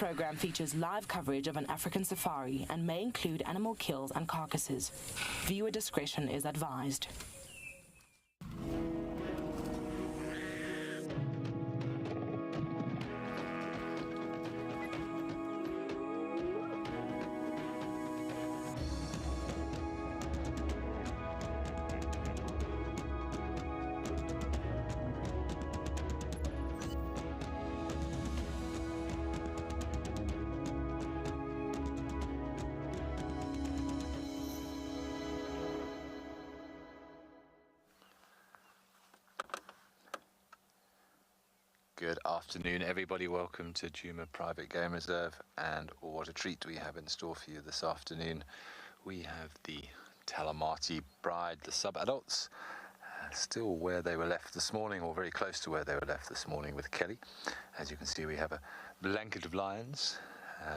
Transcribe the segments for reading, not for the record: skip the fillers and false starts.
program features live coverage of an African safari and may include animal kills and carcasses. Viewer discretion is advised. Good afternoon, everybody. Welcome to Djuma Private Game Reserve, and what a treat we have in store for you this afternoon. We have the Talamati bride, the sub-adults, still where they were left this morning, or very close to where they were left this morning with Kelly. As you can see, we have a blanket of lions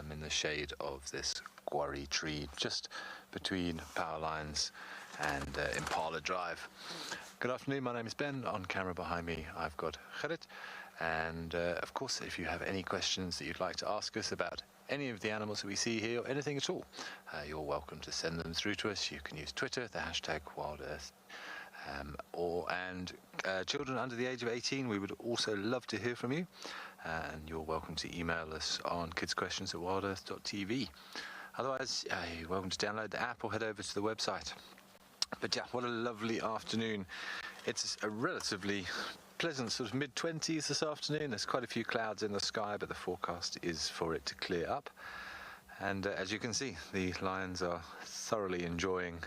in the shade of this quarry tree, just between power lines and Impala Drive. Good afternoon, my name is Ben. On camera behind me, I've got Gerrit. And of course, if you have any questions that you'd like to ask us about any of the animals that we see here, or anything at all, you're welcome to send them through to us. You can use Twitter, the hashtag WildEarth, and children under the age of 18, we would also love to hear from you. And you're welcome to email us on kidsquestions@wildearth.tv. Otherwise, you're welcome to download the app or head over to the website. But yeah, what a lovely afternoon. It's a relatively pleasant sort of mid-20s this afternoon. There's quite a few clouds in the sky, but the forecast is for it to clear up. And as you can see, the lions are thoroughly enjoying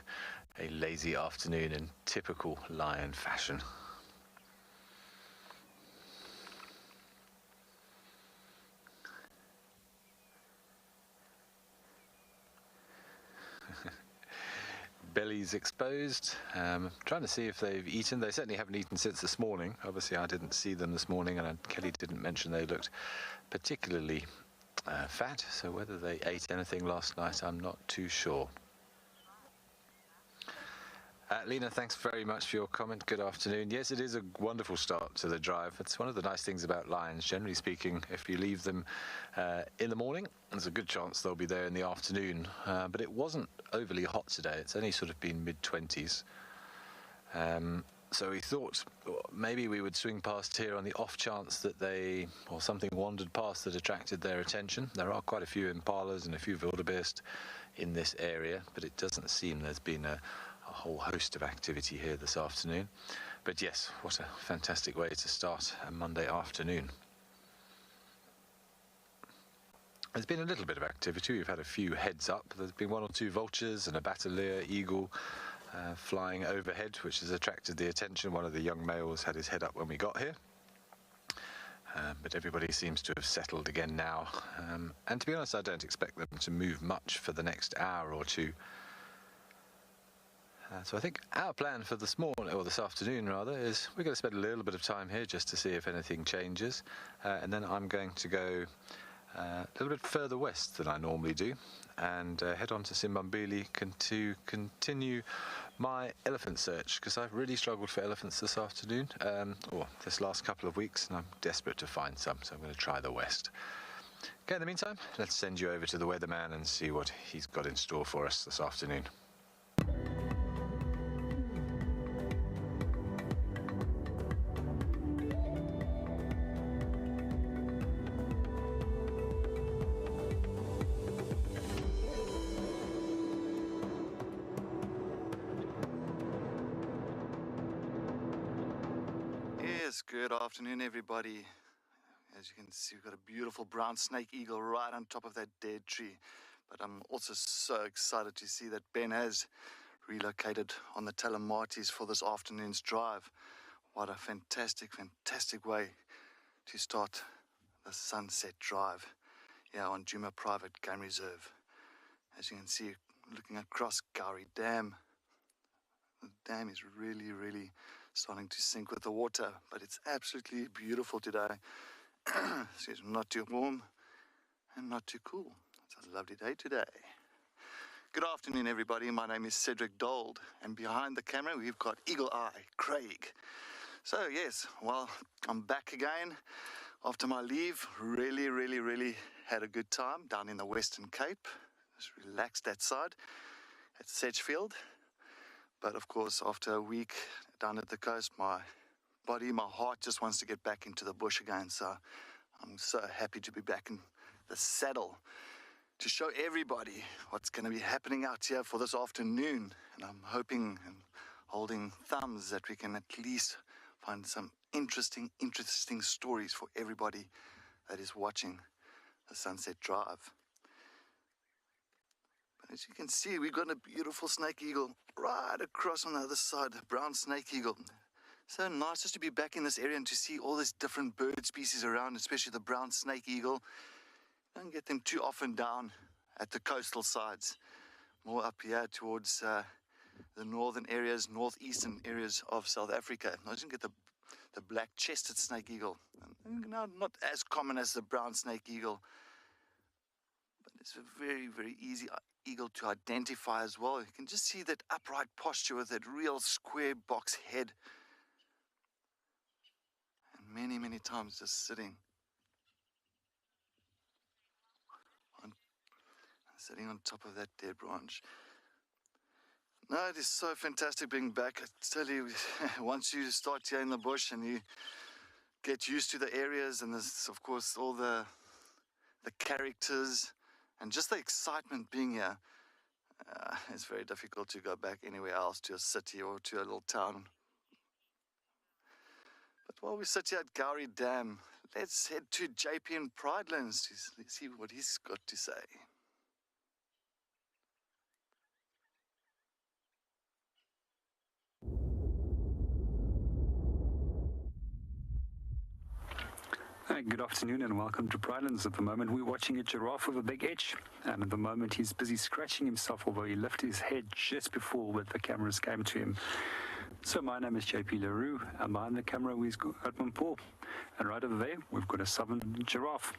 a lazy afternoon in typical lion fashion. Bellies exposed. Trying to see if they've eaten. They certainly haven't eaten since this morning. Obviously I didn't see them this morning, and Kelly didn't mention they looked particularly fat, so whether they ate anything last night I'm not too sure. Lena, thanks very much for your comment. Good afternoon. Yes, it is a wonderful start to the drive. It's one of the nice things about lions, generally speaking. If you leave them in the morning, there's a good chance they'll be there in the afternoon. But it wasn't overly hot today. It's only sort of been mid-20s. So we thought maybe we would swing past here on the off chance that something wandered past that attracted their attention. There are quite a few impalas and a few wildebeest in this area, but it doesn't seem there's been a whole host of activity here this afternoon. But yes, what a fantastic way to start a Monday afternoon. There's been a little bit of activity. We've had a few heads up. There's been one or two vultures and a bateleur eagle flying overhead, which has attracted the attention. One of the young males had his head up when we got here. But everybody seems to have settled again now. And to be honest, I don't expect them to move much for the next hour or two. So I think our plan for this morning, or this afternoon rather, is we're going to spend a little bit of time here just to see if anything changes. And then I'm going to go a little bit further west than I normally do and head on to Simbambili to continue my elephant search, because I've really struggled for elephants this afternoon, or this last couple of weeks, and I'm desperate to find some, so I'm going to try the west. Okay, in the meantime, let's send you over to the weatherman and see what he's got in store for us this afternoon. Good afternoon, everybody. As you can see, we've got a beautiful brown snake eagle right on top of that dead tree. But I'm also so excited to see that Ben has relocated on the Talamatis for this afternoon's drive. What a fantastic, fantastic way to start the sunset drive here on Djuma Private Game Reserve. As you can see, looking across Gowrie Dam. The dam is really, really starting to sink with the water, but it's absolutely beautiful today. So it's not too warm and not too cool. It's a lovely day today. Good afternoon, everybody. My name is Cedric Dold, and behind the camera we've got Eagle Eye Craig. So yes, well, I'm back again after my leave. Really had a good time down in the Western Cape. Just relaxed that side at Sedgefield. But of course, after a week down at the coast, my body, my heart just wants to get back into the bush again. So I'm so happy to be back in the saddle to show everybody what's going to be happening out here for this afternoon. And I'm hoping and holding thumbs that we can at least find some interesting stories for everybody that is watching the Sunset Drive. But as you can see, we've got a beautiful snake eagle right across on the other side, a brown snake eagle. So nice just to be back in this area and to see all these different bird species around, especially the brown snake eagle. Don't get them too often down at the coastal sides, more up here towards the northern areas, northeastern areas of South Africa. I didn't get the black-chested snake eagle. Now, not as common as the brown snake eagle, but it's a very, very easy eagle to identify as well. You can just see that upright posture with that real square box head. And many, many times just sitting on top of that dead branch. No, it is so fantastic being back. I tell you, once you start here in the bush and you get used to the areas and there's, of course, all the characters and just the excitement being here, it's very difficult to go back anywhere else, to a city or to a little town. But while we sit here at Gowrie Dam, let's head to JP and Pridelands to see what he's got to say. Good afternoon and welcome to Pridelands. At the moment we're watching a giraffe with a big itch, and at the moment he's busy scratching himself, although he lifted his head just before the cameras came to him. So my name is JP Leroux, and behind the camera we've got Paul, and right over there we've got a southern giraffe.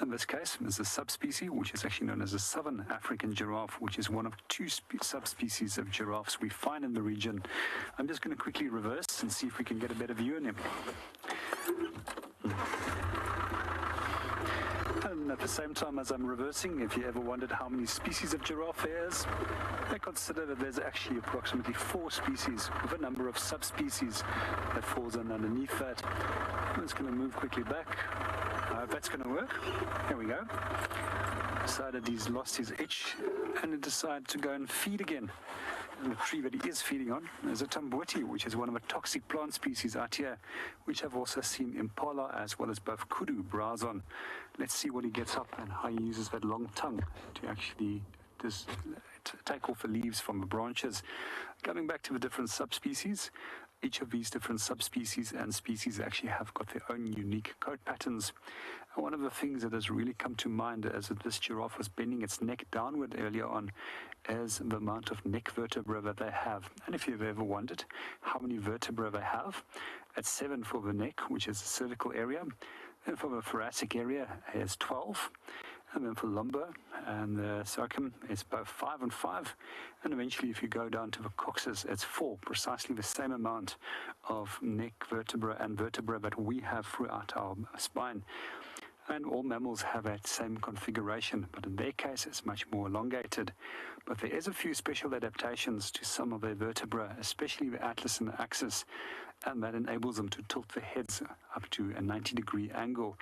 In this case is a subspecies which is actually known as a southern African giraffe, which is one of two subspecies of giraffes we find in the region. I'm just going to quickly reverse and see if we can get a better view on him. And at the same time as I'm reversing, if you ever wondered how many species of giraffe there is, I consider that there's actually approximately 4 species with a number of subspecies that falls underneath that. I'm just going to move quickly back. I hope that's going to work. Here we go. Decided he's lost his itch and he decided to go and feed again. And the tree that he is feeding on is a tumbwiti, which is one of the toxic plant species out here, which I've also seen Impala as well as both kudu browse on. Let's see what he gets up and how he uses that long tongue to actually just take off the leaves from the branches. Coming back to the different subspecies, each of these different subspecies and species actually have got their own unique coat patterns. And one of the things that has really come to mind as this giraffe was bending its neck downward earlier on is the amount of neck vertebrae that they have. And if you've ever wondered how many vertebrae they have, it's 7 for the neck, which is the cervical area, and for the thoracic area it's 12. And then for lumbar and the circum, it's both 5 and 5. And eventually, if you go down to the coccyx, it's 4, precisely the same amount of neck vertebra and vertebra that we have throughout our spine. And all mammals have that same configuration, but in their case, it's much more elongated. But there is a few special adaptations to some of their vertebrae, especially the atlas and the axis, and that enables them to tilt their heads up to a 90-degree angle.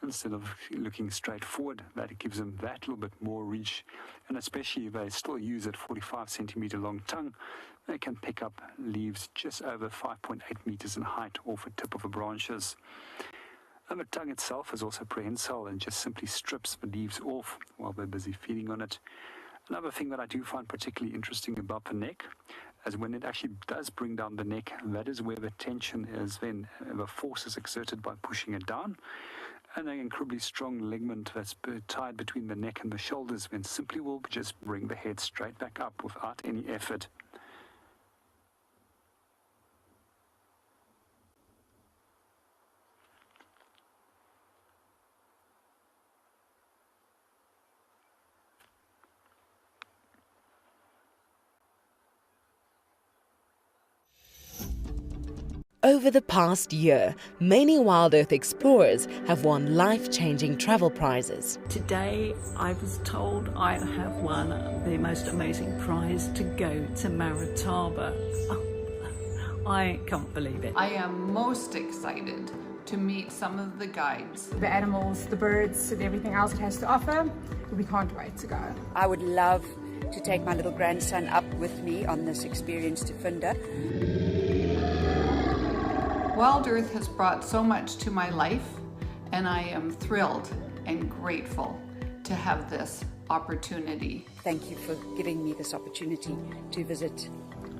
Instead of looking straight forward, that gives them that little bit more reach. And especially if they still use that 45 centimeter long tongue, they can pick up leaves just over 5.8 meters in height off the tip of the branches. And the tongue itself is also prehensile and just simply strips the leaves off while they're busy feeding on it. Another thing that I do find particularly interesting about the neck is when it actually does bring down the neck, that is where the tension is then, the force is exerted by pushing it down. And an incredibly strong ligament that's tied between the neck and the shoulders then simply will just bring the head straight back up without any effort. Over the past year, many WildEarth explorers have won life-changing travel prizes. Today I was told I have won the most amazing prize to go to Maritaba. I can't believe it. I am most excited to meet some of the guides. The animals, the birds, and everything else it has to offer. We can't wait to go. I would love to take my little grandson up with me on this experience to Funda. WildEarth has brought so much to my life, and I am thrilled and grateful to have this opportunity. Thank you for giving me this opportunity to visit.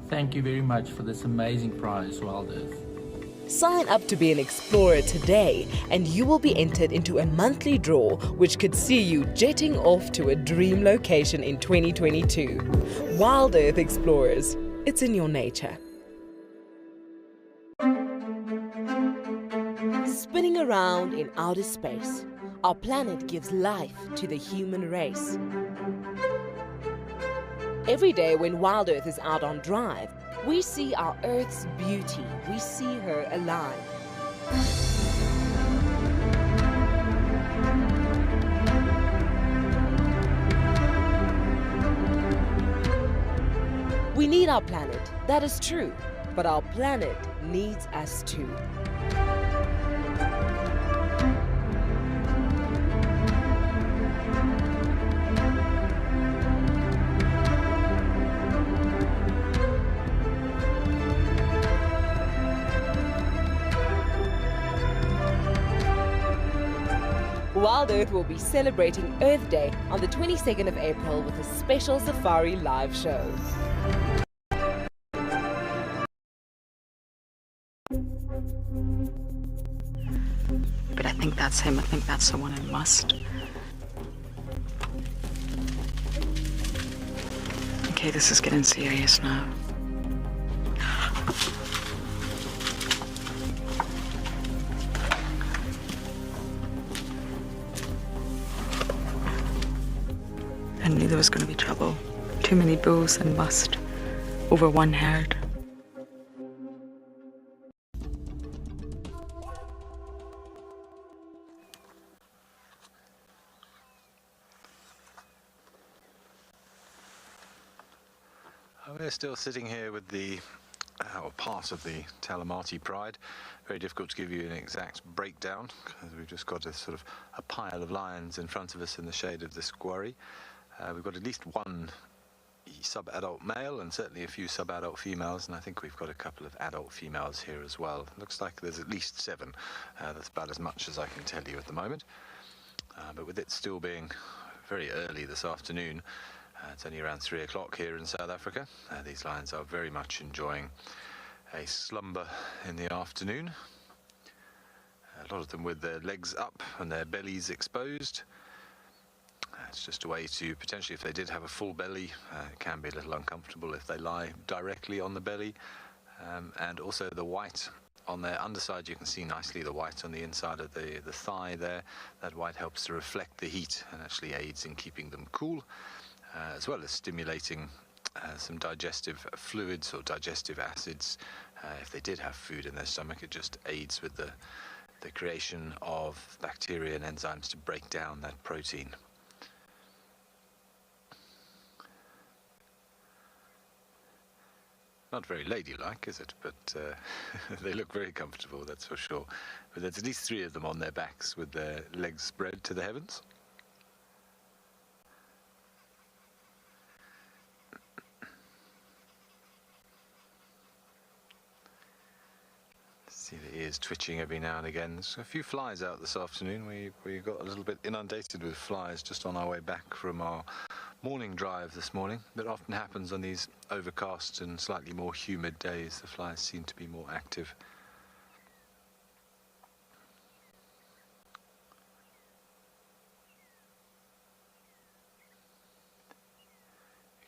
Thank you very much for this amazing prize, WildEarth. Sign up to be an explorer today and you will be entered into a monthly draw which could see you jetting off to a dream location in 2022. WildEarth Explorers, it's in your nature. Spinning around in outer space, our planet gives life to the human race. Every day when WildEarth is out on drive, we see our Earth's beauty. We see her alive. We need our planet, that is true, but our planet needs us too. WildEarth will be celebrating Earth Day on the 22nd of April with a special safari live show. But I think that's him. I think that's the one I must. Okay, this is getting serious now. I knew there was going to be trouble. Too many bulls and must over one herd. We're still sitting here with the or part of the Talamati Pride. Very difficult to give you an exact breakdown because we've just got a pile of lions in front of us in the shade of this quarry. We've got at least one sub-adult male and certainly a few sub-adult females, and I think we've got a couple of adult females here as well. It looks like there's at least 7. That's about as much as I can tell you at the moment. But with it still being very early this afternoon, it's only around 3 o'clock here in South Africa. These lions are very much enjoying a slumber in the afternoon. A lot of them with their legs up and their bellies exposed. It's just a way to potentially, if they did have a full belly, it can be a little uncomfortable if they lie directly on the belly. And also the white on their underside, you can see nicely the white on the inside of the thigh there. That white helps to reflect the heat and actually aids in keeping them cool, as well as stimulating some digestive fluids or digestive acids. If they did have food in their stomach, it just aids with the creation of bacteria and enzymes to break down that protein. Not very ladylike, is it? But they look very comfortable, that's for sure. But there's at least 3 of them on their backs with their legs spread to the heavens. See the ears twitching every now and again. There's a few flies out this afternoon. We got a little bit inundated with flies just on our way back from our morning drive this morning. That often happens on these overcast and slightly more humid days. The flies seem to be more active. You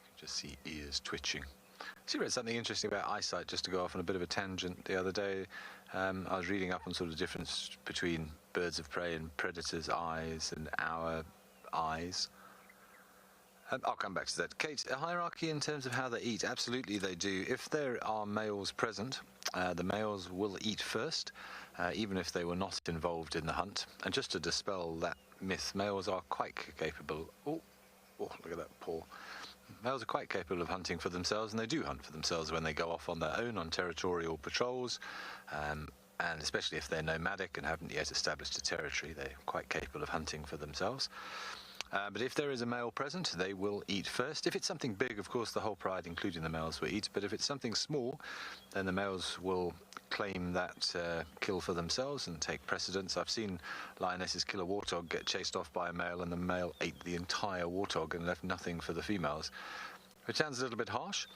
can just see ears twitching. I read something interesting about eyesight, just to go off on a bit of a tangent the other day. I was reading up on sort of the difference between birds of prey and predators' eyes and our eyes. I'll come back to that. Kate, a hierarchy in terms of how they eat? Absolutely they do. If there are males present, the males will eat first, even if they were not involved in the hunt. And just to dispel that myth, males are quite capable. Oh, look at that paw. Males are quite capable of hunting for themselves, and they do hunt for themselves when they go off on their own on territorial patrols, and especially if they're nomadic and haven't yet established a territory, they're quite capable of hunting for themselves. But if there is a male present, they will eat first. If it's something big, of course, the whole pride, including the males, will eat. But if it's something small, then the males will claim that kill for themselves and take precedence. I've seen lionesses kill a warthog, get chased off by a male, and the male ate the entire warthog and left nothing for the females. Which sounds a little bit harsh,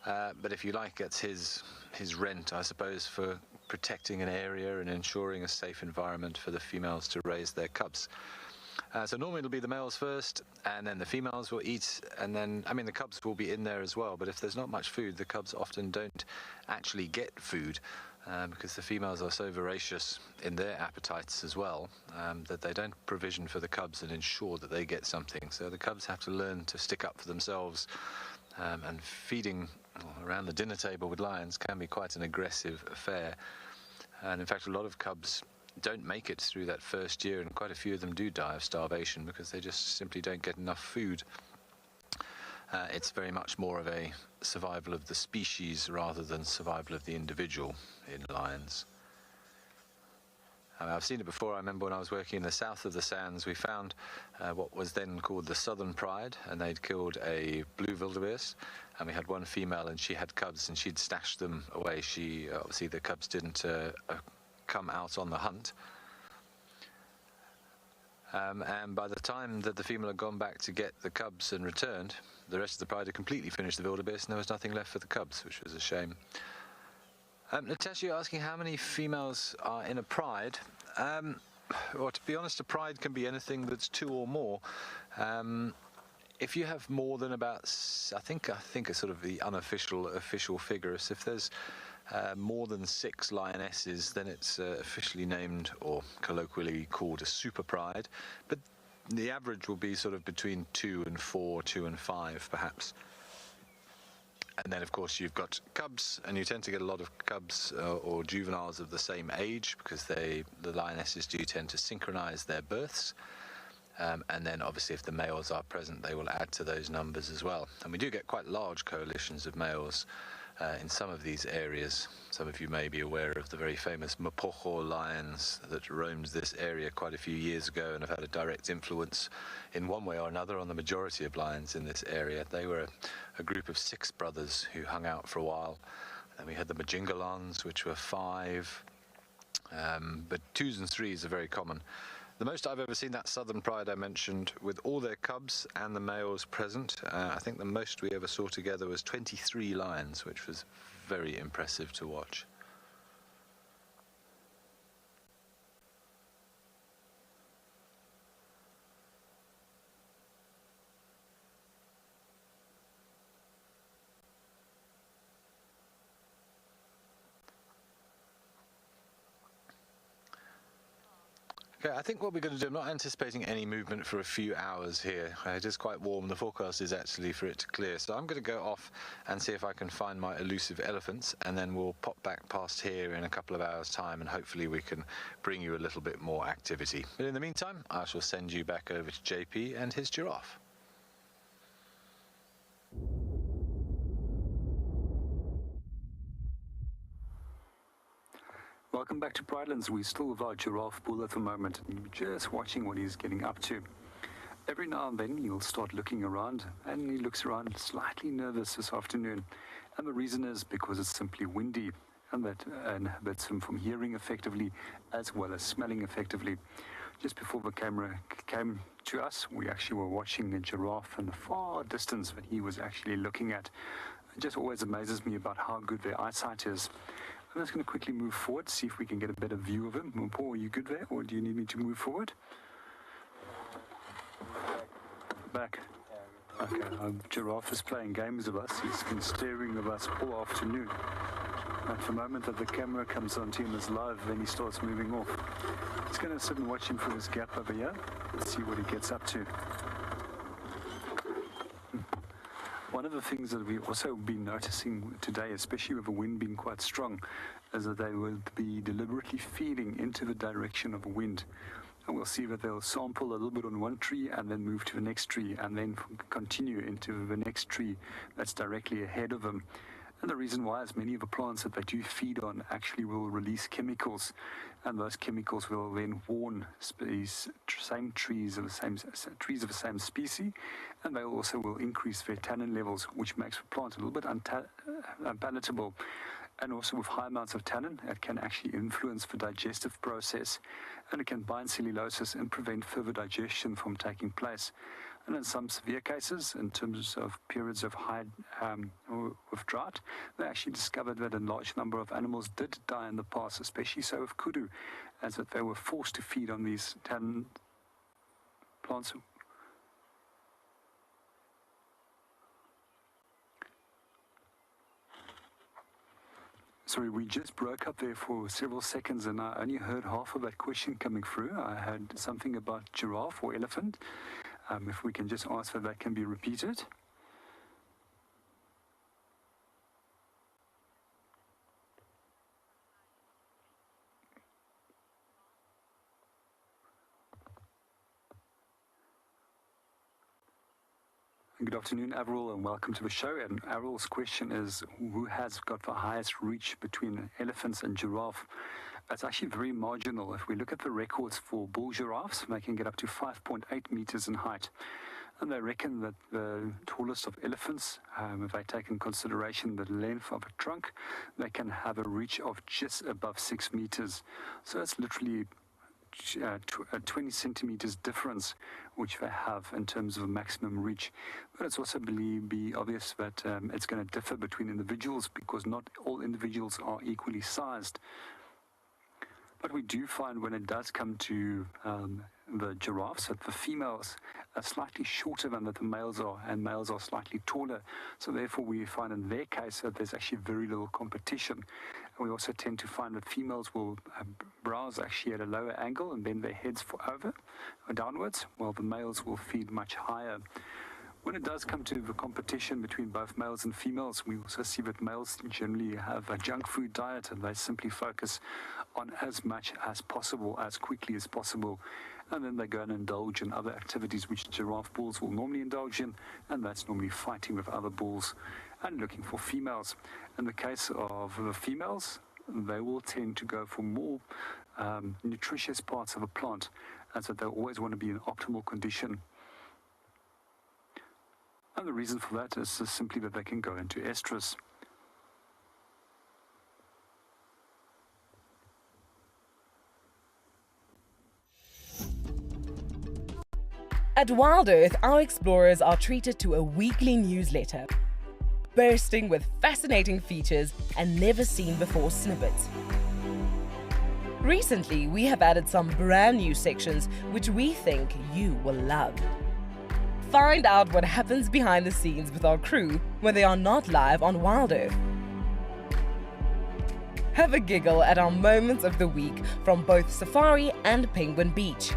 but if you like, it's his rent, I suppose, for protecting an area and ensuring a safe environment for the females to raise their cubs. So normally it'll be the males first, and then the females will eat, and then, I mean, the cubs will be in there as well, but if there's not much food, the cubs often don't actually get food, because the females are so voracious in their appetites as well, that they don't provision for the cubs and ensure that they get something. So the cubs have to learn to stick up for themselves, and feeding around the dinner table with lions can be quite an aggressive affair. And in fact, a lot of cubs don't make it through that first year, and quite a few of them do die of starvation because they just simply don't get enough food. It's very much more of a survival of the species rather than survival of the individual in lions. I've seen it before. I remember when I was working in the south of the sands, we found what was then called the southern pride, and they'd killed a blue wildebeest, and we had one female, and she had cubs, and she'd stashed them away. She obviously, the cubs didn't come out on the hunt, and by the time that the female had gone back to get the cubs and returned, the rest of the pride had completely finished the wildebeest, and there was nothing left for the cubs, which was a shame. Natasha, you're asking how many females are in a pride. Well, to be honest, a pride can be anything that's 2 or more. If you have more than about, I think a sort of the official figure is if there's more than 6 lionesses, then it's officially named or colloquially called a super pride. But the average will be sort of between 2 and 4, 2 and 5 perhaps. And then, of course, you've got cubs, and you tend to get a lot of cubs or juveniles of the same age, because the lionesses do tend to synchronize their births. And then, obviously, if the males are present, they will add to those numbers as well. And we do get quite large coalitions of males in some of these areas. Some of you may be aware of the very famous Mopocho lions that roamed this area quite a few years ago and have had a direct influence in one way or another on the majority of lions in this area. They were a group of 6 brothers who hung out for a while. And we had the Majingalons, which were 5, but 2s and 3s are very common. The most I've ever seen, that southern pride I mentioned, with all their cubs and the males present, I think the most we ever saw together was 23 lions, which was very impressive to watch. Okay, I think what we're going to do, I'm not anticipating any movement for a few hours here. It is quite warm. The forecast is actually for it to clear. So I'm going to go off and see if I can find my elusive elephants, and then we'll pop back past here in a couple of hours' time, and hopefully we can bring you a little bit more activity. But in the meantime, I shall send you back over to JP and his giraffe. Welcome back to Pridelands. We're still with our giraffe bull at the moment, and we're just watching what he's getting up to. Every now and then he'll start looking around, and he looks around slightly nervous this afternoon. And the reason is because it's simply windy, and that inhibits him from hearing effectively as well as smelling effectively. Just before the camera came to us, we actually were watching a giraffe in the far distance that he was actually looking at. It just always amazes me about how good their eyesight is. I'm just going to quickly move forward, see if we can get a better view of him. Paul, are you good there, or do you need me to move forward? Back. Okay, our giraffe is playing games with us. He's been staring at us all afternoon. At the moment that the camera comes onto him as live, then he starts moving off. Just going to sit and watch him through this gap over here. Let's see what he gets up to. one of the things that we've also been noticing today, especially with the wind being quite strong, is that they will be deliberately feeding into the direction of the wind. And we'll see that they'll sample a little bit on one tree and then move to the next tree and then continue into the next tree that's directly ahead of them. And the reason why is many of the plants that they do feed on actually will release chemicals, and those chemicals will then warn these same trees of the same species, and they also will increase their tannin levels, which makes the plant a little bit unpalatable. And also with high amounts of tannin, it can actually influence the digestive process, and it can bind cellulosis and prevent further digestion from taking place. And in some severe cases, in terms of periods of high with drought, they actually discovered that a large number of animals did die in the past, especially so with kudu, as that they were forced to feed on these tannin plants. Sorry, we just broke up there for several seconds and I only heard half of that question coming through. I had something about giraffe or elephant. If we can just ask that can be repeated. Good afternoon, Avril, and welcome to the show. And Avril's question is, who has got the highest reach between elephants and giraffe? It's actually very marginal. If we look at the records for bull giraffes, they can get up to 5.8 meters in height. And they reckon that the tallest of elephants, if they take in consideration the length of a trunk, they can have a reach of just above 6 meters. So it's literally a 20 centimeters difference which they have in terms of maximum reach. But it's also be obvious that it's going to differ between individuals because not all individuals are equally sized. But we do find when it does come to the giraffes that the females are slightly shorter than that the males are, and males are slightly taller. So therefore we find in their case that there's actually very little competition. And we also tend to find that females will browse actually at a lower angle and bend their heads over or downwards, while the males will feed much higher. When it does come to the competition between both males and females, we also see that males generally have a junk food diet and they simply focus on as much as possible, as quickly as possible. And then they go and indulge in other activities which giraffe bulls will normally indulge in, and that's normally fighting with other bulls and looking for females. In the case of the females, they will tend to go for more nutritious parts of a plant, as that they always want to be in optimal condition. And the reason for that is simply that they can go into estrus. At WildEarth, our explorers are treated to a weekly newsletter, bursting with fascinating features and never-seen-before snippets. Recently, we have added some brand new sections which we think you will love. Find out what happens behind the scenes with our crew when they are not live on WildEarth. Have a giggle at our moments of the week from both Safari and Penguin Beach.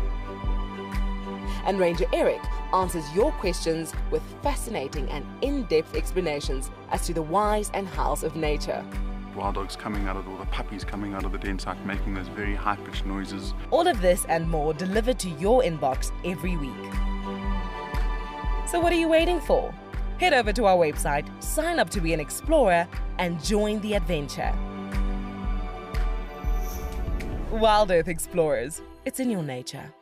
And Ranger Eric answers your questions with fascinating and in-depth explanations as to the whys and hows of nature. Wild dogs coming out of, or the puppies coming out of the den site making those very high-pitched noises. All of this and more delivered to your inbox every week. So what are you waiting for? Head over to our website, sign up to be an explorer, and join the adventure. WildEarth Explorers, it's in your nature.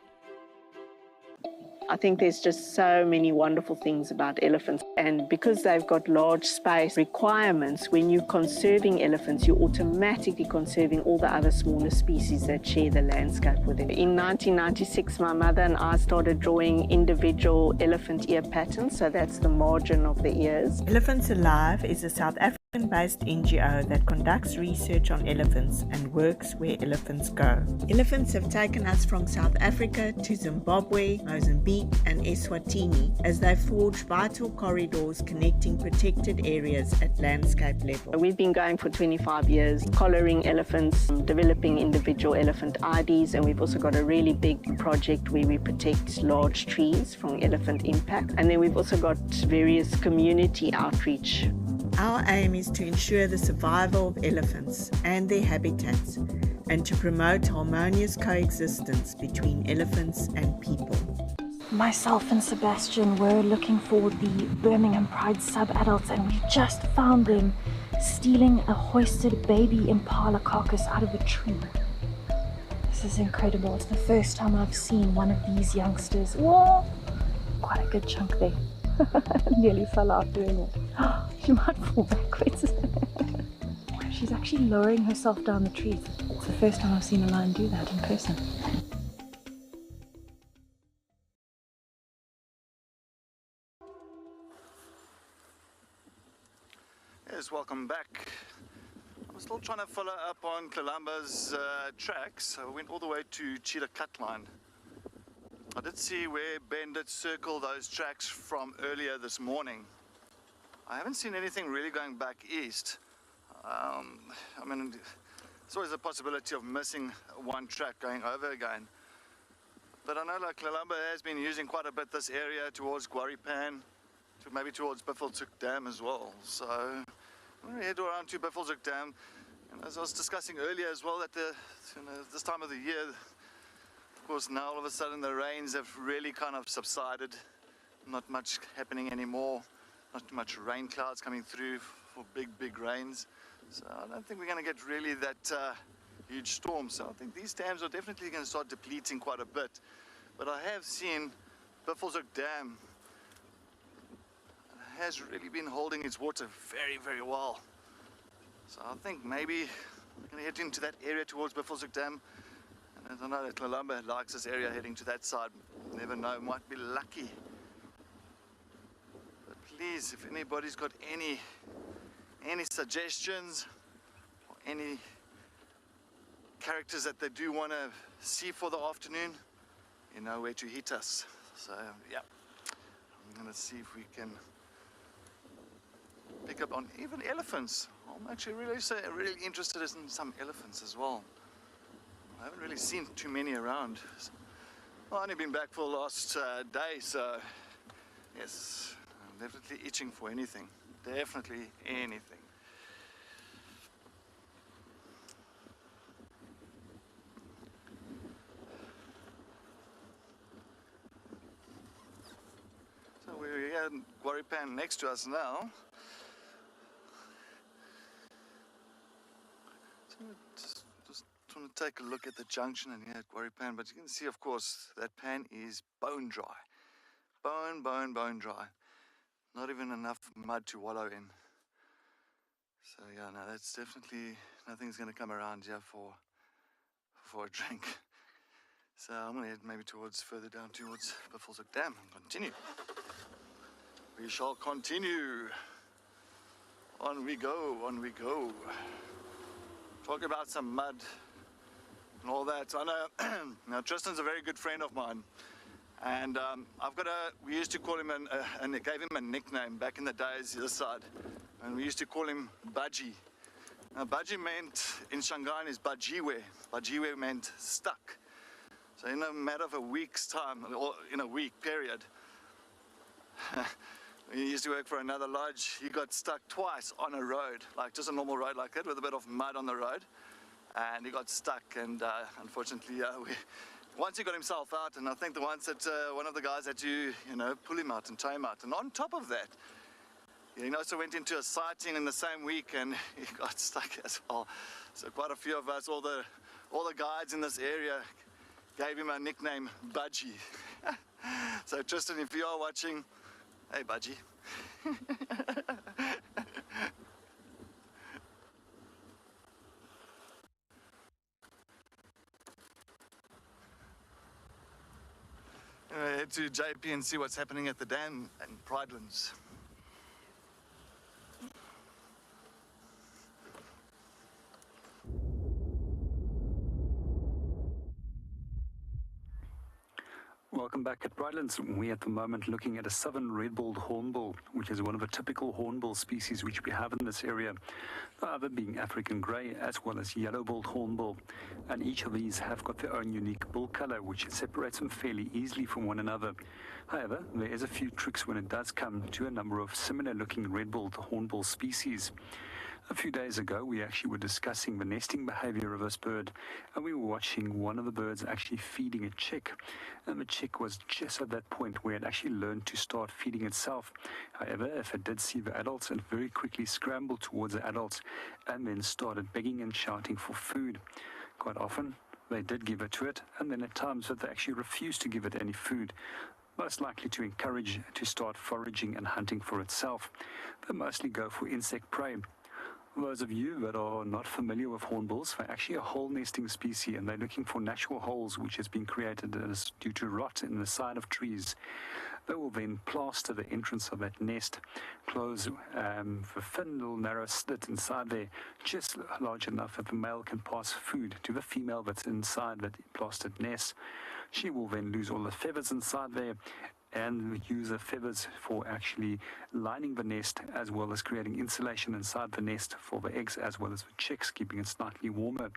I think there's just so many wonderful things about elephants, and because they've got large space requirements, when you're conserving elephants, you're automatically conserving all the other smaller species that share the landscape with them. In 1996, my mother and I started drawing individual elephant ear patterns, so that's the margin of the ears. Elephants Alive is a South African Based NGO that conducts research on elephants and works where elephants go. Elephants have taken us from South Africa to Zimbabwe, Mozambique and Eswatini as they forge vital corridors connecting protected areas at landscape level. We've been going for 25 years, collaring elephants, developing individual elephant IDs, and we've also got a really big project where we protect large trees from elephant impact. And then we've also got various community outreach. Our aim is to ensure the survival of elephants and their habitats and to promote harmonious coexistence between elephants and people. Myself and Sebastian were looking for the Birmingham Pride sub-adults, and we just found them stealing a hoisted baby Impala carcass out of a tree. This is incredible. It's the first time I've seen one of these youngsters. Whoa! Quite a good chunk there. Nearly fell out doing it. She might fall backwards. She's actually lowering herself down the tree. It's the first time I've seen a lion do that in person. Yes, welcome back. I'm still trying to follow up on Kalamba's tracks. I went all the way to Cheetah Cutline. I did see where Ben did circle those tracks from earlier this morning. I haven't seen anything really going back east. I mean, there's always a possibility of missing one track going over again. But I know like Kalamba has been using quite a bit this area towards Gwaripan, maybe towards Buffelshoek Dam as well. So I'm going to head around to Buffelshoek Dam. And as I was discussing earlier as well, that this time of the year, of course, now all of a sudden the rains have really kind of subsided. Not much happening anymore. Not much rain clouds coming through for big rains. So I don't think we're going to get really that huge storm. So I think these dams are definitely going to start depleting quite a bit. But I have seen Buffelshoek Dam has really been holding its water very well. So I think maybe we're going to head into that area towards Buffelshoek Dam. And I know that Kalamba likes this area heading to that side. Never know, might be lucky. But please, if anybody's got any suggestions or any characters that they do want to see for the afternoon, you know where to hit us. So yeah, I'm going to see if we can pick up on even elephants. I'm actually really interested in some elephants as well. I haven't really seen too many around. I've only been back for the last day, so yes, I'm definitely itching for anything. Definitely anything. So we're here in Gwaripan next to us now. So just want to take a look at the junction in here at Gwaripan, but you can see, of course, that pan is bone dry. Bone dry. Not even enough mud to wallow in. So yeah, no, that's definitely, nothing's going to come around here for a drink. So I'm going to head maybe further down towards Buffelshoek Dam and continue. We shall continue. On we go. Talk about some mud and all that. I know, now Tristan's a very good friend of mine, and we used to call him, and gave him a nickname back in the days this side, and we used to call him Budgie. Now Budgie meant, in Shangaan, is Bajiwe. Bajiwe meant stuck. So in a matter of a week's time, or in a week period, he used to work for another lodge. He got stuck twice on a road, like just a normal road like that, with a bit of mud on the road. And he got stuck, and unfortunately, once he got himself out, and I think the ones that one of the guys had to, pull him out and tow him out. And on top of that, he also went into a sighting in the same week, and he got stuck as well. So quite a few of us, all the guides in this area, gave him a nickname, Budgie. So Tristan, if you are watching, hey Budgie. Head to JP and see what's happening at the dam and Pridelands. Welcome back at Brightlands. We're at the moment looking at a southern red-billed hornbill, which is one of the typical hornbill species which we have in this area, the other being African grey as well as yellow-billed hornbill. And each of these have got their own unique bill colour, which separates them fairly easily from one another. However, there is a few tricks when it does come to a number of similar-looking red-billed hornbill species. A few days ago, we actually were discussing the nesting behavior of this bird, and we were watching one of the birds actually feeding a chick. And the chick was just at that point where it actually learned to start feeding itself. However, if it did see the adults, it very quickly scrambled towards the adults and then started begging and shouting for food. Quite often, they did give it to it, and then at times that they actually refused to give it any food, most likely to encourage it to start foraging and hunting for itself. They mostly go for insect prey. Those of you that are not familiar with hornbills, they're actually a hole nesting species, and they're looking for natural holes which has been created as due to rot in the side of trees. They will then plaster the entrance of that nest, close the thin little narrow slit inside there, just large enough that the male can pass food to the female that's inside that plastered nest. She will then lose all the feathers inside there, and use the feathers for actually lining the nest, as well as creating insulation inside the nest for the eggs as well as the chicks, keeping it slightly warmer.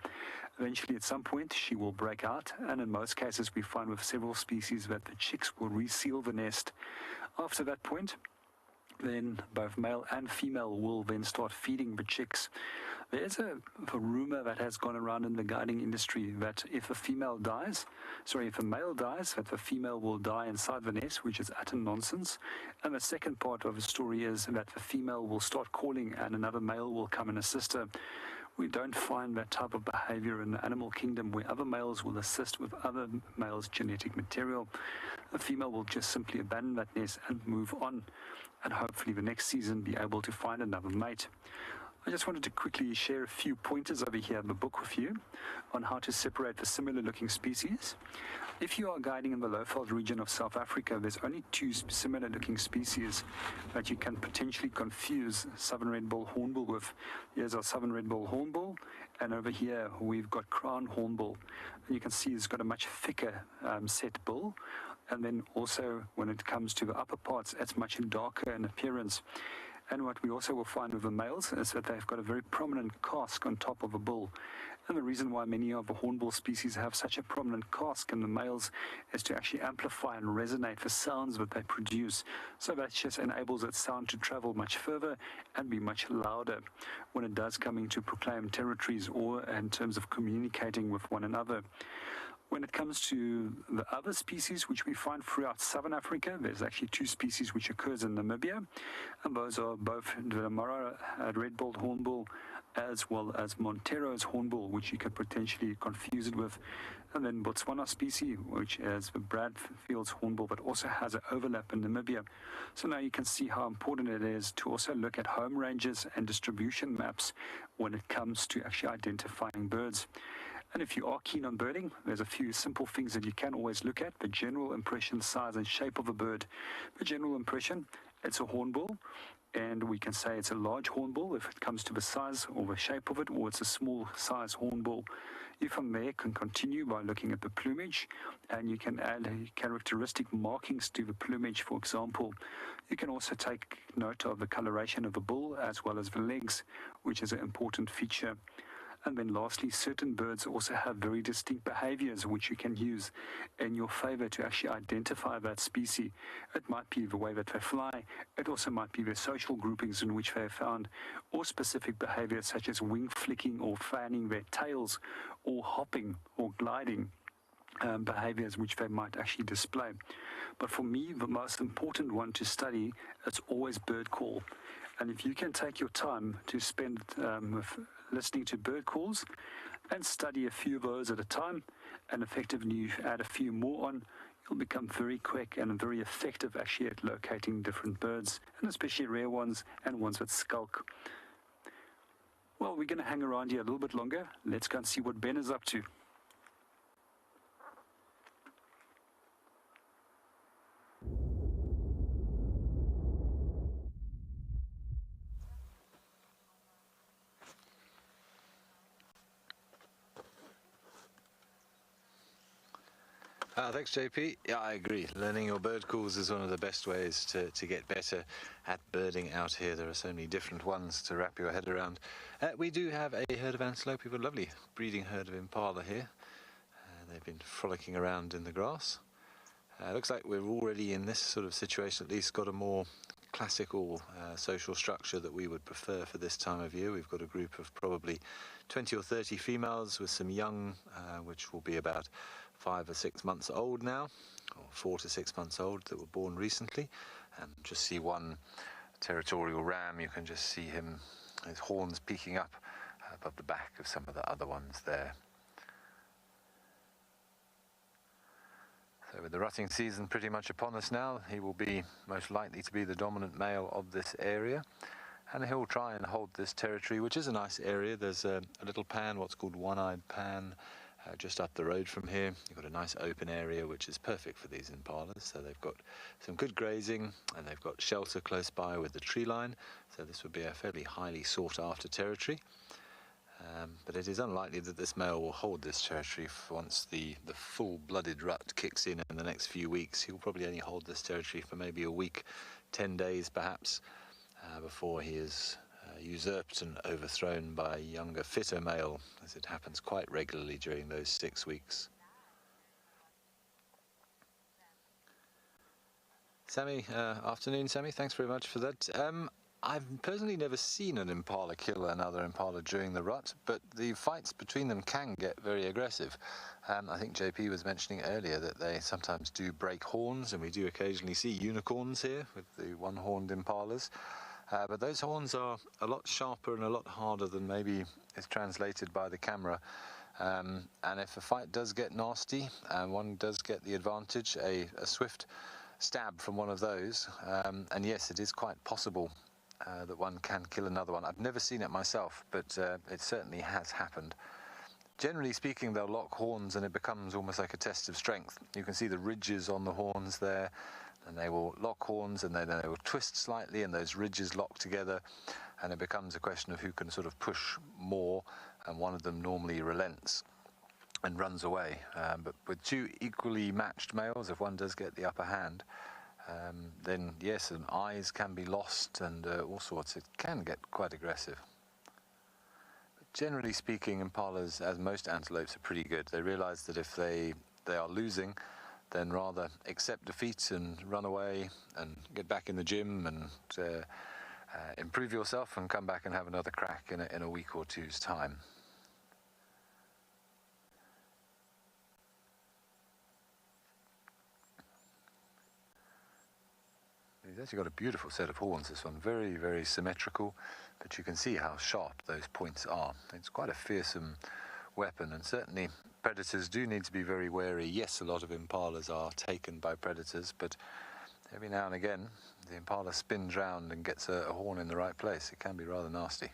Eventually, at some point, she will break out, and in most cases we find with several species that the chicks will reseal the nest. After that point, then both male and female will then start feeding the chicks. There's a rumor that has gone around in the guiding industry that if a male dies, that the female will die inside the nest, which is utter nonsense. And the second part of the story is that the female will start calling and another male will come and assist her. We don't find that type of behavior in the animal kingdom where other males will assist with other males' genetic material. The female will just simply abandon that nest and move on, and hopefully the next season be able to find another mate. I just wanted to quickly share a few pointers over here in the book with you on how to separate the similar looking species. If you are guiding in the Lowveld region of South Africa, there's only two similar looking species that you can potentially confuse southern red-billed hornbill with. Here's our southern red-billed hornbill, and over here we've got crown hornbill. And you can see it's got a much thicker set bill, and then also when it comes to the upper parts, it's much darker in appearance. And what we also will find with the males is that they've got a very prominent casque on top of the bull. And the reason why many of the hornbill species have such a prominent casque in the males is to actually amplify and resonate the sounds that they produce. So that just enables that sound to travel much further and be much louder when it does come into proclaimed territories or in terms of communicating with one another. When it comes to the other species which we find throughout southern Africa, there's actually two species which occurs in Namibia, and those are both the Mara red-billed hornbill as well as Montero's hornbill, which you could potentially confuse it with, and then Botswana species, which is the Bradfield's hornbill, but also has an overlap in Namibia. So now you can see how important it is to also look at home ranges and distribution maps when it comes to actually identifying birds. And if you are keen on birding, there's a few simple things that you can always look at. The general impression, size and shape of a bird. The general impression, it's a hornbill, and we can say it's a large hornbill if it comes to the size or the shape of it, or it's a small size hornbill. You from there can continue by looking at the plumage, and you can add characteristic markings to the plumage. For example, you can also take note of the coloration of the bill as well as the legs, which is an important feature. And then lastly, certain birds also have very distinct behaviors which you can use in your favor to actually identify that species. It might be the way that they fly. It also might be their social groupings in which they are found, or specific behaviors such as wing flicking or fanning their tails, or hopping or gliding. Behaviors which they might actually display. But for me, the most important one to study is always bird call. And if you can take your time to spend with listening to bird calls and study a few of those at a time, and effectively add a few more on, you'll become very quick and very effective actually at locating different birds, and especially rare ones and ones that skulk. Well, we're going to hang around here a little bit longer. Let's go and see what Ben is up to. Thanks, JP. Yeah, I agree. Learning your bird calls is one of the best ways to get better at birding out here. There are so many different ones to wrap your head around. We do have a herd of antelope. We've got a lovely breeding herd of Impala here. They've been frolicking around in the grass. Looks like we've already, in this sort of situation at least, got a more classical social structure that we would prefer for this time of year. We've got a group of probably 20 or 30 females with some young, which will be about 5 or 6 months old now, or 4 to 6 months old, that were born recently. And just see one territorial ram. You can just see him, his horns peeking up above the back of some of the other ones there. So with the rutting season pretty much upon us now, he will be most likely to be the dominant male of this area, and he'll try and hold this territory, which is a nice area. There's a little pan, what's called one-eyed pan, just up the road from here. You've got a nice open area which is perfect for these impalas. So they've got some good grazing and they've got shelter close by with the tree line, so this would be a fairly highly sought after territory. But it is unlikely that this male will hold this territory once the full-blooded rut kicks in the next few weeks. He'll probably only hold this territory for maybe a week, 10 days perhaps, before he is usurped and overthrown by a younger, fitter male, as it happens quite regularly during those 6 weeks. Sammy, afternoon Sammy, thanks very much for that. I've personally never seen an impala kill another impala during the rut, but the fights between them can get very aggressive. I think JP was mentioning earlier that they sometimes do break horns, and we do occasionally see unicorns here with the one-horned impalas. But those horns are a lot sharper and a lot harder than maybe is translated by the camera. And if a fight does get nasty and one does get the advantage, a swift stab from one of those, and yes, it is quite possible that one can kill another one. I've never seen it myself, but it certainly has happened. Generally speaking, they'll lock horns and it becomes almost like a test of strength. You can see the ridges on the horns there, and they will lock horns and then they will twist slightly and those ridges lock together, and it becomes a question of who can sort of push more, and one of them normally relents and runs away. But with two equally matched males, if one does get the upper hand, then yes, and eyes can be lost and all sorts. It can get quite aggressive. But generally speaking, impalas, as most antelopes, are pretty good. They realize that if they are losing, then rather accept defeat and run away and get back in the gym and improve yourself and come back and have another crack in a week or two's time. He's actually got a beautiful set of horns, this one, very, very symmetrical, but you can see how sharp those points are. It's quite a fearsome weapon, and certainly predators do need to be very wary. Yes, a lot of impalas are taken by predators, but every now and again the impala spins round and gets a horn in the right place. It can be rather nasty.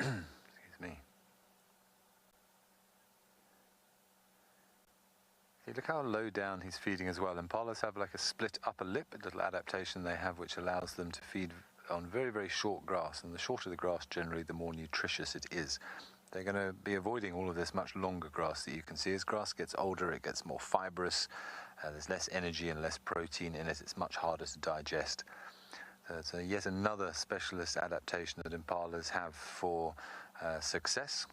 Excuse me. See, look how low down he's feeding as well. Impalas have like a split upper lip, a little adaptation they have which allows them to feed on very, very short grass, and the shorter the grass generally the more nutritious it is. They're going to be avoiding all of this much longer grass that you can see. As grass gets older, it gets more fibrous, there's less energy and less protein in it, it's much harder to digest. So yet another specialist adaptation that impalas have for success.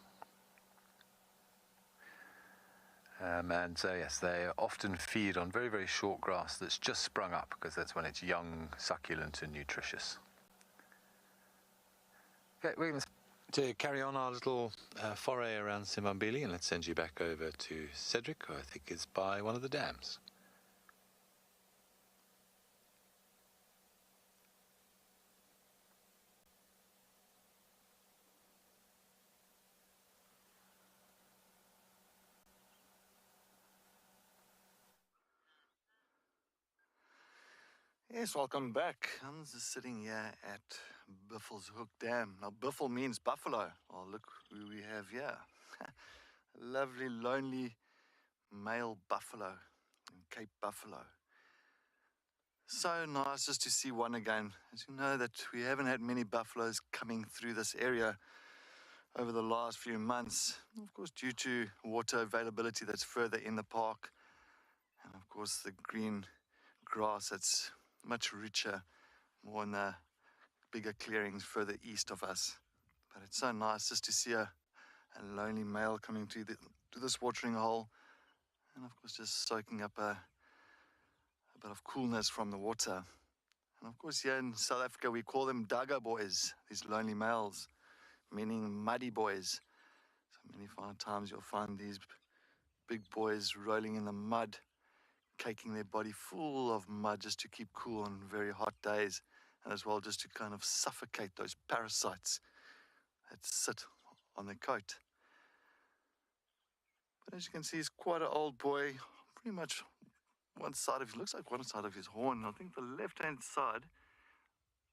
And so yes, they often feed on very, very short grass that's just sprung up, because that's when it's young, succulent and nutritious. Okay, we're going to carry on our little foray around Simbambili, and let's send you back over to Cedric, who I think is by one of the dams. Yes, welcome back. I'm just sitting here at Buffel's Hook Dam. Now, Buffel means buffalo. Oh, look who we have here. A lovely, lonely male buffalo, Cape buffalo. So nice just to see one again. As you know that we haven't had many buffaloes coming through this area over the last few months. Of course, due to water availability that's further in the park. And of course, the green grass that's much richer, more in the bigger clearings further east of us. But it's so nice just to see a lonely male coming to this watering hole. And of course, just soaking up a bit of coolness from the water. And of course, here in South Africa, we call them daga boys, these lonely males, meaning muddy boys. So many times you'll find these big boys rolling in the mud, caking their body full of mud just to keep cool on very hot days, and as well just to kind of suffocate those parasites that sit on their coat. But as you can see, he's quite an old boy, pretty much one side of, looks like one side of his horn. I think the left-hand side,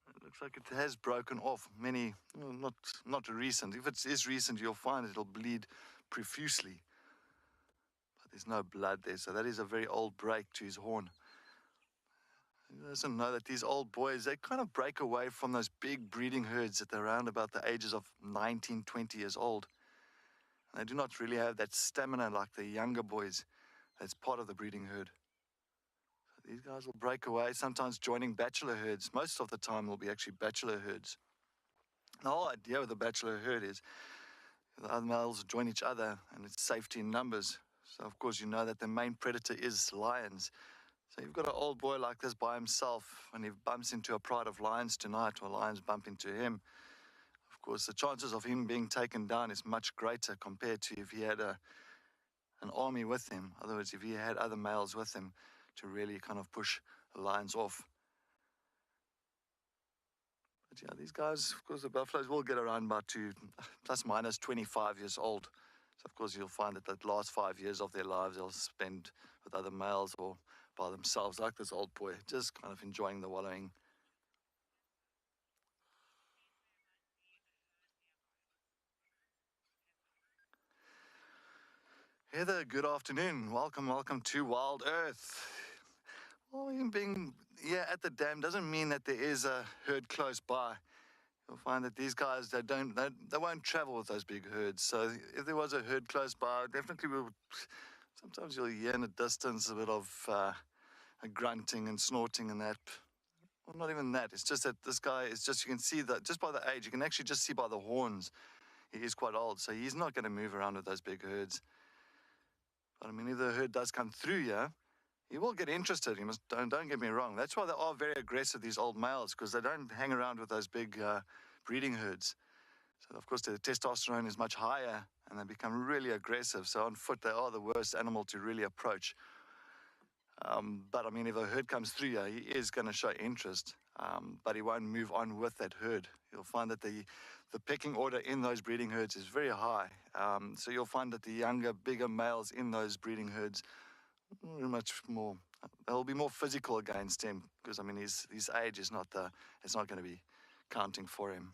it looks like it has broken off. Many, well, not recent. If it is recent, you'll find it'll bleed profusely. But there's no blood there, so that is a very old break to his horn. He doesn't know that these old boys, they kind of break away from those big breeding herds at around about the ages of 19, 20 years old. And they do not really have that stamina like the younger boys that's part of the breeding herd. These guys will break away, sometimes joining bachelor herds. Most of the time will be actually bachelor herds. The whole idea of the bachelor herd is the other males join each other and it's safety in numbers. So of course you know that the main predator is lions. So you've got an old boy like this by himself, and he bumps into a pride of lions tonight, or lions bump into him. Of course the chances of him being taken down is much greater compared to if he had an army with him. In other words, if he had other males with him to really kind of push the lions off. But yeah, these guys, of course, the buffaloes will get around about to plus minus 25 years old. So of course you'll find that the last 5 years of their lives they'll spend with other males or by themselves, like this old boy, just kind of enjoying the wallowing. Heather, good afternoon. Welcome to WildEarth. Well, him being here at the dam doesn't mean that there is a herd close by. You'll find that these guys, they won't travel with those big herds. So if there was a herd close by, definitely sometimes you'll hear in the distance a bit of a grunting and snorting and that. Well, not even that. It's just that this guy is just, you can see that just by the age, you can actually just see by the horns. He is quite old, so he's not going to move around with those big herds. But I mean, if the herd does come through here, he will get interested. Don't get me wrong. That's why they are very aggressive, these old males, because they don't hang around with those big breeding herds. So of course their testosterone is much higher and they become really aggressive. So on foot they are the worst animal to really approach. But I mean, if a herd comes through here, he is going to show interest, but he won't move on with that herd. You'll find that the pecking order in those breeding herds is very high. So you'll find that the younger, bigger males in those breeding herds much more, they'll be more physical against him, because I mean his age is not it's not going to be counting for him.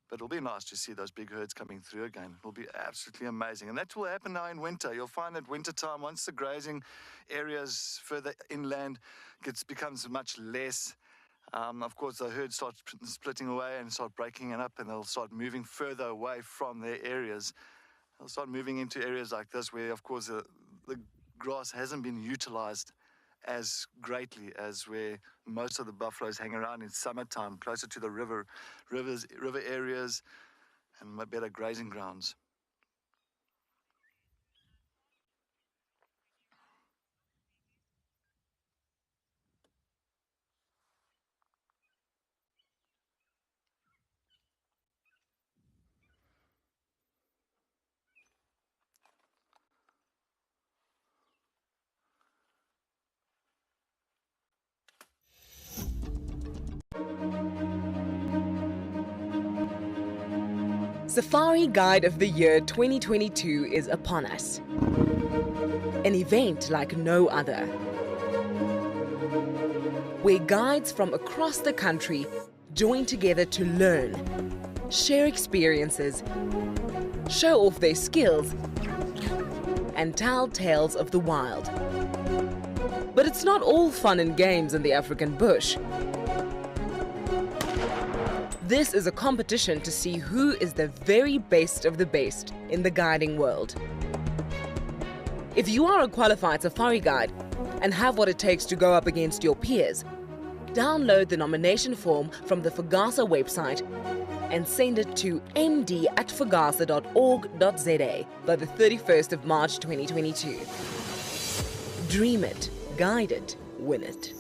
But it'll be nice to see those big herds coming through again. It'll be absolutely amazing. And that will happen now in winter. You'll find that winter time, once the grazing areas further inland becomes much less, of course the herds start splitting away and start breaking it up, and they'll start moving further away from their areas. They'll start moving into areas like this where, of course, the grass hasn't been utilized as greatly as where most of the buffaloes hang around in summertime, closer to the river areas and better grazing grounds. Safari Guide of the Year 2022 is upon us. An event like no other, where guides from across the country join together to learn, share experiences, show off their skills, and tell tales of the wild. But it's not all fun and games in the African bush. This is a competition to see who is the very best of the best in the guiding world. If you are a qualified safari guide and have what it takes to go up against your peers, download the nomination form from the Fagasa website and send it to md@fagasa.org.za by the 31st of March 2022. Dream it, guide it, win it.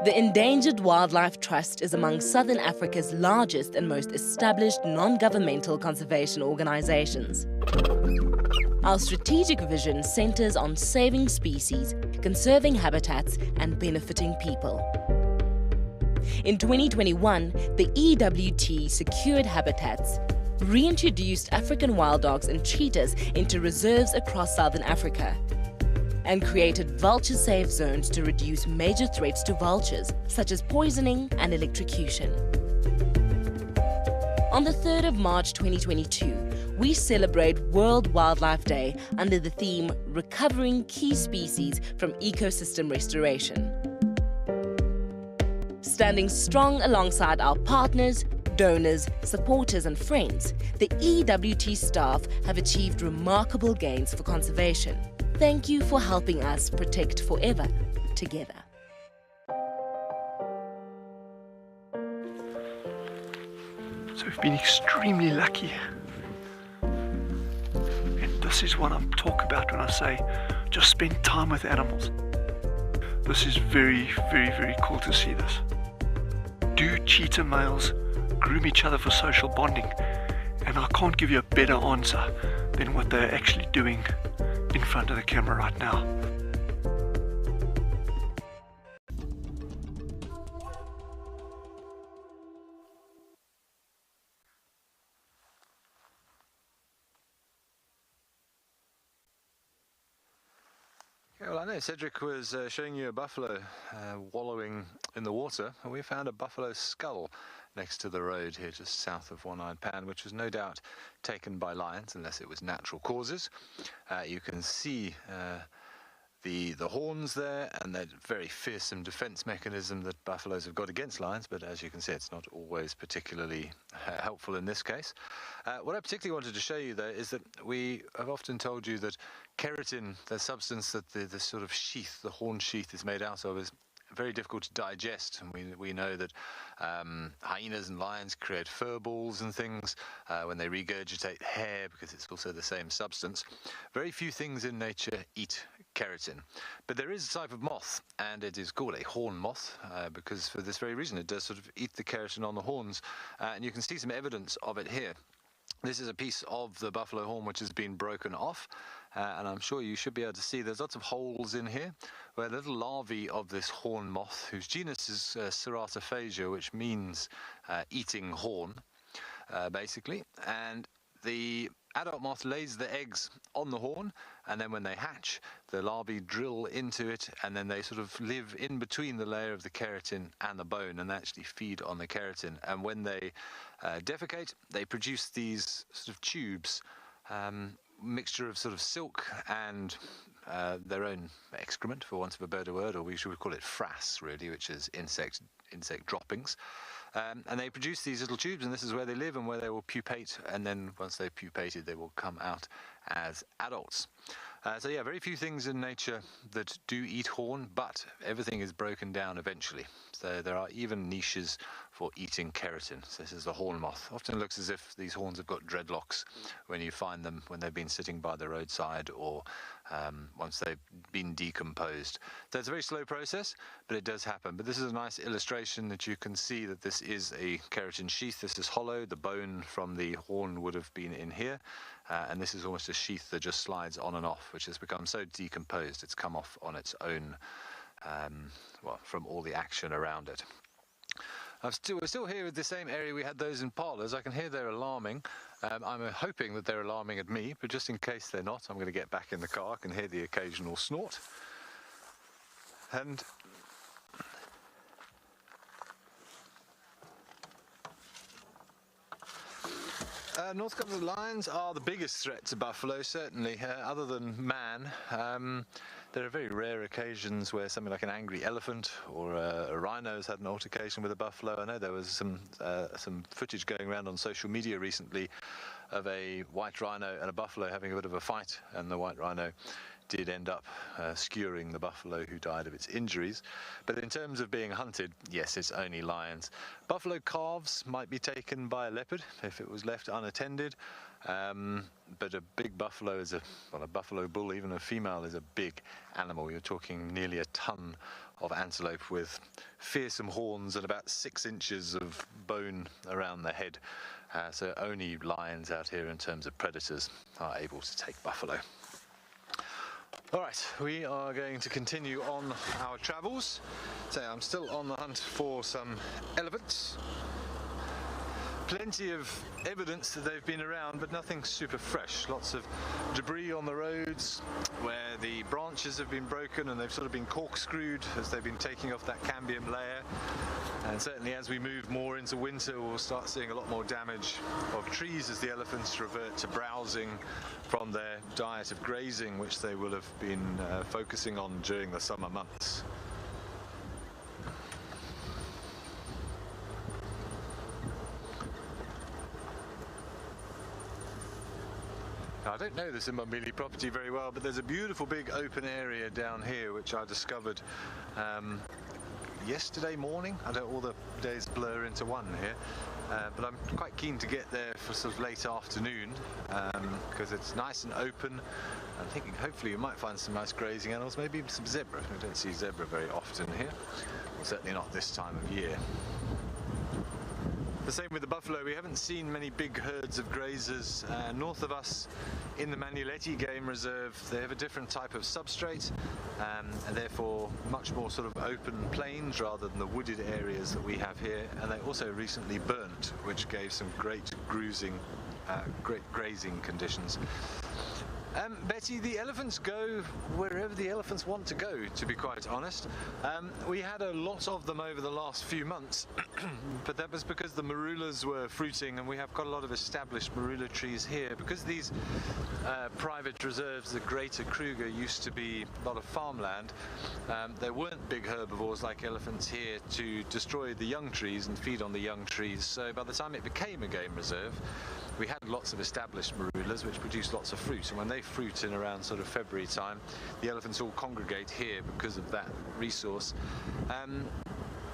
The Endangered Wildlife Trust is among Southern Africa's largest and most established non-governmental conservation organizations. Our strategic vision centers on saving species, conserving habitats, and benefiting people. In 2021, the EWT secured habitats, reintroduced African wild dogs and cheetahs into reserves across Southern Africa, and created vulture-safe zones to reduce major threats to vultures, such as poisoning and electrocution. On the 3rd of March 2022, we celebrate World Wildlife Day under the theme Recovering Key Species from Ecosystem Restoration. Standing strong alongside our partners, donors, supporters and friends, the EWT staff have achieved remarkable gains for conservation. Thank you for helping us protect forever together. So we've been extremely lucky. And this is what I'm talking about when I say just spend time with animals. This is very, very, very cool to see this. Do cheetah males groom each other for social bonding? And I can't give you a better answer than what they're actually doing in front of the camera right now. Well, I know Cedric was showing you a buffalo wallowing in the water, and we found a buffalo skull next to the road here just south of One-Eyed Pan, which was no doubt taken by lions, unless it was natural causes. You can see the horns there and that very fearsome defense mechanism that buffaloes have got against lions, but as you can see, it's not always particularly helpful in this case. What I particularly wanted to show you though is that we have often told you that keratin, the substance that the sort of sheath, the horn sheath is made out of, is very difficult to digest, and we know that hyenas and lions create fur balls and things when they regurgitate hair, because it's also the same substance. Very few things in nature eat keratin, but there is a type of moth, and it is called a horn moth because for this very reason it does sort of eat the keratin on the horns, and you can see some evidence of it here. This is a piece of the buffalo horn which has been broken off, and I'm sure you should be able to see there's lots of holes in here where little larvae of this horn moth, whose genus is Ceratophaga, which means eating horn, basically, and the adult moth lays the eggs on the horn, and then when they hatch, the larvae drill into it, and then they sort of live in between the layer of the keratin and the bone, and they actually feed on the keratin. And when they defecate, they produce these sort of tubes, mixture of sort of silk and their own excrement, for want of a better word, or we should call it frass, really, which is insect droppings. And they produce these little tubes, and this is where they live and where they will pupate, and then once they've pupated they will come out as adults. So yeah, very few things in nature that do eat horn, but everything is broken down eventually. So there are even niches for eating keratin. So this is the horn moth. Often looks as if these horns have got dreadlocks when you find them when they've been sitting by the roadside, or once they've been decomposed. So it's a very slow process, but it does happen. But this is a nice illustration that you can see that this is a keratin sheath. This is hollow. The bone from the horn would have been in here. And this is almost a sheath that just slides on and off, which has become so decomposed it's come off on its own, well, from all the action around it. We're still here with the same area we had those impalas. I can hear they're alarming. I'm hoping that they're alarming at me, but just in case they're not, I'm going to get back in the car. I can hear the occasional snort. And North Country lions are the biggest threat to buffalo, certainly, other than man. There are very rare occasions where something like an angry elephant or a rhino has had an altercation with a buffalo. I know there was some footage going around on social media recently of a white rhino and a buffalo having a bit of a fight, and the white rhino did end up skewering the buffalo, who died of its injuries. But in terms of being hunted, yes, it's only lions. Buffalo calves might be taken by a leopard if it was left unattended, but a big buffalo is a buffalo bull, even a female, is a big animal. You're talking nearly a ton of antelope with fearsome horns and about 6 inches of bone around the head. So only lions out here in terms of predators are able to take buffalo. All right, we are going to continue on our travels. So I'm still on the hunt for some elephants. Plenty of evidence that they've been around, but nothing super fresh. Lots of debris on the roads where the branches have been broken and they've sort of been corkscrewed as they've been taking off that cambium layer. And certainly as we move more into winter, we'll start seeing a lot more damage of trees as the elephants revert to browsing from their diet of grazing, which they will have been focusing on during the summer months. Now, I don't know the Simbambili property very well, but there's a beautiful big open area down here which I discovered yesterday morning. I don't, all the days blur into one here, but I'm quite keen to get there for sort of late afternoon because it's nice and open. I'm thinking hopefully you might find some nice grazing animals, maybe some zebra. We don't see zebra very often here, well, certainly not this time of year. The same with the buffalo. We haven't seen many big herds of grazers north of us in the Manuleti Game Reserve. They have a different type of substrate and therefore much more sort of open plains rather than the wooded areas that we have here. And they also recently burnt, which gave some great grazing conditions. Betty, the elephants go wherever the elephants want to go, to be quite honest. We had a lot of them over the last few months, but that was because the marulas were fruiting, and we have got a lot of established marula trees here. Because these private reserves, the greater Kruger, used to be a lot of farmland, there weren't big herbivores like elephants here to destroy the young trees and feed on the young trees. So by the time it became a game reserve, we had lots of established marulas which produced lots of fruit, and when they fruit in around sort of February time, the elephants all congregate here because of that resource.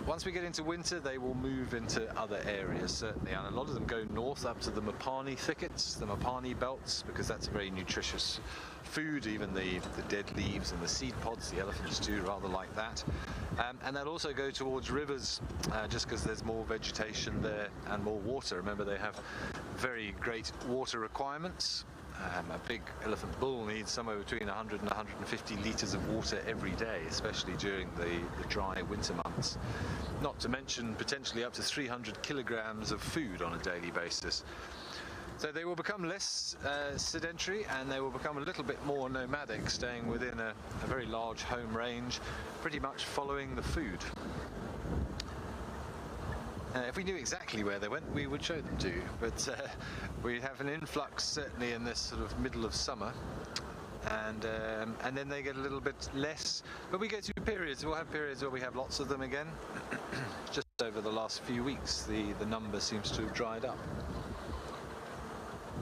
Once we get into winter, they will move into other areas, certainly, and a lot of them go north up to the Mapani thickets, the Mapani belts, because that's a very nutritious food. Even the dead leaves and the seed pods, the elephants do rather like that. And they'll also go towards rivers, just because there's more vegetation there and more water. Remember, they have very great water requirements. A big elephant bull needs somewhere between 100 and 150 litres of water every day, especially during the dry winter months. Not to mention potentially up to 300 kilograms of food on a daily basis. So they will become less sedentary, and they will become a little bit more nomadic, staying within a very large home range, pretty much following the food. If we knew exactly where they went, we would show them to you, but we have an influx certainly in this sort of middle of summer, and then they get a little bit less, but we go through periods. We'll have periods where we have lots of them again. Just over the last few weeks, the number seems to have dried up.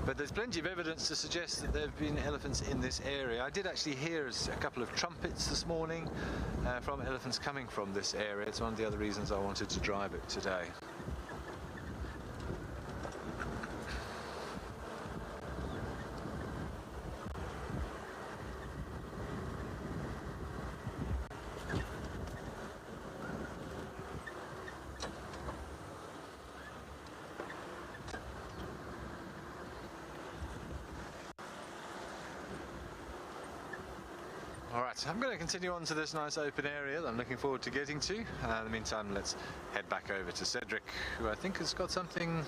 But there's plenty of evidence to suggest that there have been elephants in this area. I did actually hear a couple of trumpets this morning from elephants coming from this area. It's one of the other reasons I wanted to drive it today. Alright, I'm going to continue on to this nice open area that I'm looking forward to getting to. In the meantime, let's head back over to Cedric, who I think has got something,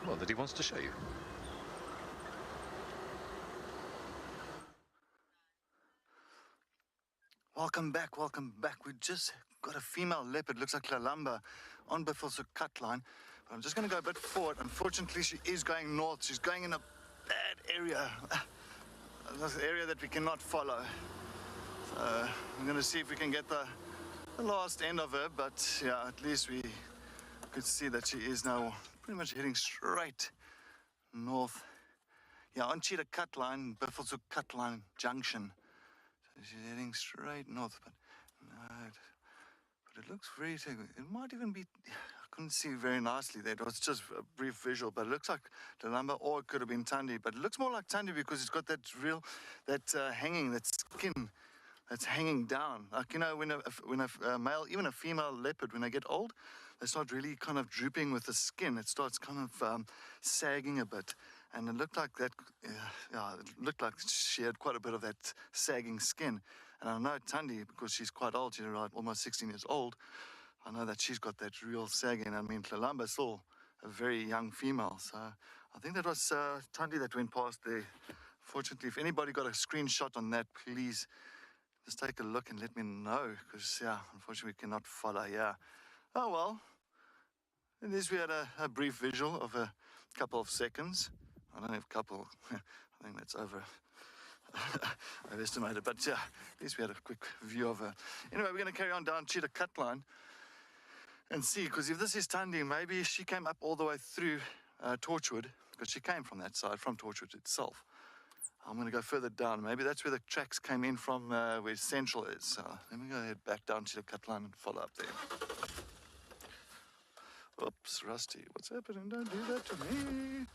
well, that he wants to show you. Welcome back, welcome back. We just got a female leopard, looks like Lalamba, on Buffelshoek cut line. I'm just going to go a bit forward. Unfortunately, she is going north. She's going in a bad area. This area that we cannot follow. So I'm going to see if we can get the last end of her, but yeah, at least we could see that she is now pretty much heading straight north. Yeah, on Cheetah cut line, Buffelshoek cut line junction. So she's heading straight north, but no, but it looks very, it might even be, I couldn't see very nicely there. It was just a brief visual, but it looks like the number, or it could have been Tundi, but it looks more like Tundi because it's got that hanging, that skin that's hanging down. Like, you know, when a male, even a female leopard, when they get old, they start really kind of drooping with the skin. It starts kind of sagging a bit. And it looked like that, it looked like she had quite a bit of that sagging skin. And I know Tundi, because she's quite old, she's almost 16 years old, I know that she's got that real sagging. I mean, Tlalamba is still a very young female. So I think that was Tundi that went past there. Fortunately, if anybody got a screenshot on that, please just take a look and let me know, because, yeah, unfortunately, we cannot follow, yeah. Oh, well, at least we had a brief visual of a couple of seconds. I don't have couple, I think that's overestimated, but yeah, at least we had a quick view of her. Anyway, we're going to carry on down Cheetah cut line and see, because if this is Tundi, maybe she came up all the way through Torchwood, because she came from that side, from Torchwood itself. I'm going to go further down. Maybe that's where the tracks came in from, where Central is. So let me go ahead back down to the cut line and follow up there. Oops, Rusty, what's happening? Don't do that to me.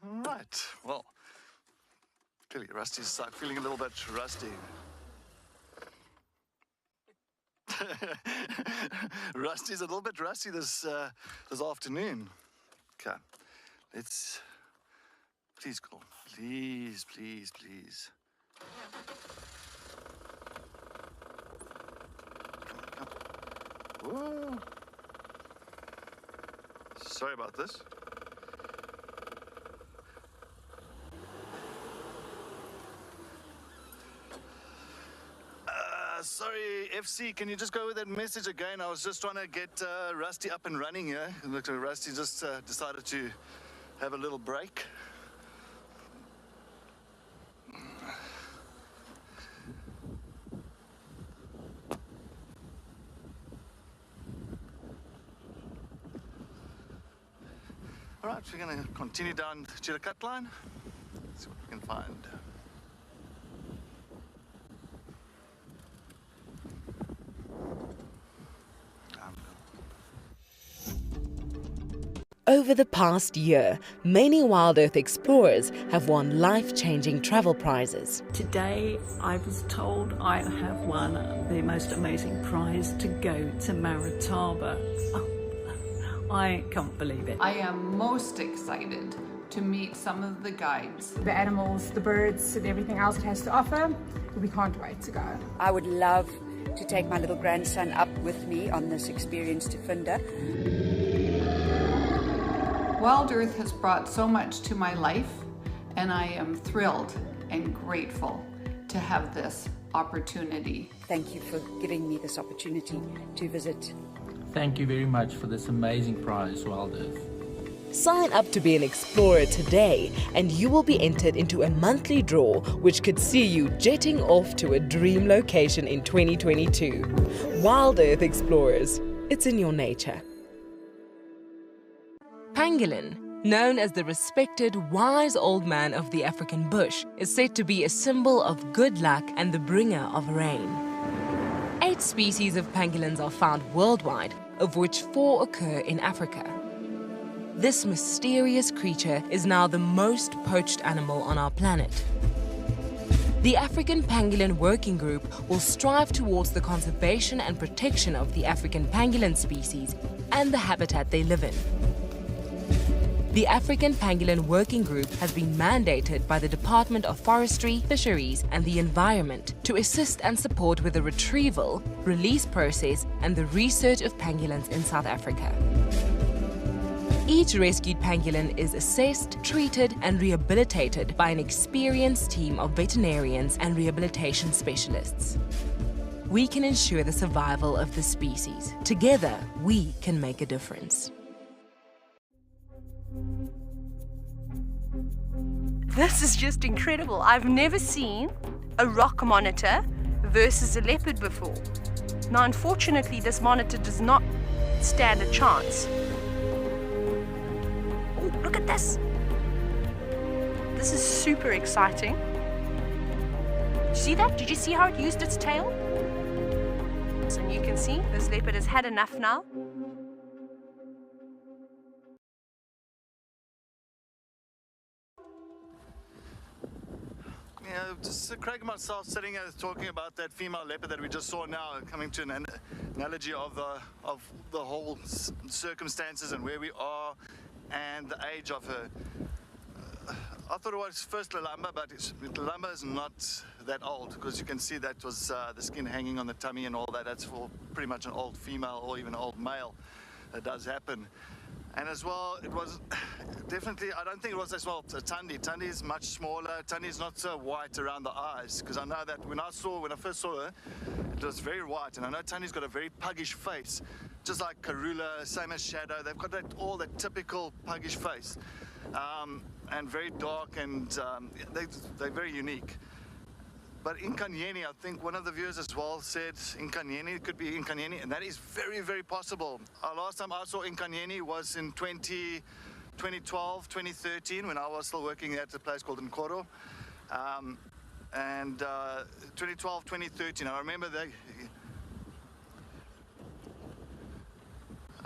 All right, well, clearly Rusty's feeling a little bit rusty. Rusty's a little bit rusty this afternoon. Okay, let's... Please, call. Please, please, please. Come on. Whoa. Sorry about this. Sorry, FC, can you just go with that message again? I was just trying to get Rusty up and running here. It looks like Rusty just decided to have a little break. All right, we're going to continue down the Cheetah cut line. See what we can find. Over the past year, many WildEarth explorers have won life-changing travel prizes. Today, I was told I have won the most amazing prize to go to Marataba. Oh, I can't believe it. I am most excited to meet some of the guides. The animals, the birds, and everything else it has to offer. We can't wait to go. I would love to take my little grandson up with me on this experience to Funda. WildEarth has brought so much to my life, and I am thrilled and grateful to have this opportunity. Thank you for giving me this opportunity to visit. Thank you very much for this amazing prize, WildEarth. Sign up to be an explorer today, and you will be entered into a monthly draw which could see you jetting off to a dream location in 2022. WildEarth Explorers, it's in your nature. Pangolin, known as the respected, wise old man of the African bush, is said to be a symbol of good luck and the bringer of rain. 8 species of pangolins are found worldwide, of which 4 occur in Africa. This mysterious creature is now the most poached animal on our planet. The African Pangolin Working Group will strive towards the conservation and protection of the African pangolin species and the habitat they live in. The African Pangolin Working Group has been mandated by the Department of Forestry, Fisheries and the Environment to assist and support with the retrieval, release process and the research of pangolins in South Africa. Each rescued pangolin is assessed, treated and rehabilitated by an experienced team of veterinarians and rehabilitation specialists. we can ensure the survival of the species. Together, we can make a difference. This is just incredible. I've never seen a rock monitor versus a leopard before. Now, unfortunately, this monitor does not stand a chance. Oh, look at this. This is super exciting. Did you see that? Did you see how it used its tail? And you can see this leopard has had enough now. Yeah, just Craig and myself sitting here talking about that female leopard that we just saw now, coming to an analogy of the whole circumstances and where we are and the age of her. I thought it was first Lalamba, but Lalamba is not that old, because you can see that was the skin hanging on the tummy and all that. That's for pretty much an old female or even an old male. That does happen. And as well, it was definitely, I don't think it was as well a Tundi. Tundi is much smaller. Tundi is not so white around the eyes, because I know that when I first saw her, it was very white. And I know Tundi's got a very puggish face, just like Karula, same as Shadow. They've got all that typical puggish face, and very dark, and they're very unique. But Nkanyeni, I think one of the viewers as well said Nkanyeni, it could be Nkanyeni, and that is very, very possible. Last time I saw Nkanyeni was in 2012, 2013, when I was still working at a place called Nkoro. 2012, 2013, I remember they...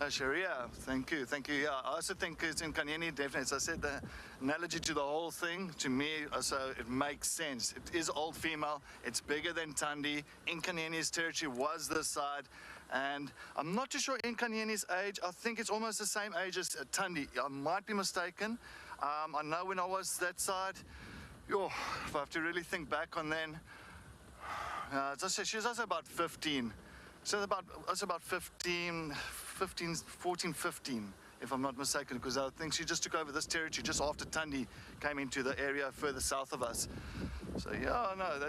Sharia, thank you. Yeah, I also think it's in Nkanyeni, definitely. As I said, the analogy to the whole thing, to me, so it makes sense. It is old female, it's bigger than Tundi. Nkanyeni's territory was this side, and I'm not too sure Nkanyeni's age. I think it's almost the same age as Tundi. I might be mistaken. I know when I was that side, if I have to really think back on then, she's also about 15. So that's about 14, 15, if I'm not mistaken, because I think she just took over this territory just after Tundi came into the area further south of us. So yeah, no,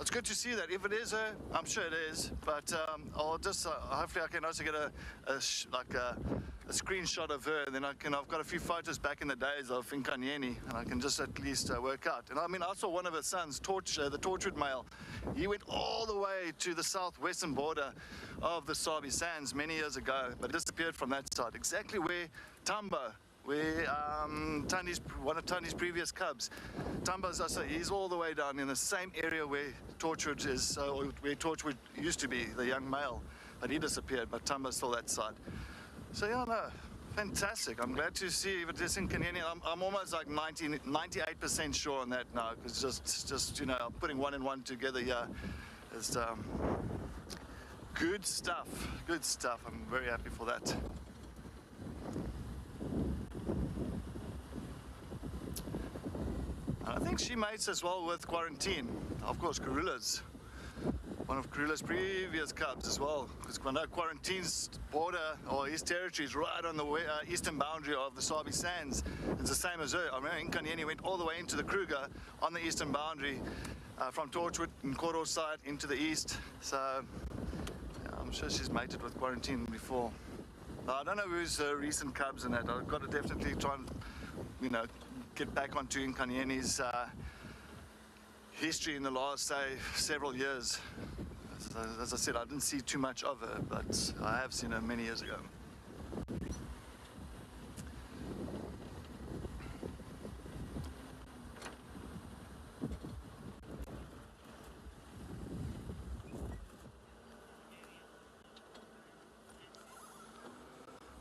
it's good to see that. If it is her, I'm sure it is, but I'll just, hopefully I can also get a screenshot of her, and then I've got a few photos back in the days of Nkanyeni, and I can just at least work out. And I mean, I saw one of her sons, the Torchwood male. He went all the way to the southwestern border of the Sabi Sands many years ago, but disappeared from that side, exactly where Tamba, where one of Tundi's previous cubs. Tamba's also, he's all the way down in the same area where Torchwood is, or where Torchwood used to be, the young male, but he disappeared, but Tamba's still that side. So yeah, no, fantastic. I'm glad to see if it is in Nkanyeni. I'm almost like 98% sure on that now, because just putting one and one together here is good stuff. Good stuff. I'm very happy for that. And I think she mates as well with Quarantine. Of course, Karula's one of Karula's previous cubs as well, because I know Quarantine's border, or his territory, is right on the eastern boundary of the Sabi Sands. It's the same as her. I remember Nkanyeni went all the way into the Kruger on the eastern boundary, from Torchwood and Nkoro side into the east. So yeah, I'm sure she's mated with Quarantine before. I don't know who's recent cubs in that. I've got to definitely try and, get back onto Nkanyeni's history in the last, say, several years. As I said, I didn't see too much of her, but I have seen her many years ago.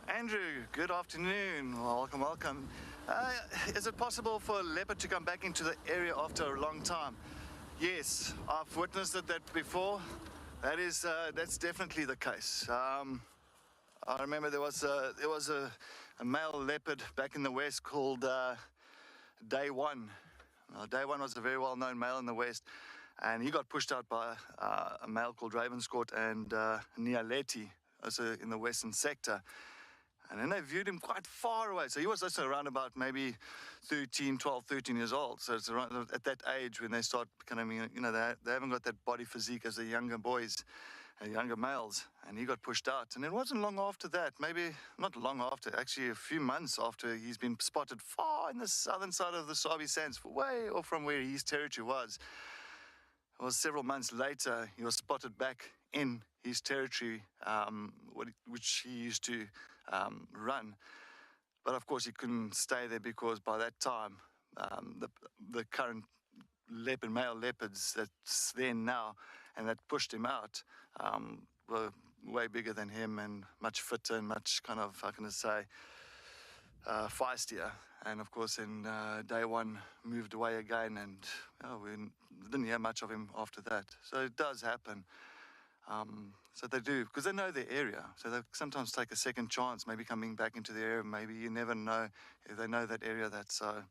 Andrew, good afternoon. Welcome. Is it possible for a leopard to come back into the area after a long time? Yes, I've witnessed that before. That's definitely the case. I remember there was a male leopard back in the west called Day One. Day One was a very well-known male in the west, and he got pushed out by a male called Ravenscourt and Nialeti, also in the western sector. And then they viewed him quite far away. So he was also around about maybe 12, 13 years old. So it's around at that age when they start becoming, they haven't got that body physique as the younger boys, younger males. And he got pushed out. And it wasn't long after that, maybe not long after, actually a few months after he's been spotted far in the southern side of the Sabi Sands, way off from where his territory was. It was several months later, he was spotted back in his territory, which he used to run. But of course he couldn't stay there because by that time the current male leopards that's there now and that pushed him out were way bigger than him and much fitter and much kind of, how can I say, feistier. And of course in day one moved away again, and we didn't hear much of him after that. So it does happen. So they do, because they know their area. So they sometimes take a second chance, maybe coming back into the area. Maybe you never know if they know that area. That's so.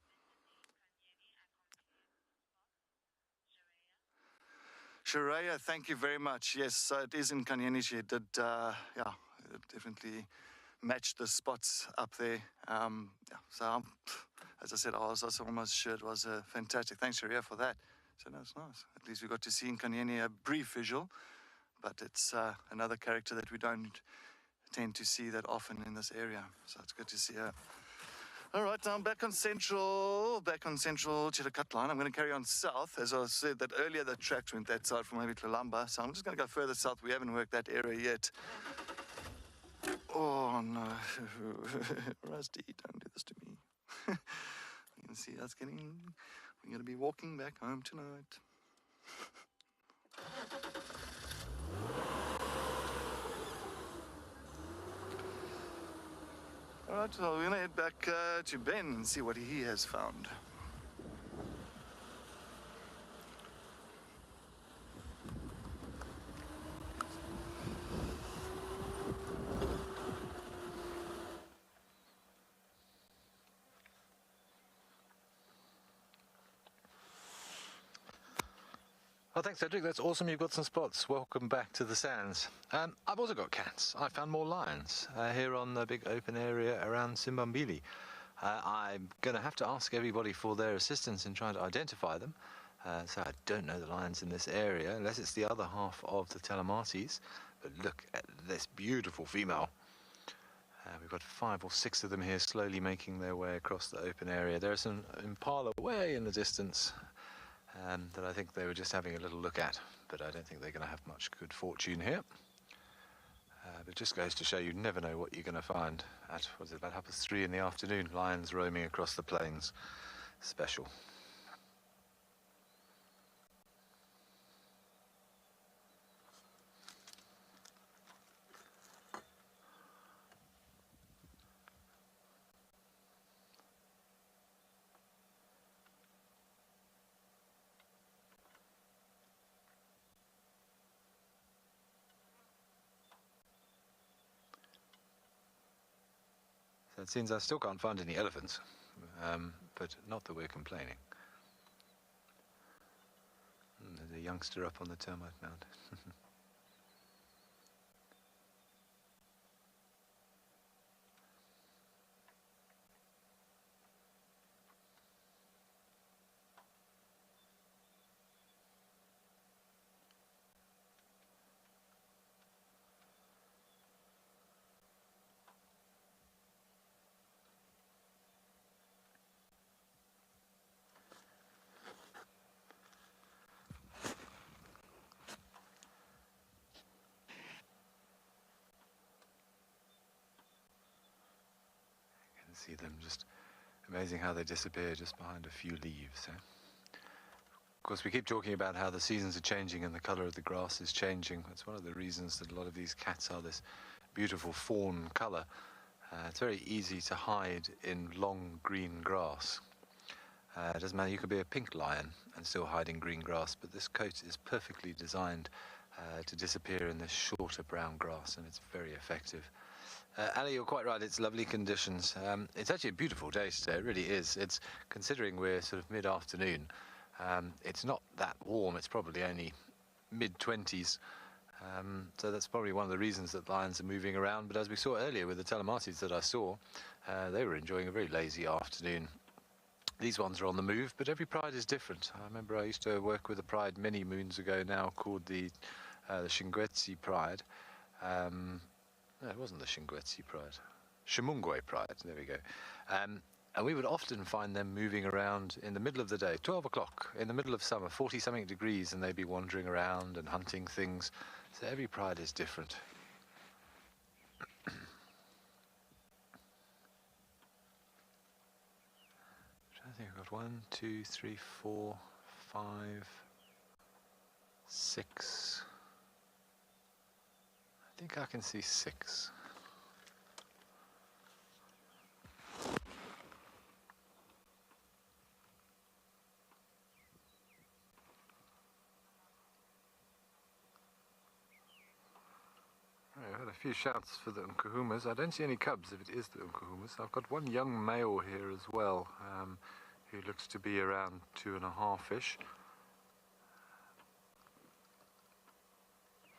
Shareya, thank you very much. Yes, so it is in Kanyeni. She did, definitely match the spots up there. So as I said, I was also almost sure it was fantastic. Thanks, Shareya, for that. So that's nice. At least we got to see in Kanyeni a brief visual. But it's another character that we don't tend to see that often in this area. So it's good to see her. All right, I'm back on central Cheetah Cut Line. I'm going to carry on south. As I said that earlier, the tracks went that side from maybe Tlelamba. So I'm just going to go further south. We haven't worked that area yet. Oh, no. Rusty, don't do this to me. You can see us we're going to be walking back home tonight. All right, so we're going to head back to Ben and see what he has found. Well, thanks, Cedric. That's awesome. You've got some spots. Welcome back to the sands. I've also got cats. I found more lions here on the big open area around Simbambili. I'm going to have to ask everybody for their assistance in trying to identify them. So I don't know the lions in this area, unless it's the other half of the Telemates. But look at this beautiful female. We've got 5 or 6 of them here slowly making their way across the open area. There's an Impala way in the distance. That I think they were just having a little look at, but I don't think they're going to have much good fortune here. But it just goes to show you never know what you're going to find at, was it about 3:30 in the afternoon, lions roaming across the plains. Special. It seems I still can't find any elephants, but not that we're complaining. There's a youngster up on the termite mound. See them, just amazing how they disappear just behind a few leaves. Of course, we keep talking about how the seasons are changing and the colour of the grass is changing. That's one of the reasons that a lot of these cats are this beautiful fawn colour. It's very easy to hide in long green grass. It doesn't matter, you could be a pink lion and still hide in green grass, but this coat is perfectly designed to disappear in this shorter brown grass, and it's very effective. Ali, you're quite right, it's lovely conditions. It's actually a beautiful day today, it really is. It's, considering we're sort of mid-afternoon, it's not that warm, it's probably only mid-20s. So that's probably one of the reasons that lions are moving around. But as we saw earlier with the telemates that I saw, they were enjoying a very lazy afternoon. These ones are on the move, but every pride is different. I remember I used to work with a pride many moons ago now called the Shingwetsi pride. No, it wasn't the Shingwetsi pride. Shimungwe pride, there we go. And we would often find them moving around in the middle of the day, 12 o'clock, in the middle of summer, 40-something degrees, and they'd be wandering around and hunting things. So every pride is different. I think I've got 1, 2, 3, 4, 5, 6. I think I can see 6. I've had a few shouts for the Nkuhumas. I don't see any cubs if it is the Nkuhumas. I've got one young male here as well, who looks to be around 2.5-ish.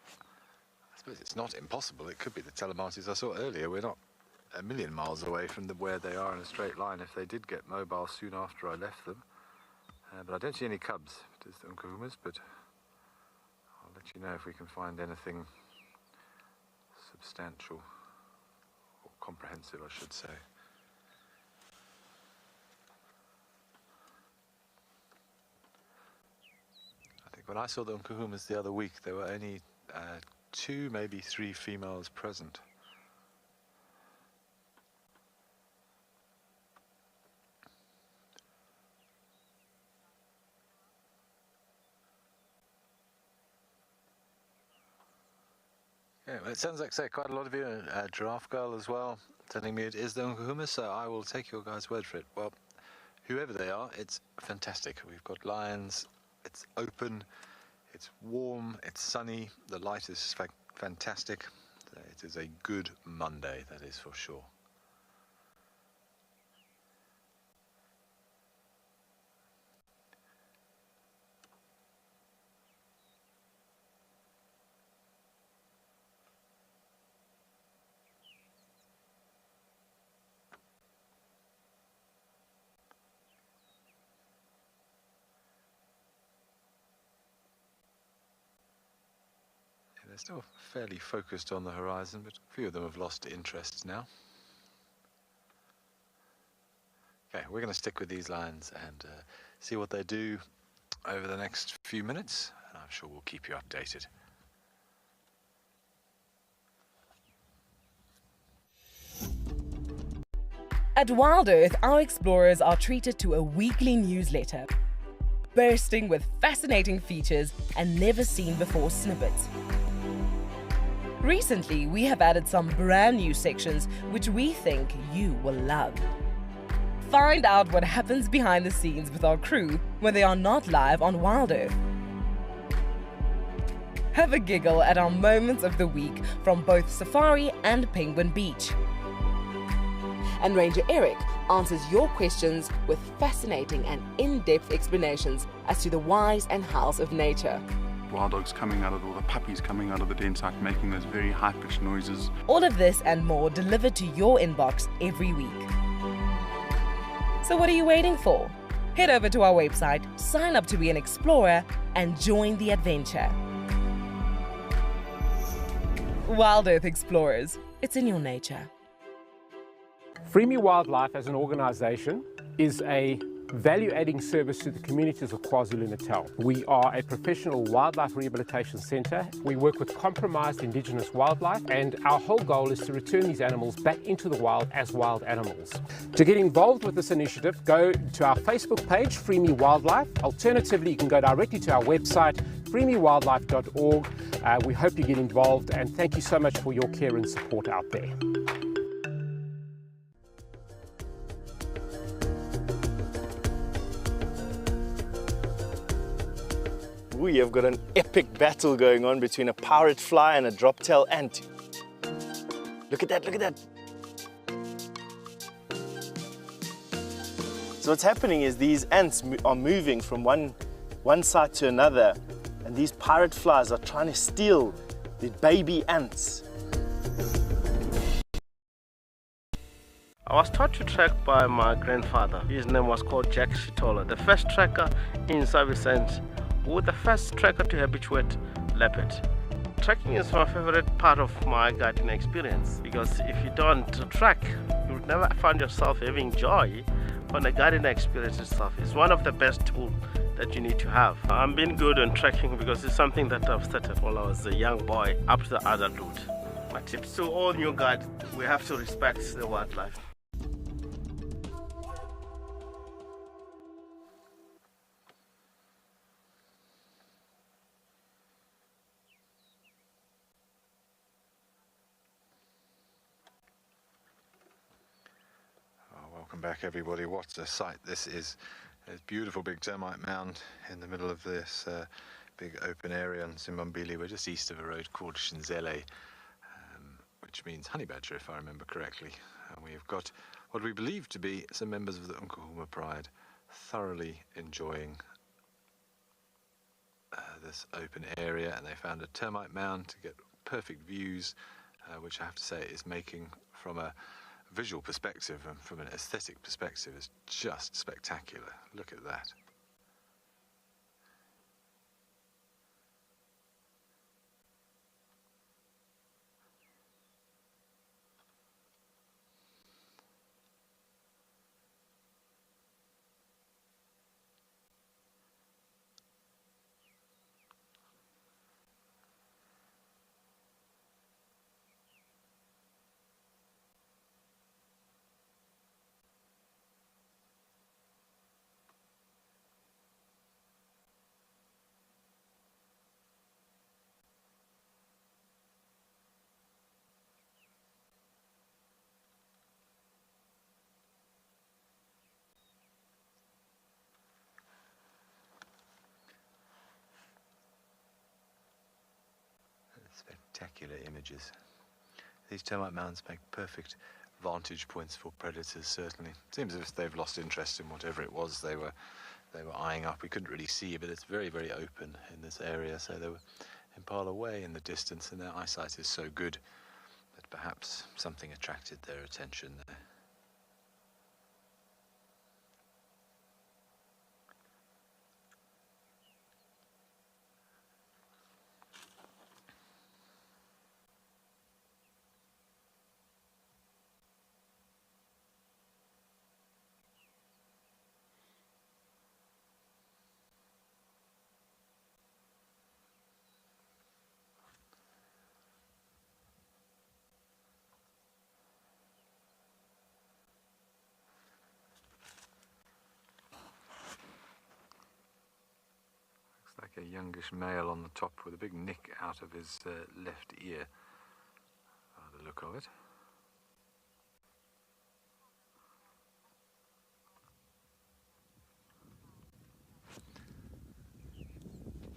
I suppose it's not impossible. It could be the telemates I saw earlier. We're not a million miles away from where they are in a straight line if they did get mobile soon after I left them. But I don't see any cubs if it is the Nkuhumas, but I'll let you know if we can find anything substantial, or comprehensive I should say. I think when I saw the Nkuhumas the other week there were only 2, maybe 3 females present. Yeah, well, it sounds like quite a lot of you, Giraffe Girl as well, telling me it is the Nkuhumas, so I will take your guys' word for it. Well, whoever they are, it's fantastic. We've got lions, it's open, it's warm, it's sunny, the light is fantastic. It is a good Monday, that is for sure. They're still fairly focused on the horizon, but a few of them have lost interest now. Okay, we're going to stick with these lions and see what they do over the next few minutes, and I'm sure we'll keep you updated. At WildEarth, our explorers are treated to a weekly newsletter, bursting with fascinating features and never-seen-before snippets. Recently, we have added some brand new sections which we think you will love. Find out what happens behind the scenes with our crew when they are not live on WildEarth. Have a giggle at our moments of the week from both Safari and Penguin Beach. And Ranger Eric answers your questions with fascinating and in-depth explanations as to the whys and hows of nature. Wild dogs coming out of, or the puppies coming out of the den site making those very high-pitched noises. All of this and more delivered to your inbox every week. So what are you waiting for? Head over to our website, sign up to be an explorer, and join the adventure. WildEarth Explorers, it's in your nature. Free Me Wildlife as an organisation is a value-adding service to the communities of KwaZulu-Natal. We are a professional wildlife rehabilitation centre. We work with compromised Indigenous wildlife, and our whole goal is to return these animals back into the wild as wild animals. To get involved with this initiative, go to our Facebook page, Free Me Wildlife. Alternatively, you can go directly to our website, freemewildlife.org. We hope you get involved, and thank you so much for your care and support out there. We have got an epic battle going on between a pirate fly and a drop-tail ant. Look at that, look at that. So what's happening is these ants are moving from one side to another, and these pirate flies are trying to steal the baby ants. I was taught to track by my grandfather. His name was called Jack Chidulu, the first tracker in Sabi Sand, who the first tracker to habituate leopard. Tracking is my favorite part of my guiding experience, because if you don't track, you would never find yourself having joy on the guiding experience itself. It's one of the best tools that you need to have. I'm being good on tracking because it's something that I've started while I was a young boy up to the adulthood. My tips to all new guides: we have to respect the wildlife. Welcome back, everybody. What a sight this is. There's a beautiful big termite mound in the middle of this big open area in Zimbabwe. We're just east of a road called Shinzele, which means honey badger, if I remember correctly. And we've got what we believe to be some members of the Djuma Pride thoroughly enjoying this open area, and they found a termite mound to get perfect views, which I have to say is making, from a visual perspective and from an aesthetic perspective, is just spectacular. Look at that. Spectacular images. These termite mounds make perfect vantage points for predators, certainly. It seems as if they've lost interest in whatever it was they were eyeing up. We couldn't really see, but it's very, very open in this area, so there were Impala way in the distance, and their eyesight is so good that perhaps something attracted their attention there. Like a youngish male on the top with a big nick out of his left ear, by the look of it.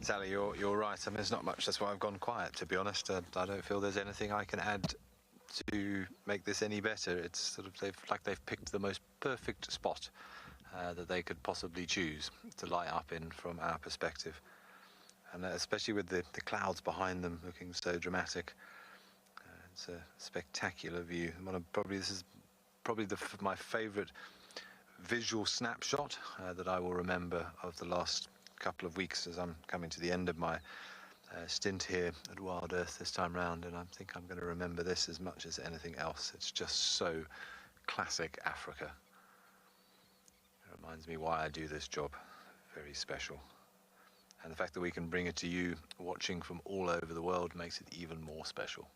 Sally, you're right. I mean, there's not much. That's why I've gone quiet, to be honest. I don't feel there's anything I can add to make this any better. It's sort of they've picked the most perfect spot that they could possibly choose to light up in from our perspective. And especially with the clouds behind them looking so dramatic, it's a spectacular view. This is probably my favourite visual snapshot that I will remember of the last couple of weeks, as I'm coming to the end of my stint here at WildEarth this time round, and I think I'm going to remember this as much as anything else. It's just so classic Africa. It reminds me why I do this job. Very special. And the fact that we can bring it to you watching from all over the world makes it even more special.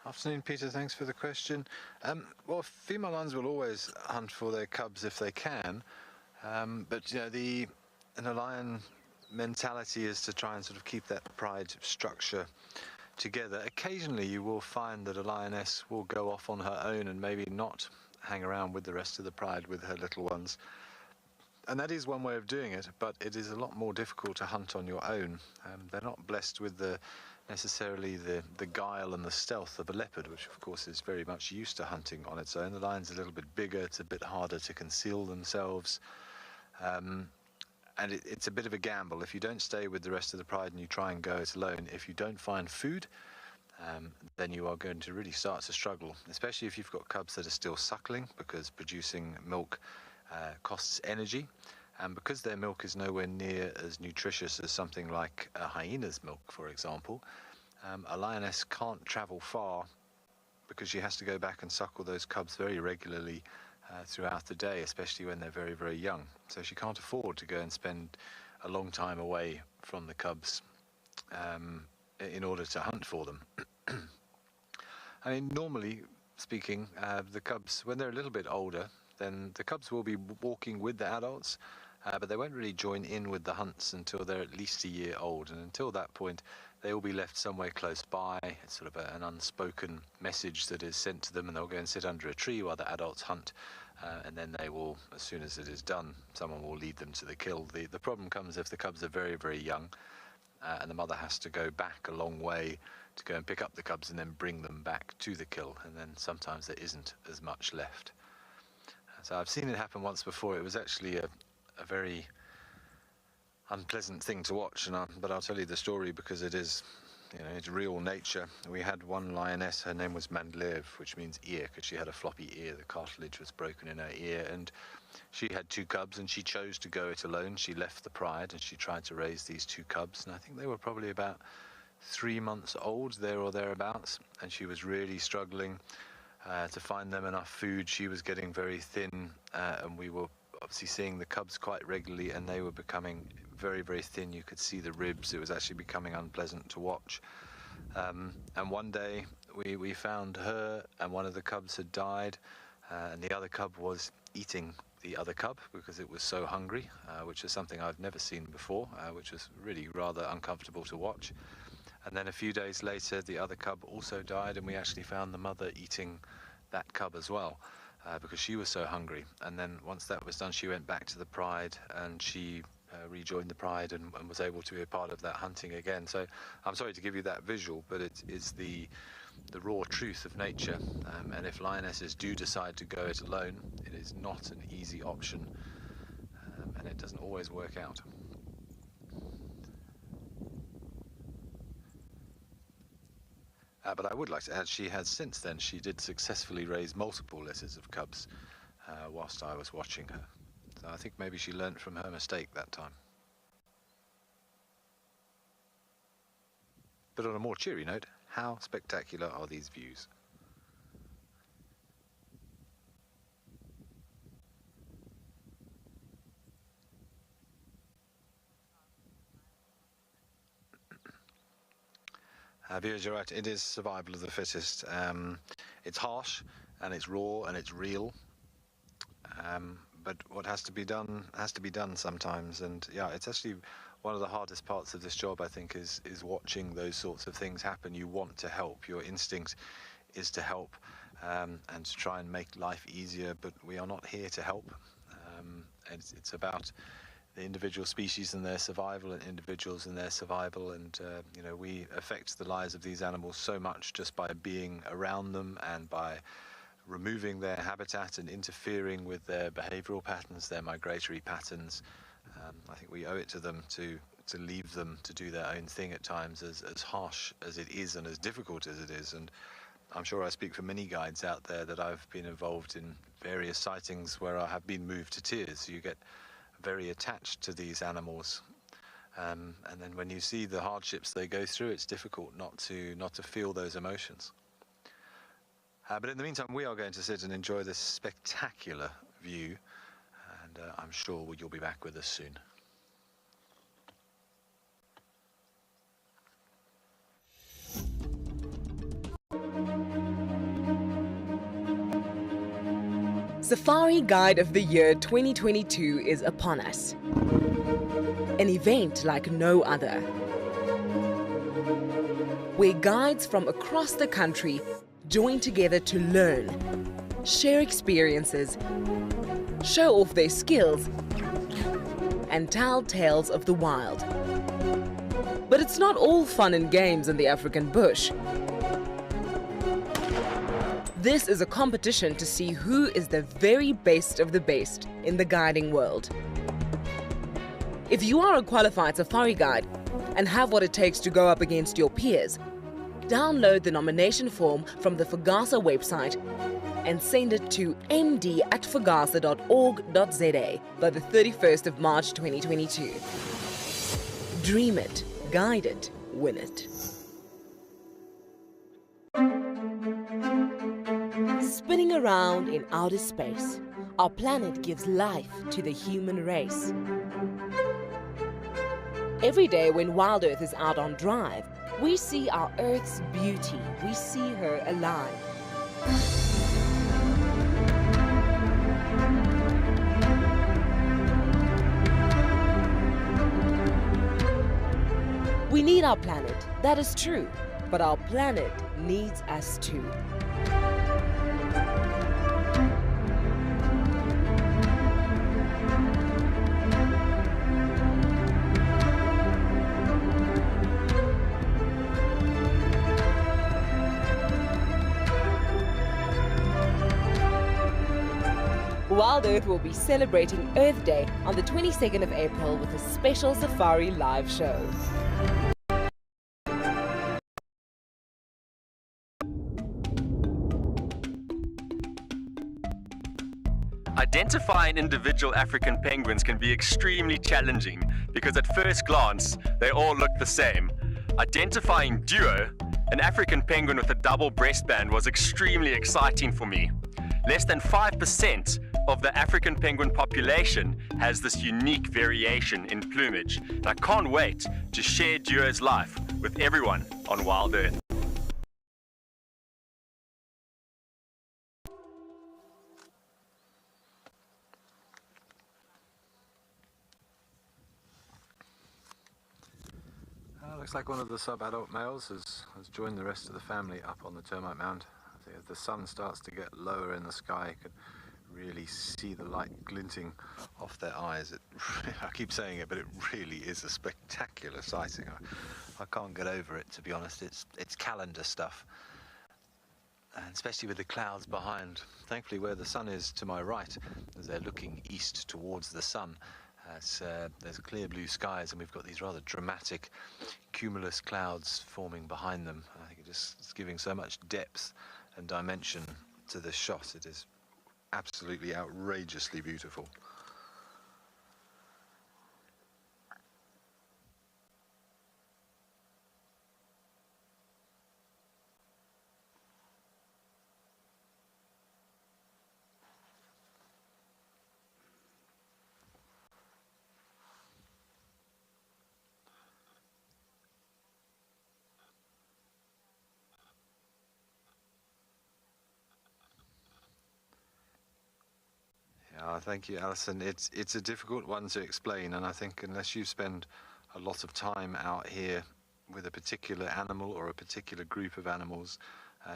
Afternoon, Peter. Thanks for the question. Well, female lions will always hunt for their cubs if they can, but you know, the lion mentality is to try and sort of keep that pride structure together. Occasionally, you will find that a lioness will go off on her own and maybe not hang around with the rest of the pride with her little ones. And that is one way of doing it, but it is a lot more difficult to hunt on your own. They're not blessed with necessarily the guile and the stealth of a leopard, which of course is very much used to hunting on its own. The lion's a little bit bigger, it's a bit harder to conceal themselves, and it's a bit of a gamble. If you don't stay with the rest of the pride and you try and go it alone, if you don't find food, then you are going to really start to struggle, especially if you've got cubs that are still suckling, because producing milk costs energy, and because their milk is nowhere near as nutritious as something like a hyena's milk, for example. A lioness can't travel far because she has to go back and suckle those cubs very regularly throughout the day, especially when they're very, very young. So she can't afford to go and spend a long time away from the cubs in order to hunt for them. I mean, normally speaking, the cubs, when they're a little bit older, then the cubs will be walking with the adults, but they won't really join in with the hunts until they're at least a year old. And until that point, they will be left somewhere close by. It's sort of an unspoken message that is sent to them, and they'll go and sit under a tree while the adults hunt. And then they will, as soon as it is done, someone will lead them to the kill. The problem comes if the cubs are very, very young, and the mother has to go back a long way to go and pick up the cubs and then bring them back to the kill. And then sometimes there isn't as much left. So I've seen it happen once before. It was actually a very unpleasant thing to watch, but I'll tell you the story because it is, you know, it's real nature. We had one lioness, her name was Mandlev, which means ear, because she had a floppy ear. The cartilage was broken in her ear, and she had 2 cubs, and she chose to go it alone. She left the pride, and she tried to raise these 2 cubs, and I think they were probably about 3 months old, there or thereabouts, and she was really struggling to find them enough food. She was getting very thin, and we were obviously seeing the cubs quite regularly, and they were becoming very, very thin. You could see the ribs. It was actually becoming unpleasant to watch. And one day we found her, and one of the cubs had died, and the other cub was eating the other cub because it was so hungry, which is something I've never seen before, which was really rather uncomfortable to watch. And then a few days later, the other cub also died, and we actually found the mother eating that cub as well, because she was so hungry. And then once that was done, she went back to the pride, and she rejoined the pride and was able to be a part of that hunting again. So I'm sorry to give you that visual, but it is the raw truth of nature. And if lionesses do decide to go it alone, it is not an easy option, and it doesn't always work out. But I would like to add, she did successfully raise multiple litters of cubs whilst I was watching her. So I think maybe she learnt from her mistake that time. But on a more cheery note, how spectacular are these views? Viewers, you're right, it is survival of the fittest. It's harsh, and it's raw, and it's real. But what has to be done sometimes. And yeah, it's actually one of the hardest parts of this job, I think, is watching those sorts of things happen. You want to help. Your instinct is to help and to try and make life easier, but we are not here to help. It's about the individual species and their survival, and individuals and their survival, and you know, we affect the lives of these animals so much just by being around them and by removing their habitat and interfering with their behavioral patterns, their migratory patterns. I think we owe it to them to leave them to do their own thing at times, as harsh as it is and as difficult as it is. And I'm sure I speak for many guides out there that I've been involved in various sightings where I have been moved to tears. You get very attached to these animals, and then when you see the hardships they go through, it's difficult not to feel those emotions. But in the meantime, we are going to sit and enjoy this spectacular view, and I'm sure you'll be back with us soon. Safari Guide of the Year 2022 is upon us. An event like no other, where guides from across the country join together to learn, share experiences, show off their skills, and tell tales of the wild. But it's not all fun and games in the African bush. This is a competition to see who is the very best of the best in the guiding world. If you are a qualified safari guide and have what it takes to go up against your peers, download the nomination form from the FAGASA website and send it to md@fagasa.org.za by the 31st of March 2022. Dream it, guide it, win it. Spinning around in outer space, our planet gives life to the human race. Every day when WildEarth is out on drive, we see our Earth's beauty, we see her alive. We need our planet, that is true, but our planet needs us too. WildEarth will be celebrating Earth Day on the 22nd of April with a special safari live show. Identifying individual African penguins can be extremely challenging because at first glance, they all look the same. Identifying Duo, an African penguin with a double breastband, was extremely exciting for me. Less than 5% of the African penguin population has this unique variation in plumage. And I can't wait to share Duo's life with everyone on WildEarth. Looks like one of the sub-adult males has joined the rest of the family up on the termite mound. I think as the sun starts to get lower in the sky, you can really see the light glinting off their eyes. I keep saying it, but it really is a spectacular sighting. I can't get over it, to be honest. It's calendar stuff, and especially with the clouds behind. Thankfully, where the sun is to my right, as they're looking east towards the sun, there's clear blue skies, and we've got these rather dramatic cumulus clouds forming behind them. I think it's giving so much depth and dimension to this shot. It is absolutely outrageously beautiful. Thank you, Alison. It's a difficult one to explain, and I think unless you spend a lot of time out here with a particular animal or a particular group of animals,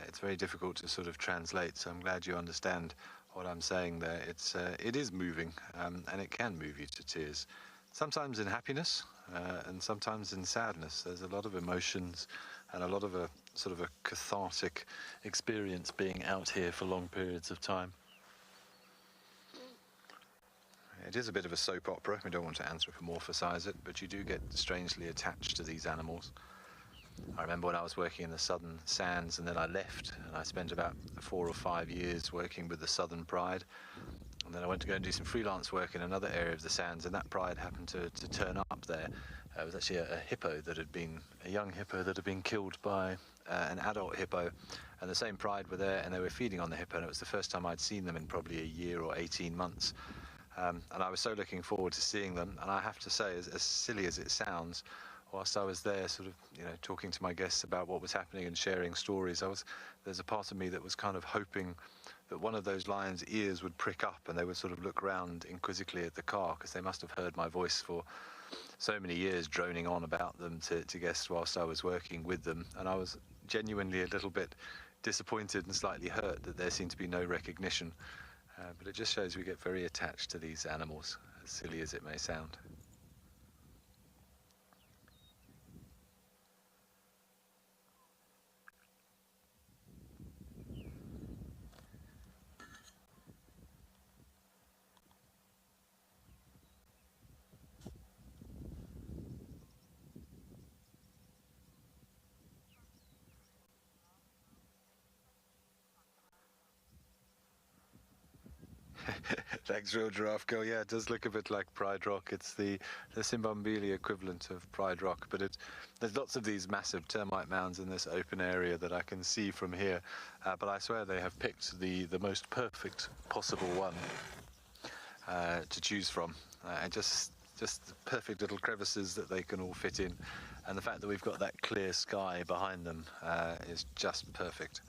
it's very difficult to sort of translate. So I'm glad you understand what I'm saying there. It is moving, and it can move you to tears. Sometimes in happiness, and sometimes in sadness. There's a lot of emotions and a lot of a sort of a cathartic experience being out here for long periods of time. It is a bit of a soap opera. We don't want to anthropomorphisize it, but you do get strangely attached to these animals. I remember when I was working in the southern sands, and then I left, and I spent about 4 or 5 years working with the Southern Pride, and then I went to go and do some freelance work in another area of the sands, and that pride happened to turn up there. It was actually a hippo that had been, a young hippo that had been killed by an adult hippo, and the same pride were there, and they were feeding on the hippo, and it was the first time I'd seen them in probably a year or 18 months. And I was so looking forward to seeing them, and I have to say, as silly as it sounds, whilst I was there sort of, talking to my guests about what was happening and sharing stories, there's a part of me that was kind of hoping but one of those lions' ears would prick up and they would sort of look round inquisitively at the car, because they must have heard my voice for so many years droning on about them to guests whilst I was working with them. And I was genuinely a little bit disappointed and slightly hurt that there seemed to be no recognition. But it just shows we get very attached to these animals, as silly as it may sound. Thanks, real Giraffe Girl. Yeah, it does look a bit like Pride Rock. It's the Simbambili equivalent of Pride Rock, but there's lots of these massive termite mounds in this open area that I can see from here. But I swear they have picked the most perfect possible one to choose from, and just the perfect little crevices that they can all fit in. And the fact that we've got that clear sky behind them is just perfect.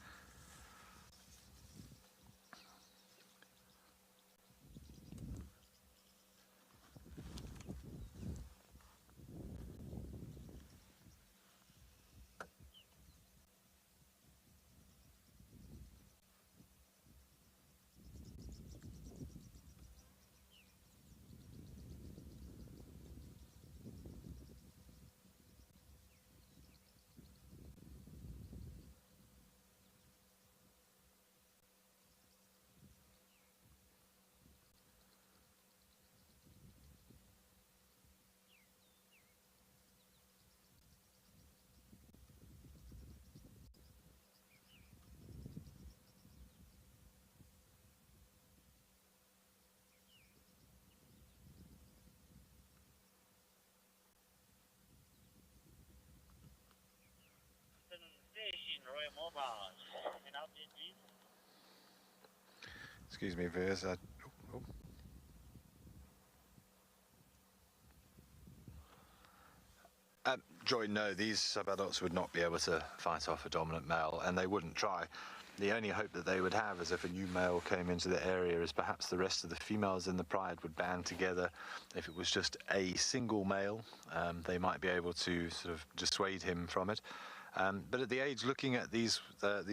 Excuse me, Veers. Joy, no, these subadults would not be able to fight off a dominant male, and they wouldn't try. The only hope that they would have is if a new male came into the area, is perhaps the rest of the females in the pride would band together. If it was just a single male, they might be able to sort of dissuade him from it. But at the age, looking at these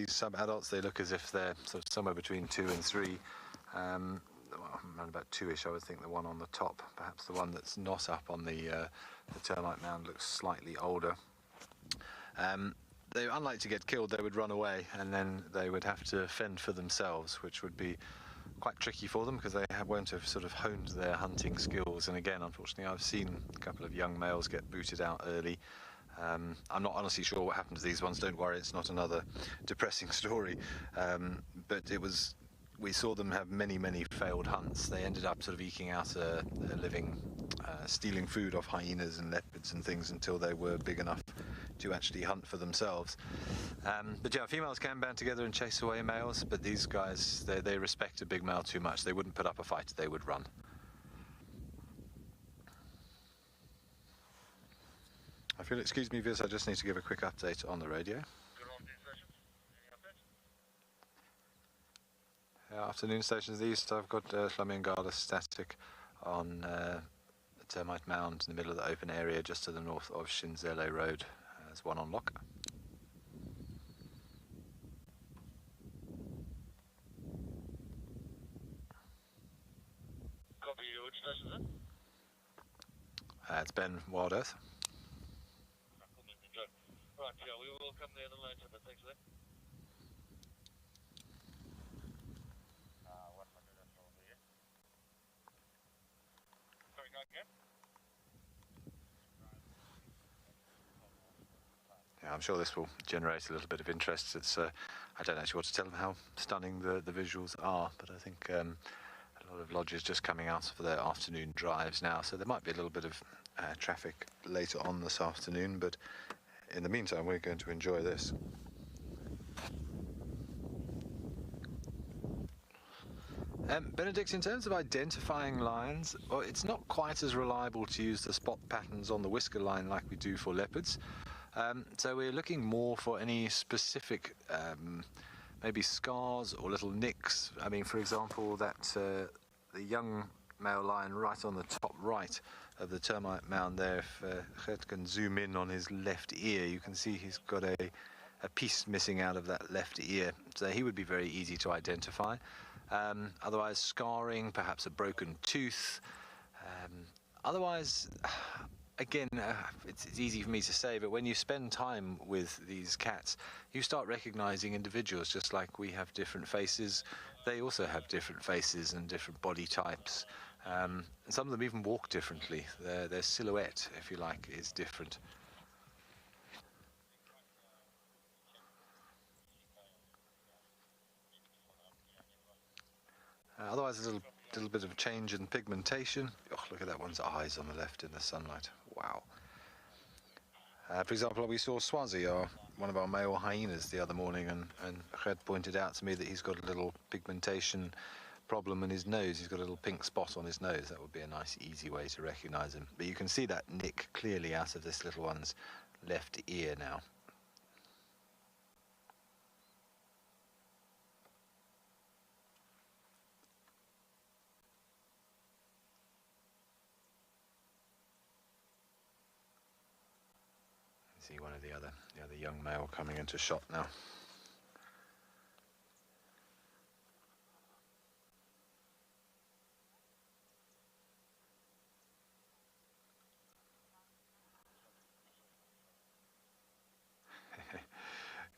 sub-adults, they look as if they're sort of somewhere between 2 and 3. Around about 2-ish, I would think. The one on the top, perhaps the one that's not up on the termite mound, looks slightly older. They, unlike to get killed, they would run away, and then they would have to fend for themselves, which would be quite tricky for them because they won't have sort of honed their hunting skills. And again, unfortunately, I've seen a couple of young males get booted out early. I'm not honestly sure what happened to these ones. Don't worry, it's not another depressing story. But we saw them have many failed hunts. They ended up sort of eking out a living, stealing food off hyenas and leopards and things until they were big enough to actually hunt for themselves. But yeah, females can band together and chase away males, but these guys, they respect a big male too much. They wouldn't put up a fight, they would run. I feel, excuse me, Viz, I just need to give a quick update on the radio. Afternoon stations east, I've got Flamingala static on the termite mound in the middle of the open area just to the north of Shinzele Road. There's one on lock. Copy, which station is it? It's Ben, WildEarth. Right, yeah, we will come there a little later, but thanks for that. Sorry, go again? Yeah, I'm sure this will generate a little bit of interest. It's I don't actually want to tell them how stunning the visuals are, but I think a lot of lodges just coming out for their afternoon drives now, so there might be a little bit of traffic later on this afternoon, but in the meantime we're going to enjoy this. Benedict, in terms of identifying lions, well, it's not quite as reliable to use the spot patterns on the whisker line like we do for leopards. So we're looking more for any specific maybe scars or little nicks. I mean, for example, that the young male lion right on the top right of the termite mound there, if Gert can zoom in on his left ear, you can see he's got a piece missing out of that left ear, so he would be very easy to identify. Otherwise, scarring, perhaps a broken tooth. Otherwise, again, it's easy for me to say, but when you spend time with these cats, you start recognizing individuals. Just like we have different faces, they also have different faces and different body types. And some of them even walk differently. Their silhouette, if you like, is different. Otherwise, a little bit of change in pigmentation. Oh, look at that one's eyes on the left in the sunlight. Wow. For example, we saw Swazi, one of our male hyenas, the other morning, and Gert pointed out to me that he's got a little pigmentation problem in his nose. He's got a little pink spot on his nose. That would be a nice, easy way to recognize him. But you can see that nick clearly out of this little one's left ear now. See one of the other young male coming into shot now.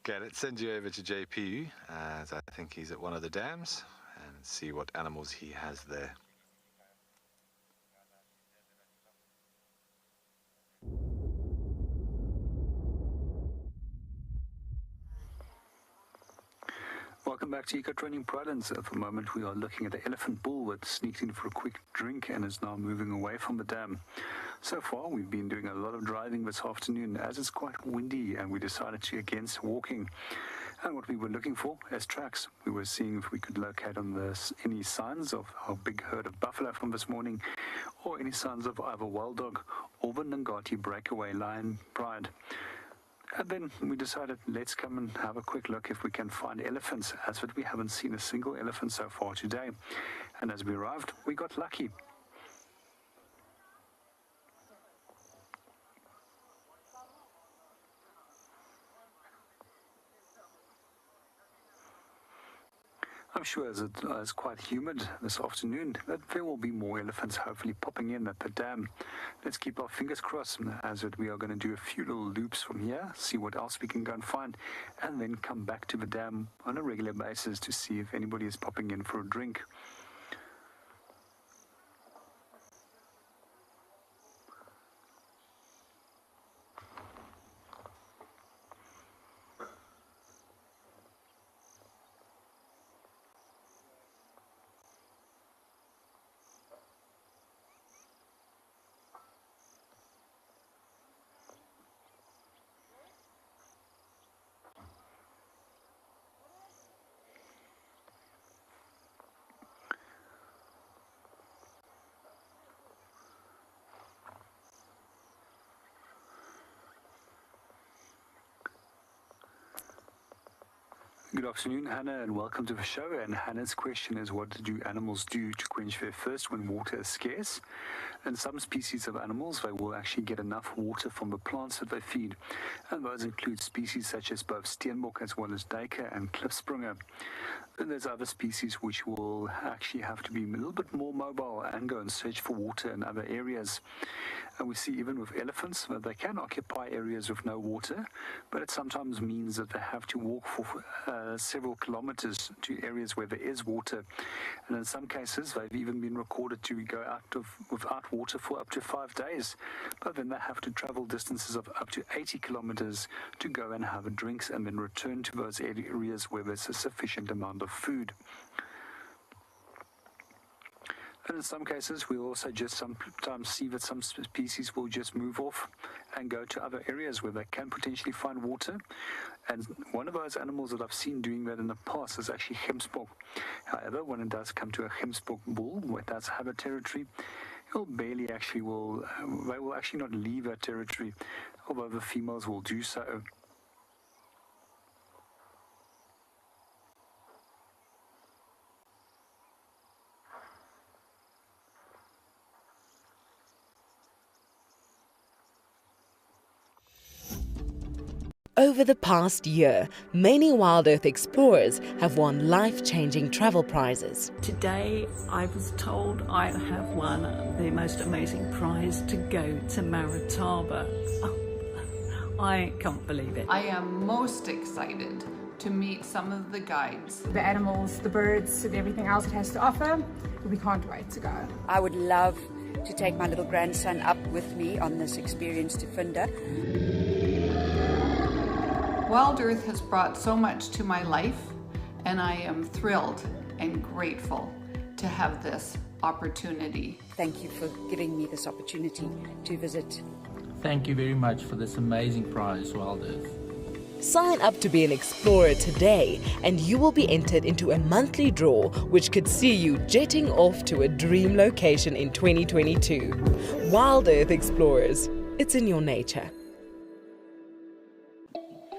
Okay, let's send you over to JP, as I think he's at one of the dams, and see what animals he has there. Welcome back to Eco Training Providence. At the moment we are looking at the elephant bull that sneaked in for a quick drink and is now moving away from the dam. So far we've been doing a lot of driving this afternoon as it's quite windy, and we decided to against walking. And what we were looking for as tracks, we were seeing if we could locate on this any signs of our big herd of buffalo from this morning, or any signs of either wild dog or the Ngati breakaway lion pride. And then we decided, let's come and have a quick look if we can find elephants, as that we haven't seen a single elephant so far today. And as we arrived, we got lucky. I'm sure as it's quite humid this afternoon, that there will be more elephants hopefully popping in at the dam. Let's keep our fingers crossed, as we are going to do a few little loops from here, see what else we can go and find, and then come back to the dam on a regular basis to see if anybody is popping in for a drink. Good afternoon, Hannah, and welcome to the show. And Hannah's question is, what do animals do to quench their thirst when water is scarce? And some species of animals, they will actually get enough water from the plants that they feed. And those include species such as both steenbok as well as duiker and klipspringer. Then there's other species which will actually have to be a little bit more mobile and go and search for water in other areas. And we see even with elephants that they can occupy areas with no water, but it sometimes means that they have to walk for several kilometers to areas where there is water. And in some cases, they've even been recorded to go without water for up to 5 days. But then they have to travel distances of up to 80 kilometers to go and have drinks and then return to those areas where there's a sufficient amount of food. And in some cases, we also just sometimes see that some species will just move off and go to other areas where they can potentially find water. And one of those animals that I've seen doing that in the past is actually gemsbok. However, when it does come to a gemsbok bull, where it does have a territory, they will actually not leave that territory, although the females will do so. Over the past year, many WildEarth explorers have won life-changing travel prizes. Today I was told I have won the most amazing prize to go to Marataba. I can't believe it. I am most excited to meet some of the guides. The animals, the birds, and everything else it has to offer. We can't wait to go. I would love to take my little grandson up with me on this experience to Funda. WildEarth has brought so much to my life, and I am thrilled and grateful to have this opportunity. Thank you for giving me this opportunity to visit. Thank you very much for this amazing prize, WildEarth. Sign up to be an explorer today and you will be entered into a monthly draw which could see you jetting off to a dream location in 2022. WildEarth Explorers, it's in your nature.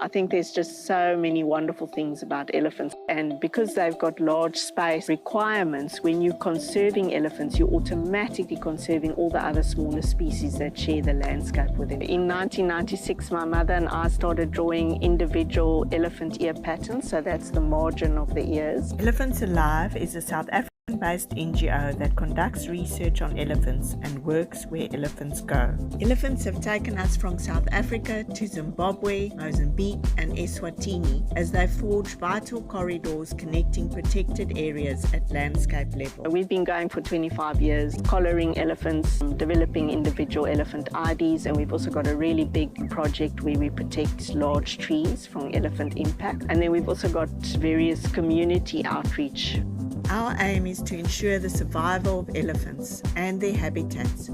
I think there's just so many wonderful things about elephants, and because they've got large space requirements, when you're conserving elephants, you're automatically conserving all the other smaller species that share the landscape with them. In 1996, my mother and I started drawing individual elephant ear patterns, so that's the margin of the ears. Elephants Alive is a South African-based NGO that conducts research on elephants and works where elephants go. Elephants have taken us from South Africa to Zimbabwe, Mozambique and Eswatini as they forge vital corridors connecting protected areas at landscape level. We've been going for 25 years, collaring elephants, developing individual elephant IDs, and we've also got a really big project where we protect large trees from elephant impact. And then we've also got various community outreach. Our aim is to ensure the survival of elephants and their habitats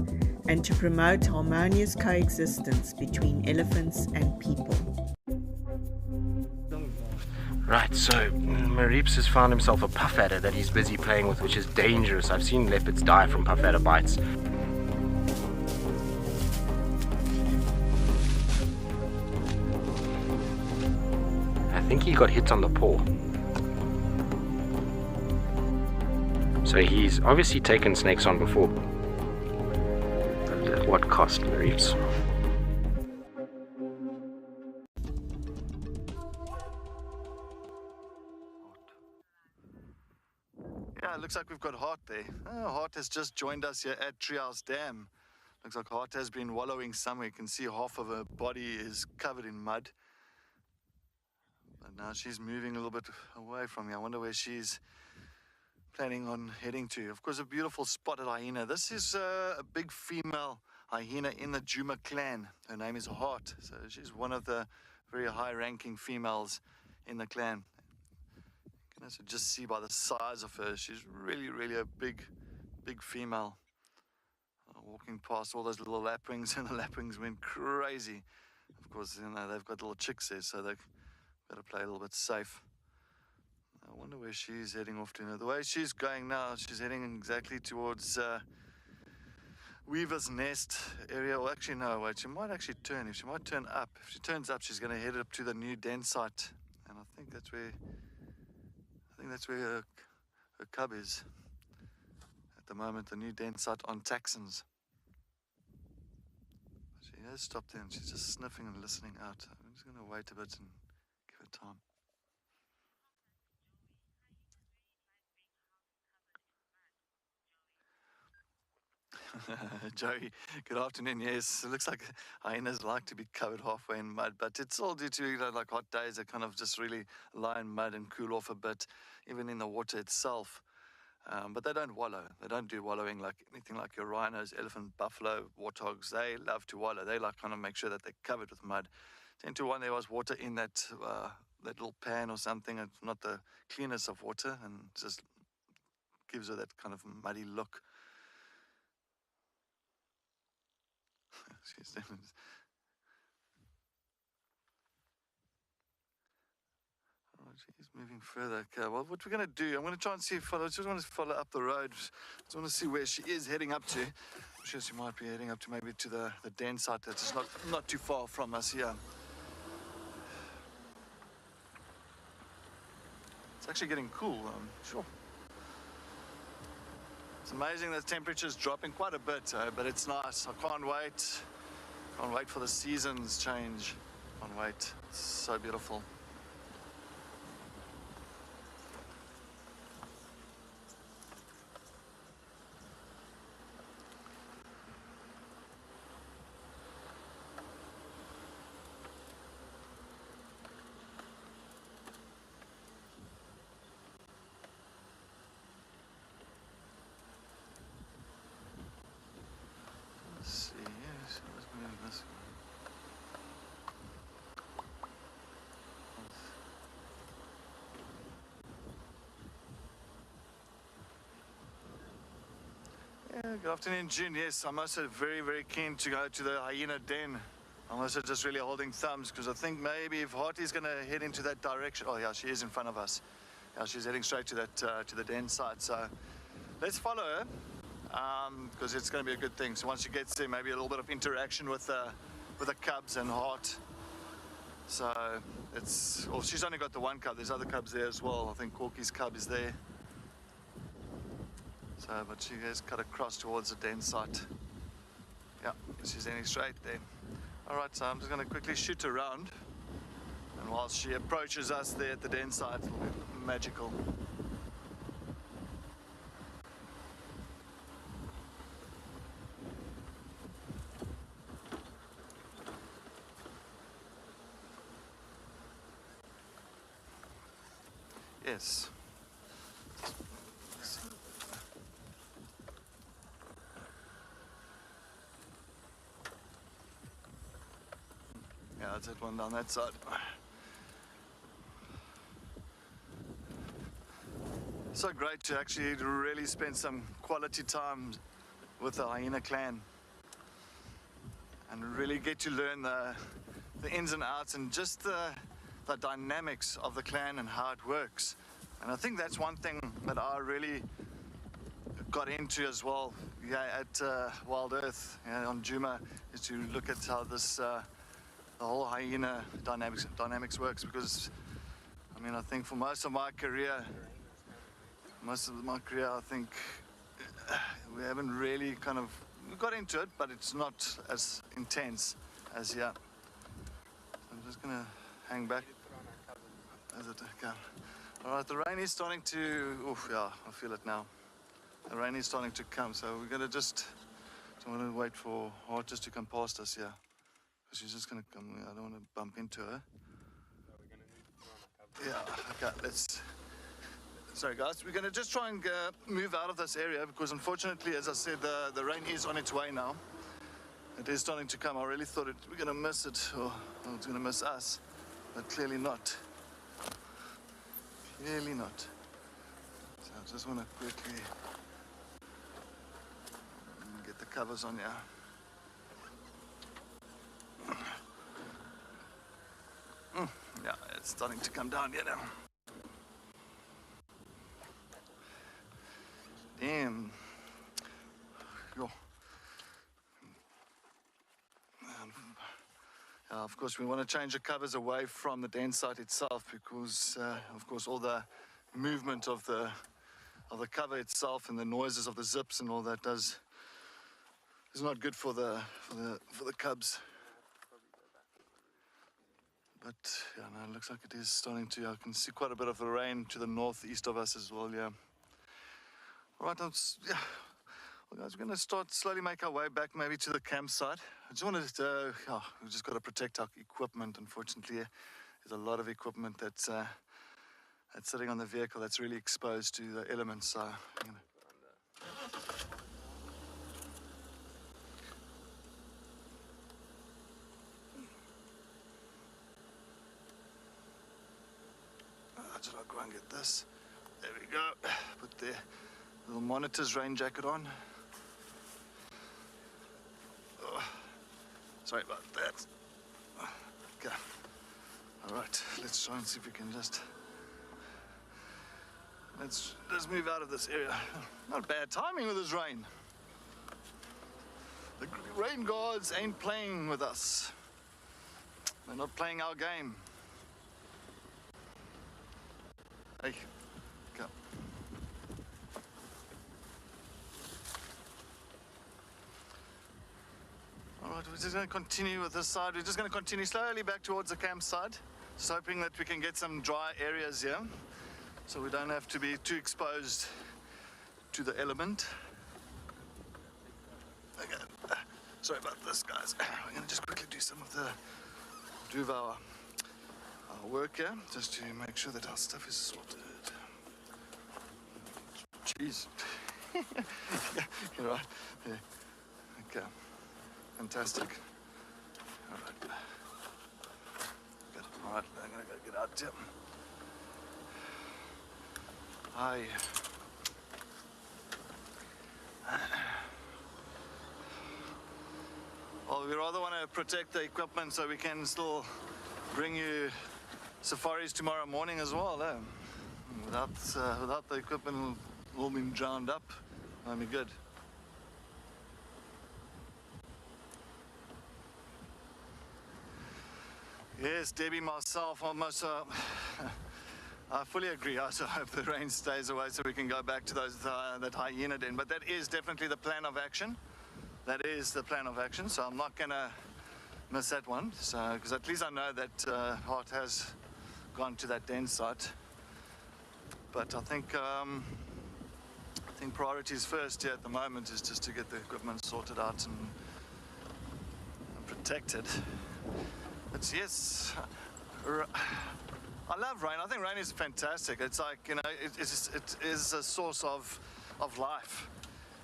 and to promote harmonious coexistence between elephants and people. Right, so Marips has found himself a puff adder that he's busy playing with, which is dangerous. I've seen leopards die from puff adder bites. I think he got hit on the paw. So he's obviously taken snakes on before. But at what cost, Marips? Yeah, it looks like we've got Hart there. Oh, Hart has just joined us here at Treehouse Dam. Looks like Hart has been wallowing somewhere. You can see half of her body is covered in mud. But now she's moving a little bit away from me. I wonder where she's planning on heading to. Of course, a beautiful spotted hyena. This is a big female hyena in the Djuma clan. Her name is Hart. So she's one of the very high-ranking females in the clan. You can also just see by the size of her, she's really, really a big female. Walking past all those little lapwings, and the lapwings went crazy. Of course, you know, they've got little chicks there, so they've got to play a little bit safe. I wonder where she's heading off to now. The way she's going now, she's heading exactly towards Weaver's Nest area. Well, actually, no, wait, she might actually turn. She might turn up. If she turns up, she's going to head up to the new den site. And I think that's where her cub is. At the moment, the new den site on Taxons. She has stopped there and she's just sniffing and listening out. I'm just going to wait a bit and give her time. Joey, good afternoon. Yes, it looks like hyenas like to be covered halfway in mud, but it's all due to, you know, like hot days. They kind of just really lie in mud and cool off a bit, even in the water itself. But they don't wallow. They don't do wallowing like anything like your rhinos, elephant, buffalo, warthogs. They love to wallow. They like kind of make sure that they're covered with mud. 10 to 1, there was water in that little pan or something. It's not the cleanest of water, and just gives her that kind of muddy look. She's moving further. Okay, well, what we're going to do, I'm going to try and see if I just want to follow up the road. Just want to see where she is heading up to. I'm sure she might be heading up to maybe to the den site that's just not too far from us here. It's actually getting cool, I'm sure. It's amazing that the temperature's dropping quite a bit, but it's nice. I can't wait. Can't wait for the seasons change. Can't wait. It's so beautiful. Let's see, yes, let's move this one. Yeah, good afternoon, June. Yes, I'm also very, very keen to go to the hyena den. I'm also just really holding thumbs because I think maybe if Harty's going to head into that direction. Oh, yeah, she is in front of us. Yeah, she's heading straight to that to the den site. So let's follow her because it's going to be a good thing. So once she gets there, maybe a little bit of interaction with the cubs and Hart. So it's. Well, she's only got the one cub. There's other cubs there as well. I think Corky's cub is there. So, but she has cut across towards the den site. Yeah, she's heading straight there. All right, so I'm just going to quickly shoot around. And whilst she approaches us there at the den site, it'll be magical. Yes. Yeah, that's that one down that side. So great to actually really spend some quality time with the hyena clan and really get to learn the ins and outs and just the dynamics of the clan and how it works. And I think that's one thing that I really got into as well, yeah, at WildEarth, yeah, on Djuma, is to look at how this the whole hyena dynamics works. Because I mean, I think for most of my career, I think we haven't really we got into it, but it's not as intense as here. I'm just gonna hang back. As it can. All right, the rain is starting to. Oof, yeah, I feel it now. The rain is starting to come, so we're gonna just. I'm gonna wait for Hart just to come past us here, because she's just gonna come. I don't want to bump into her. Yeah. Okay. Let's. Sorry, guys. We're gonna just try and move out of this area because, unfortunately, as I said, the rain is on its way now. It is starting to come. I really thought we're gonna miss it, or it's gonna miss us, but clearly not. Clearly not. So I just want to quickly get the covers on here. Yeah, it's starting to come down here now. Damn. Yo. Of course, we want to change the covers away from the den site itself because, of course, all the movement of the cover itself and the noises of the zips and all that is not good for the cubs. But yeah, no, it looks like it is starting to. I can see quite a bit of the rain to the northeast of us as well. Yeah. All right, yeah. Well, guys, we're going to start slowly make our way back maybe to the campsite. I just wanted to, we've just got to protect our equipment. Unfortunately, there's a lot of equipment that's sitting on the vehicle that's really exposed to the elements. So, I'll go and get this. There we go. Put the little monitor's rain jacket on. Oh, sorry about that. Okay. All right. Let's try and see if we can just. Let's move out of this area. Not bad timing with this rain. The rain gods ain't playing with us. They're not playing our game. Hey, go. All right, we're just going to continue with this side. We're just going to continue slowly back towards the campsite. Just hoping that we can get some dry areas here, so we don't have to be too exposed to the element. Okay. Sorry about this, guys. We're going to just quickly do some of the our work here, just to make sure that our stuff is sorted. Jeez. You're right. Yeah. Okay. Fantastic. All right. Good. All right. I'm going to go get out here. Hi. Well, we rather want to protect the equipment so we can still bring you safaris tomorrow morning as well. Without the equipment all being drowned up, that'll be good. Yes, Debbie, myself, almost. I fully agree. I also hope the rain stays away so we can go back to that hyena den. But that is definitely the plan of action. That is the plan of action. So I'm not gonna miss that one. So because at least I know that Hart has gone to that den site. But I think priorities first here at the moment is just to get the equipment sorted out and protected. But yes, I love rain. I think rain is fantastic. It's like, you know, it is a source of life.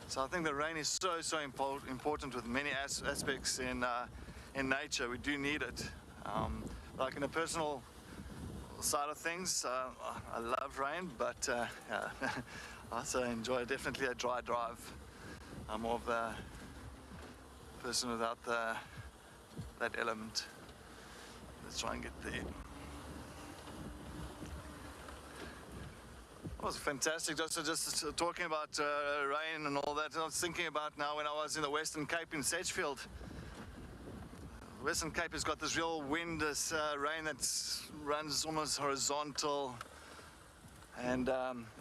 So I think the rain is so important with many aspects in nature. We do need it. Like in a personal side of things, I love rain, but yeah, I also enjoy definitely a dry drive. I'm more of a person without that element. Let's try and get there. It was fantastic. Just talking about rain and all that. I was thinking about now when I was in the Western Cape in Sedgefield. The Western Cape has got this real wind, this rain that runs almost horizontal. And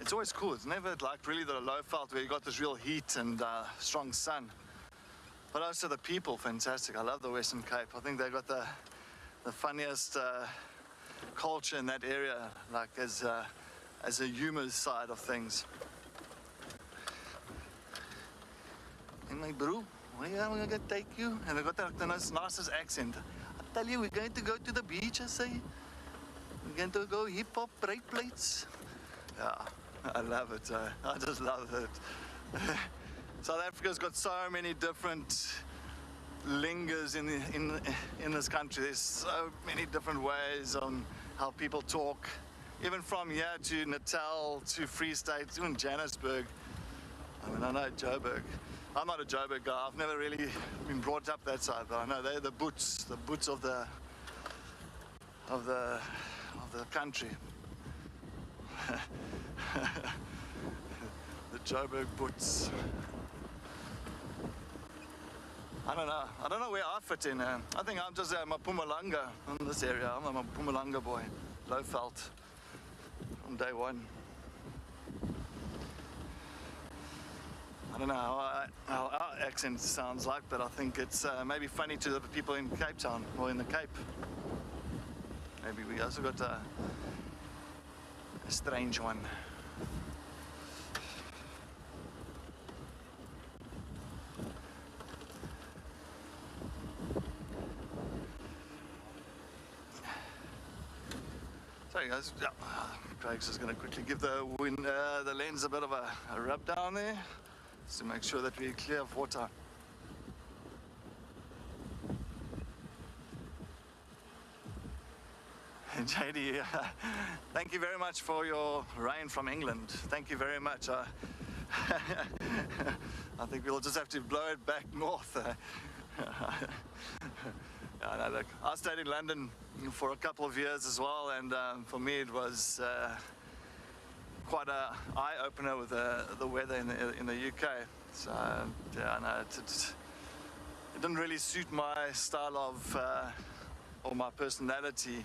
it's always cool. It's never like really the low veld where you got this real heat and strong sun. But also the people, fantastic. I love the Western Cape. I think they've got the funniest culture in that area, like as a humor side of things. And my bro, where am I gonna take you? And I got the nicest accent. I tell you, we're going to go to the beach, I say. We're going to go hip hop, bright plates. Yeah, I love it. I just love it. South Africa's got so many different lingers in this country. There's so many different ways on how people talk. Even from here to Natal, to Free State, even Johannesburg. I mean, I know Joburg. I'm not a Joburg guy. I've never really been brought up that side, but I know they're the boots of the country. The Joburg boots. I don't know where I fit in. I think I'm just a Mpumalanga in this area. I'm a Mpumalanga boy, low veld. From day one. I don't know how our accent sounds like, but I think it's maybe funny to the people in Cape Town or in the Cape. Maybe we also got a strange one. Sorry guys, yeah. Craig's just going to quickly give the lens a bit of a rub down there, just to make sure that we're clear of water. JD, thank you very much for your rain from England. Thank you very much. I think we'll just have to blow it back north. Yeah, no, look, I stayed in London for a couple of years as well, and for me it was quite an eye-opener with the weather in the UK. So yeah, no, it didn't really suit my style of or my personality.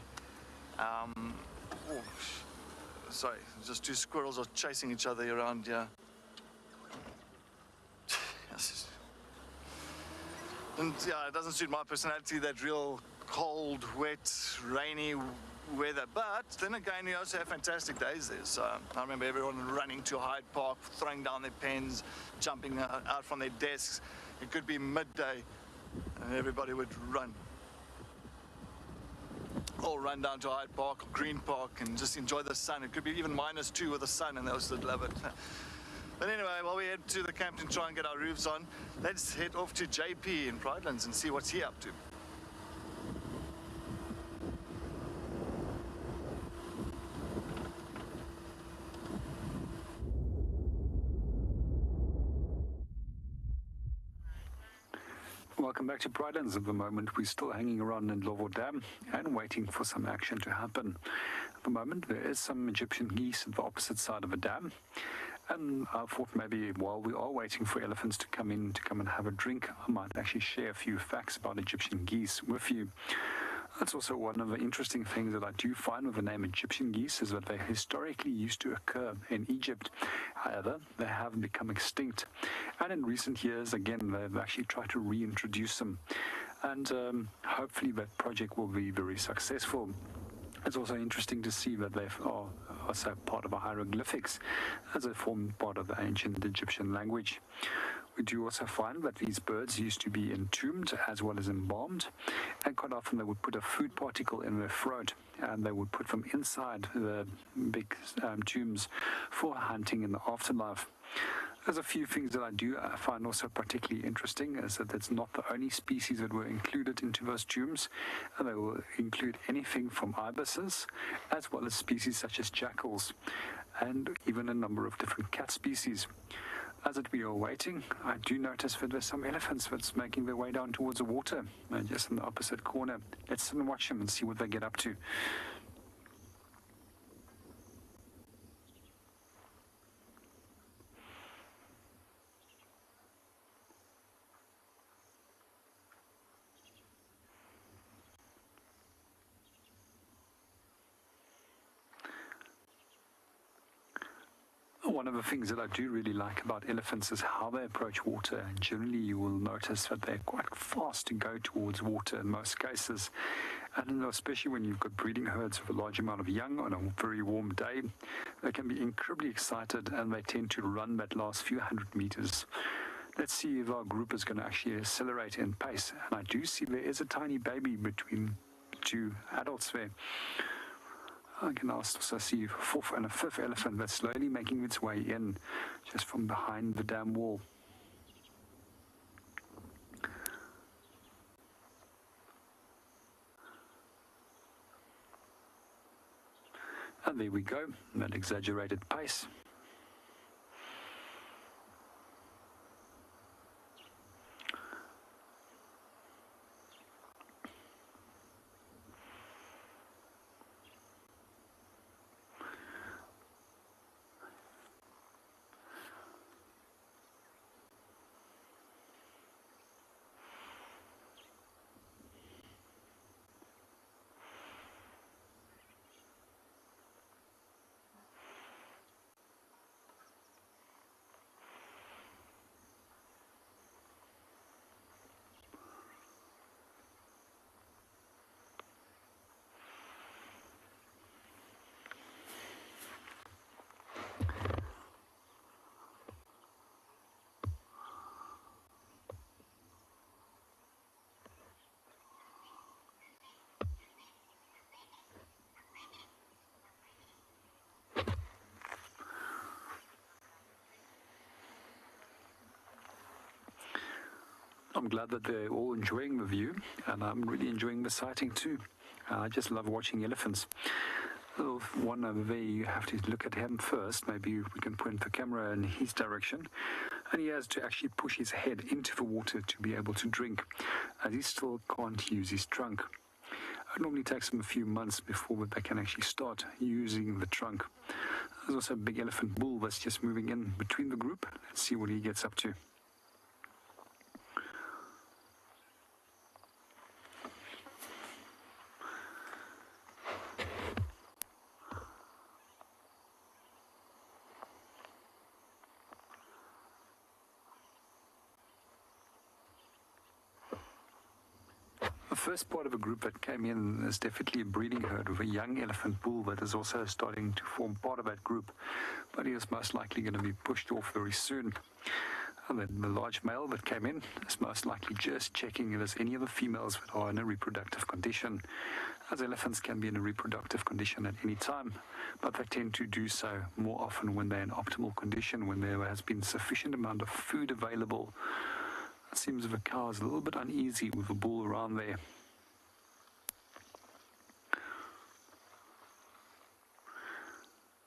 Sorry, just two squirrels are chasing each other around here. And yeah, it doesn't suit my personality, that real cold, wet, rainy weather. But then again, we also have fantastic days there. So I remember everyone running to Hyde Park, throwing down their pens, jumping out from their desks. It could be midday and everybody would run. All run down to Hyde Park, Green Park, and just enjoy the sun. It could be even -2 with the sun, and they also love it. But anyway, while we head to the camp to try and get our roofs on, let's head off to JP in Pridelands and see what's he up to. Welcome back to Pridelands. At the moment, we're still hanging around in Lovo Dam and waiting for some action to happen. At the moment, there is some Egyptian geese at the opposite side of the dam. And I thought maybe while we are waiting for elephants to come and have a drink, I might actually share a few facts about Egyptian geese with you. That's also one of the interesting things that I do find with the name Egyptian geese is that they historically used to occur in Egypt. However, they have become extinct. And in recent years, again, they've actually tried to reintroduce them. And hopefully that project will be very successful. It's also interesting to see that they are also part of the hieroglyphics as they form part of the ancient Egyptian language. We do also find that these birds used to be entombed as well as embalmed, and quite often they would put a food particle in their throat and they would put them inside the big tombs for hunting in the afterlife. There's a few things that I do find also particularly interesting is that it's not the only species that were included into those tombs. They will include anything from ibises as well as species such as jackals and even a number of different cat species. As we are waiting, I do notice that there's some elephants that's making their way down towards the water, just in the opposite corner. Let's sit and watch them and see what they get up to. One of the things that I do really like about elephants is how they approach water. And generally, you will notice that they're quite fast to go towards water in most cases. And especially when you've got breeding herds with a large amount of young on a very warm day, they can be incredibly excited and they tend to run that last few hundred meters. Let's see if our group is going to actually accelerate in pace. And I do see there is a tiny baby between two adults there. I can also see a fourth and a fifth elephant that's slowly making its way in just from behind the dam wall. And there we go, that exaggerated pace. I'm glad that they're all enjoying the view, and I'm really enjoying the sighting too. I just love watching elephants. Little one over there, you have to look at him first. Maybe we can point the camera in his direction. And he has to actually push his head into the water to be able to drink, as he still can't use his trunk. It normally takes them a few months before they can actually start using the trunk. There's also a big elephant bull that's just moving in between the group. Let's see what he gets up to. first part of a group that came in is definitely a breeding herd with a young elephant bull that is also starting to form part of that group, but he is most likely going to be pushed off very soon. And then the large male that came in is most likely just checking if there's any other females that are in a reproductive condition, as elephants can be in a reproductive condition at any time, but they tend to do so more often when they're in optimal condition, when there has been sufficient amount of food available. It seems if a cow is a little bit uneasy with a bull around there.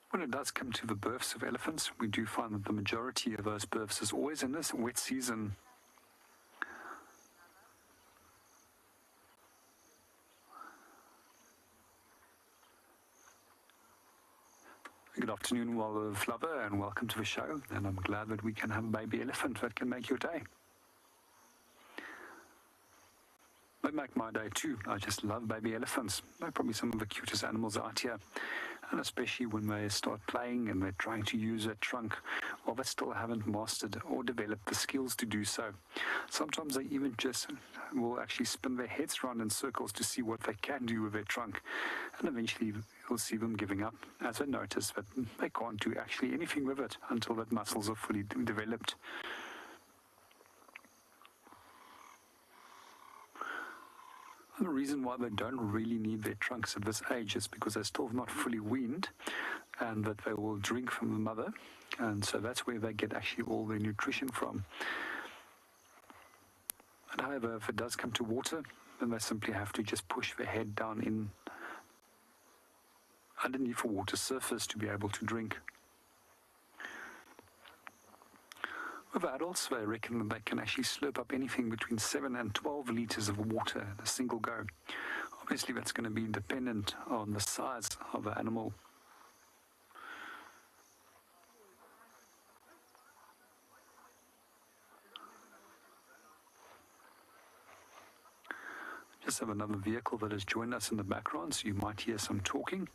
When it does come to the births of elephants, we do find that the majority of those births is always in this wet season. Good afternoon, WildEarth lover, and welcome to the show. And I'm glad that we can have a baby elephant that can make your day. They make my day too. I just love baby elephants. They're probably some of the cutest animals out here. And especially when they start playing and they're trying to use a trunk, or they still haven't mastered or developed the skills to do so. Sometimes they even just will actually spin their heads around in circles to see what they can do with their trunk. And eventually you'll see them giving up as they notice that they can't do actually anything with it until that muscles are fully developed. And the reason why they don't really need their trunks at this age is because they're still not fully weaned, and that they will drink from the mother, and so that's where they get actually all their nutrition from. And however, if it does come to water, then they simply have to just push their head down in underneath the water surface to be able to drink. With adults, they reckon that they can actually slurp up anything between 7 and 12 liters of water in a single go. Obviously, that's going to be dependent on the size of the animal. Just have another vehicle that has joined us in the background, so you might hear some talking.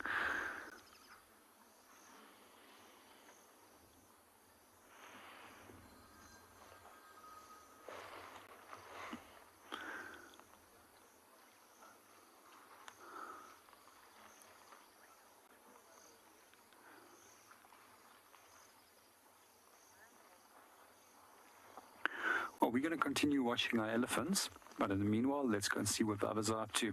Well, we're going to continue watching our elephants, but in the meanwhile, let's go and see what the others are up to.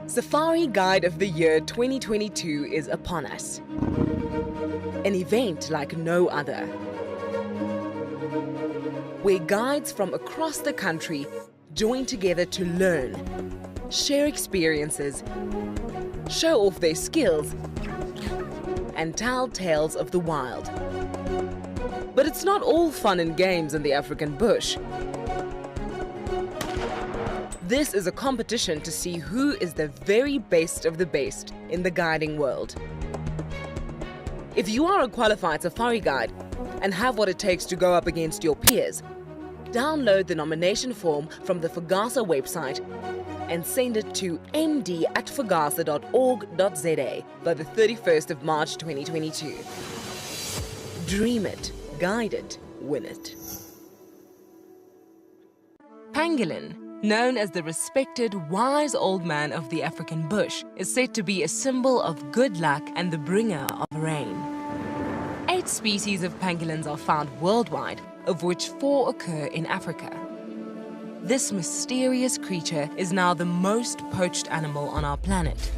Safari Guide of the Year 2022 is upon us. An event like no other, where guides from across the country join together to learn, share experiences, show off their skills, and tell tales of the wild. But it's not all fun and games in the African bush. This is a competition to see who is the very best of the best in the guiding world. If you are a qualified safari guide and have what it takes to go up against your peers, download the nomination form from the FAGASA website and send it to md@fagasa.org.za by the 31st of March 2022. Dream it, guide it, win it. Pangolin, known as the respected wise old man of the African bush, is said to be a symbol of good luck and the bringer of rain. 8 species of pangolins are found worldwide, of which 4 occur in Africa. This mysterious creature is now the most poached animal on our planet.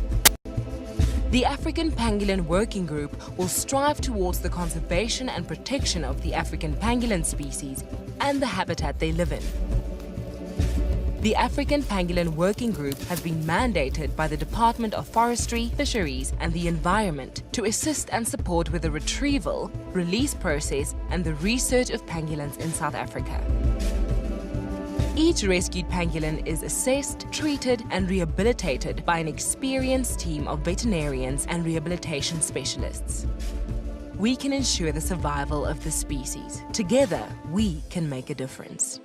The African Pangolin Working Group will strive towards the conservation and protection of the African pangolin species and the habitat they live in. The African Pangolin Working Group has been mandated by the Department of Forestry, Fisheries and the Environment to assist and support with the retrieval, release process and the research of pangolins in South Africa. Each rescued pangolin is assessed, treated and rehabilitated by an experienced team of veterinarians and rehabilitation specialists. We can ensure the survival of the species. Together, we can make a difference.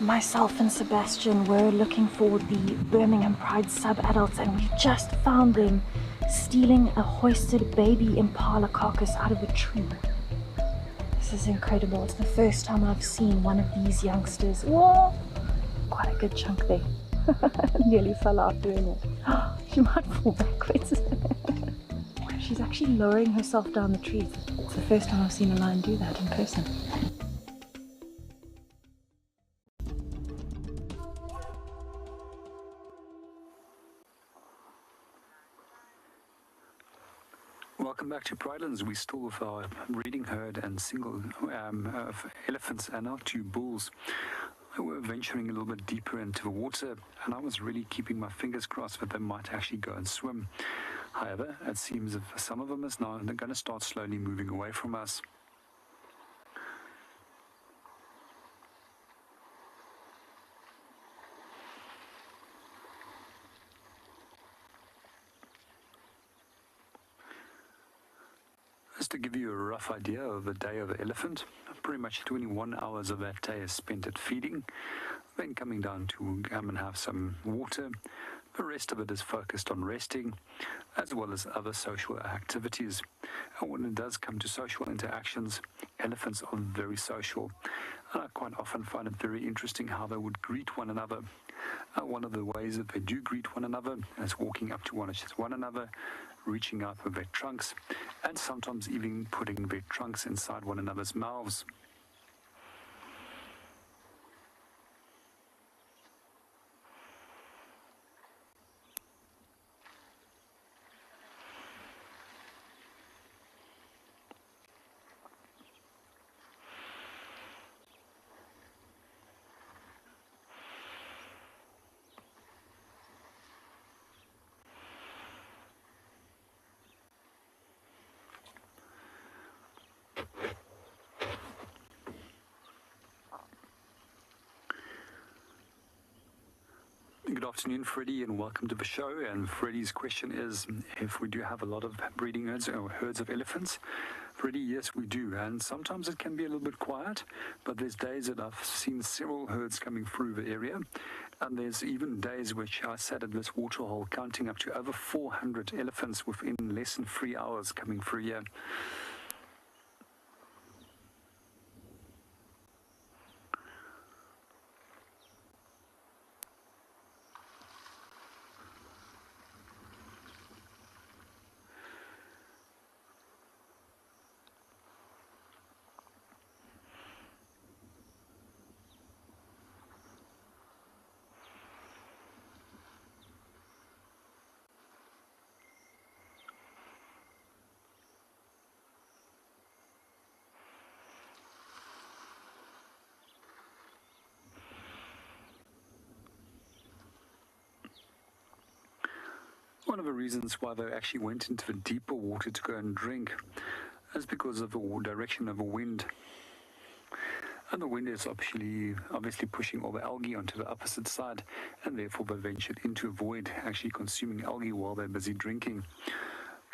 Myself and Sebastian were looking for the Birmingham Pride sub-adults, and we just found them stealing a hoisted baby Impala carcass out of a tree. This is incredible. It's the first time I've seen one of these youngsters. Whoa! Quite a good chunk there. Nearly fell out doing it. She might fall backwards. She's actually lowering herself down the tree. It's the first time I've seen a lion do that in person. Welcome back to Pridelands. We still with our breeding herd and single of elephants and our 2 bulls. We're venturing a little bit deeper into the water, and I was really keeping my fingers crossed that they might actually go and swim. However, it seems that some of them is now they're going to start slowly moving away from us. Just to give you a rough idea of the day of the elephant, pretty much 21 hours of that day is spent at feeding, then coming down to come and have some water. The rest of it is focused on resting, as well as other social activities. And when it does come to social interactions, elephants are very social. And I quite often find it very interesting how they would greet one another. One of the ways that they do greet one another is walking up to one another, reaching out with their trunks, and sometimes even putting their trunks inside one another's mouths. Good afternoon, Freddie, and welcome to the show. And Freddie's question is, if we do have a lot of breeding herds or herds of elephants. Freddie, yes, we do. And sometimes it can be a little bit quiet, but there's days that I've seen several herds coming through the area. And there's even days which I sat at this waterhole counting up to over 400 elephants within less than 3 hours coming through here. One of the reasons why they actually went into the deeper water to go and drink is because of the direction of the wind. And the wind is obviously pushing all the algae onto the opposite side, and therefore they ventured in to avoid actually consuming algae while they're busy drinking.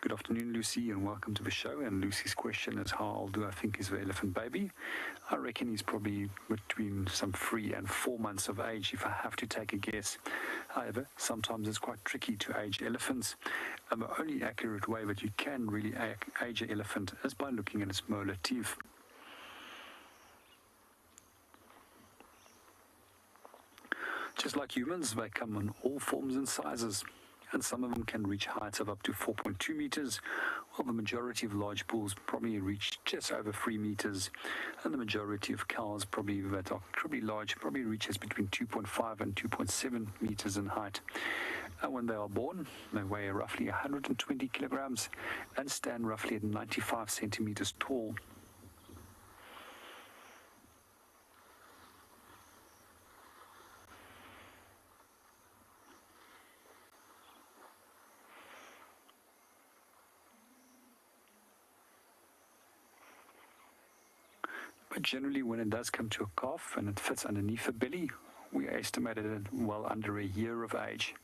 Good afternoon, Lucy, and welcome to the show. And Lucy's question is, how old do I think is the elephant baby? I reckon he's probably between some 3 and 4 months of age, if I have to take a guess. However, sometimes it's quite tricky to age elephants, and the only accurate way that you can really age an elephant is by looking at its molar teeth. Just like humans, they come in all forms and sizes, and some of them can reach heights of up to 4.2 meters, while the majority of large bulls probably reach just over 3 meters, and the majority of cows that are pretty large probably reaches between 2.5 and 2.7 meters in height. And when they are born, they weigh roughly 120 kilograms and stand roughly at 95 centimeters tall. But generally, when it does come to a calf and it fits underneath the belly, we estimated it well under a year of age.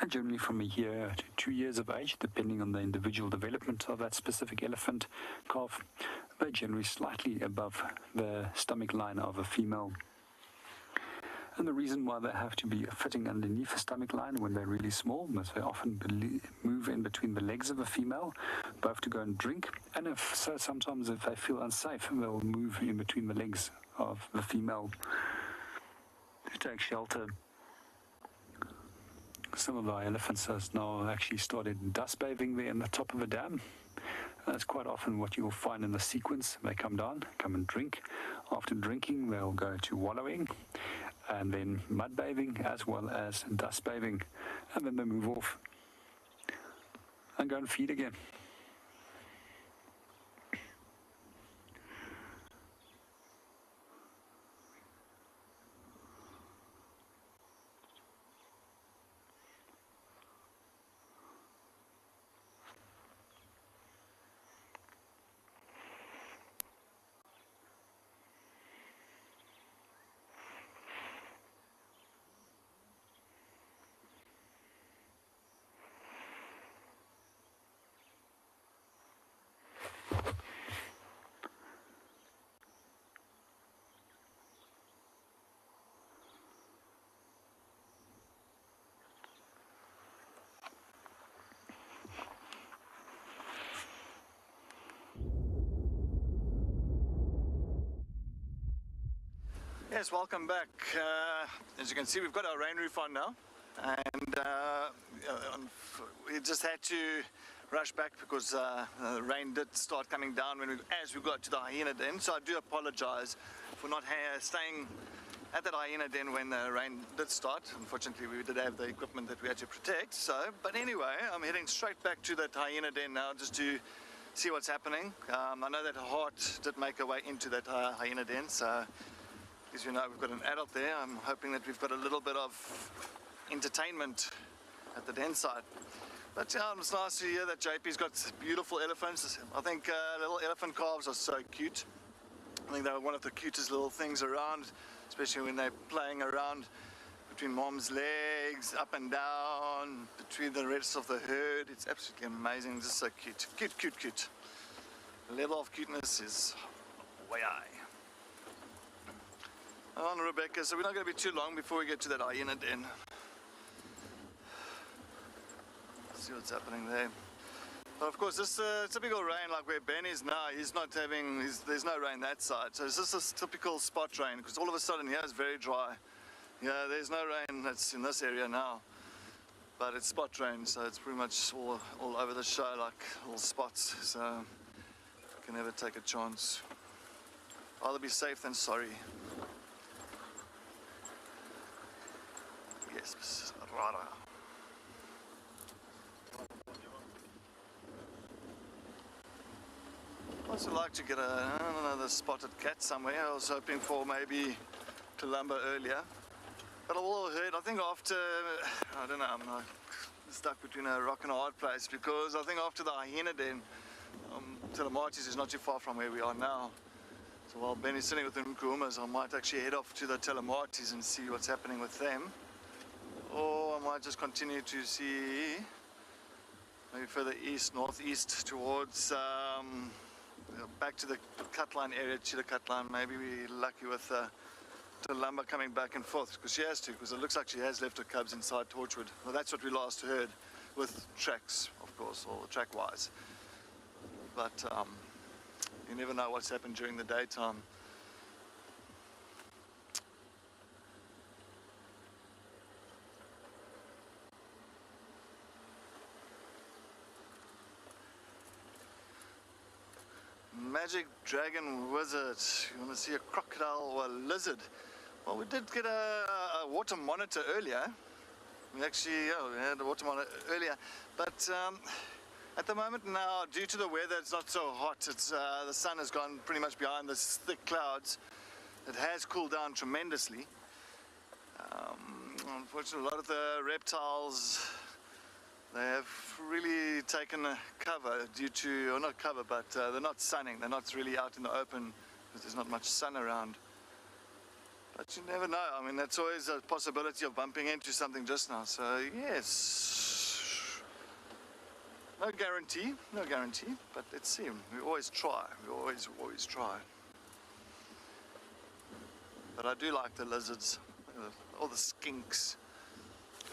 and generally from a year to 2 years of age, depending on the individual development of that specific elephant calf. They're generally slightly above the stomach line of a female. And the reason why they have to be fitting underneath the stomach line when they're really small is they often move in between the legs of a female, both to go and drink, and sometimes if they feel unsafe, they'll move in between the legs of the female to take shelter. Some of our elephants have now actually started dust bathing there in the top of a dam. That's quite often what you'll find in the sequence. They come down, come and drink. After drinking, they'll go to wallowing, and then mud bathing as well as dust bathing, and then they move off and go and feed again. Yes, welcome back. As you can see, we've got our rain roof on now, and we just had to rush back because the rain did start coming down as we got to the hyena den. So I do apologize for not staying at that hyena den when the rain did start. Unfortunately, we did have the equipment that we had to protect. But anyway, I'm heading straight back to that hyena den now just to see what's happening. I know that Heart did make her way into that hyena den, so as you know, we've got an adult there. I'm hoping that we've got a little bit of entertainment at the den side. But yeah, it's nice to hear that JP's got beautiful elephants. I think little elephant calves are so cute. I think they're one of the cutest little things around, especially when they're playing around between mom's legs, up and down, between the rest of the herd. It's absolutely amazing, just so cute. Cute, cute, cute. The level of cuteness is way high. On Rebecca, so we're not going to be too long before we get to that hyena den. Let's see what's happening there. But of course, this typical rain, like where Ben is now, he's not having, there's no rain that side. So it's just a typical spot rain, because all of a sudden here it's very dry. Yeah, there's no rain that's in this area now, but it's spot rain, so it's pretty much all over the show, like little spots. So you can never take a chance. Rather be safe than sorry. Yes, rather. I'd also like to get another spotted cat somewhere. I was hoping for maybe Columba earlier. But I've all heard, I think after, I don't know, I'm stuck between a rock and a hard place, because I think after the hyena den, Telemartis is not too far from where we are now. So while Ben is sitting with the Nkuhumas, I might actually head off to the Telemartis and see what's happening with them. Or I might just continue to see maybe further east, northeast towards back to the cutline area, Cheetah cutline. Maybe we're lucky with Columba coming back and forth, because she has to, because it looks like she has left her cubs inside Torchwood. Well, that's what we last heard, with tracks, of course, or track-wise. But you never know what's happened during the daytime. Magic Dragon Wizard. You want to see a crocodile or a lizard? Well, we did get a water monitor earlier. We actually we had a water monitor earlier, but at the moment now, due to the weather, it's not so hot. It's the sun has gone pretty much behind this thick clouds. It has cooled down tremendously. Unfortunately, a lot of the reptiles, they have really taken a cover due to, or not cover, but they're not sunning. They're not really out in the open because there's not much sun around. But you never know. I mean, that's always a possibility of bumping into something just now. So, yes. No guarantee, but let's see. We always try. We always try. But I do like the lizards, all the skinks.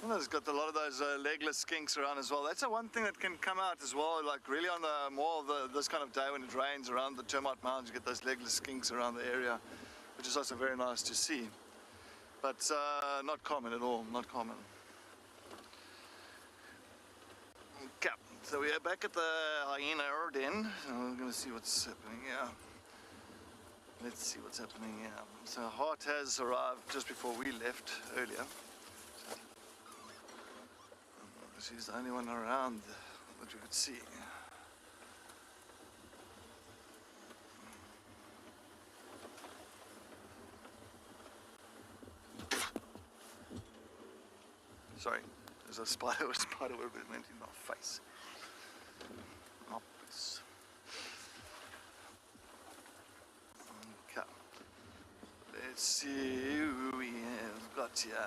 It's got a lot of those legless skinks around as well. That's the one thing that can come out as well, like really on the more of this kind of day when it rains around the termite mounds, you get those legless skinks around the area, which is also very nice to see. But not common at all, not common. Okay, so we are back at the hyena den. We're going to see what's happening here. Let's see what's happening here. So Hart has arrived just before we left earlier. She's the only one around that you could see. Sorry, there's a spider web that went in my face. Oops. Okay. Let's see who we have got here.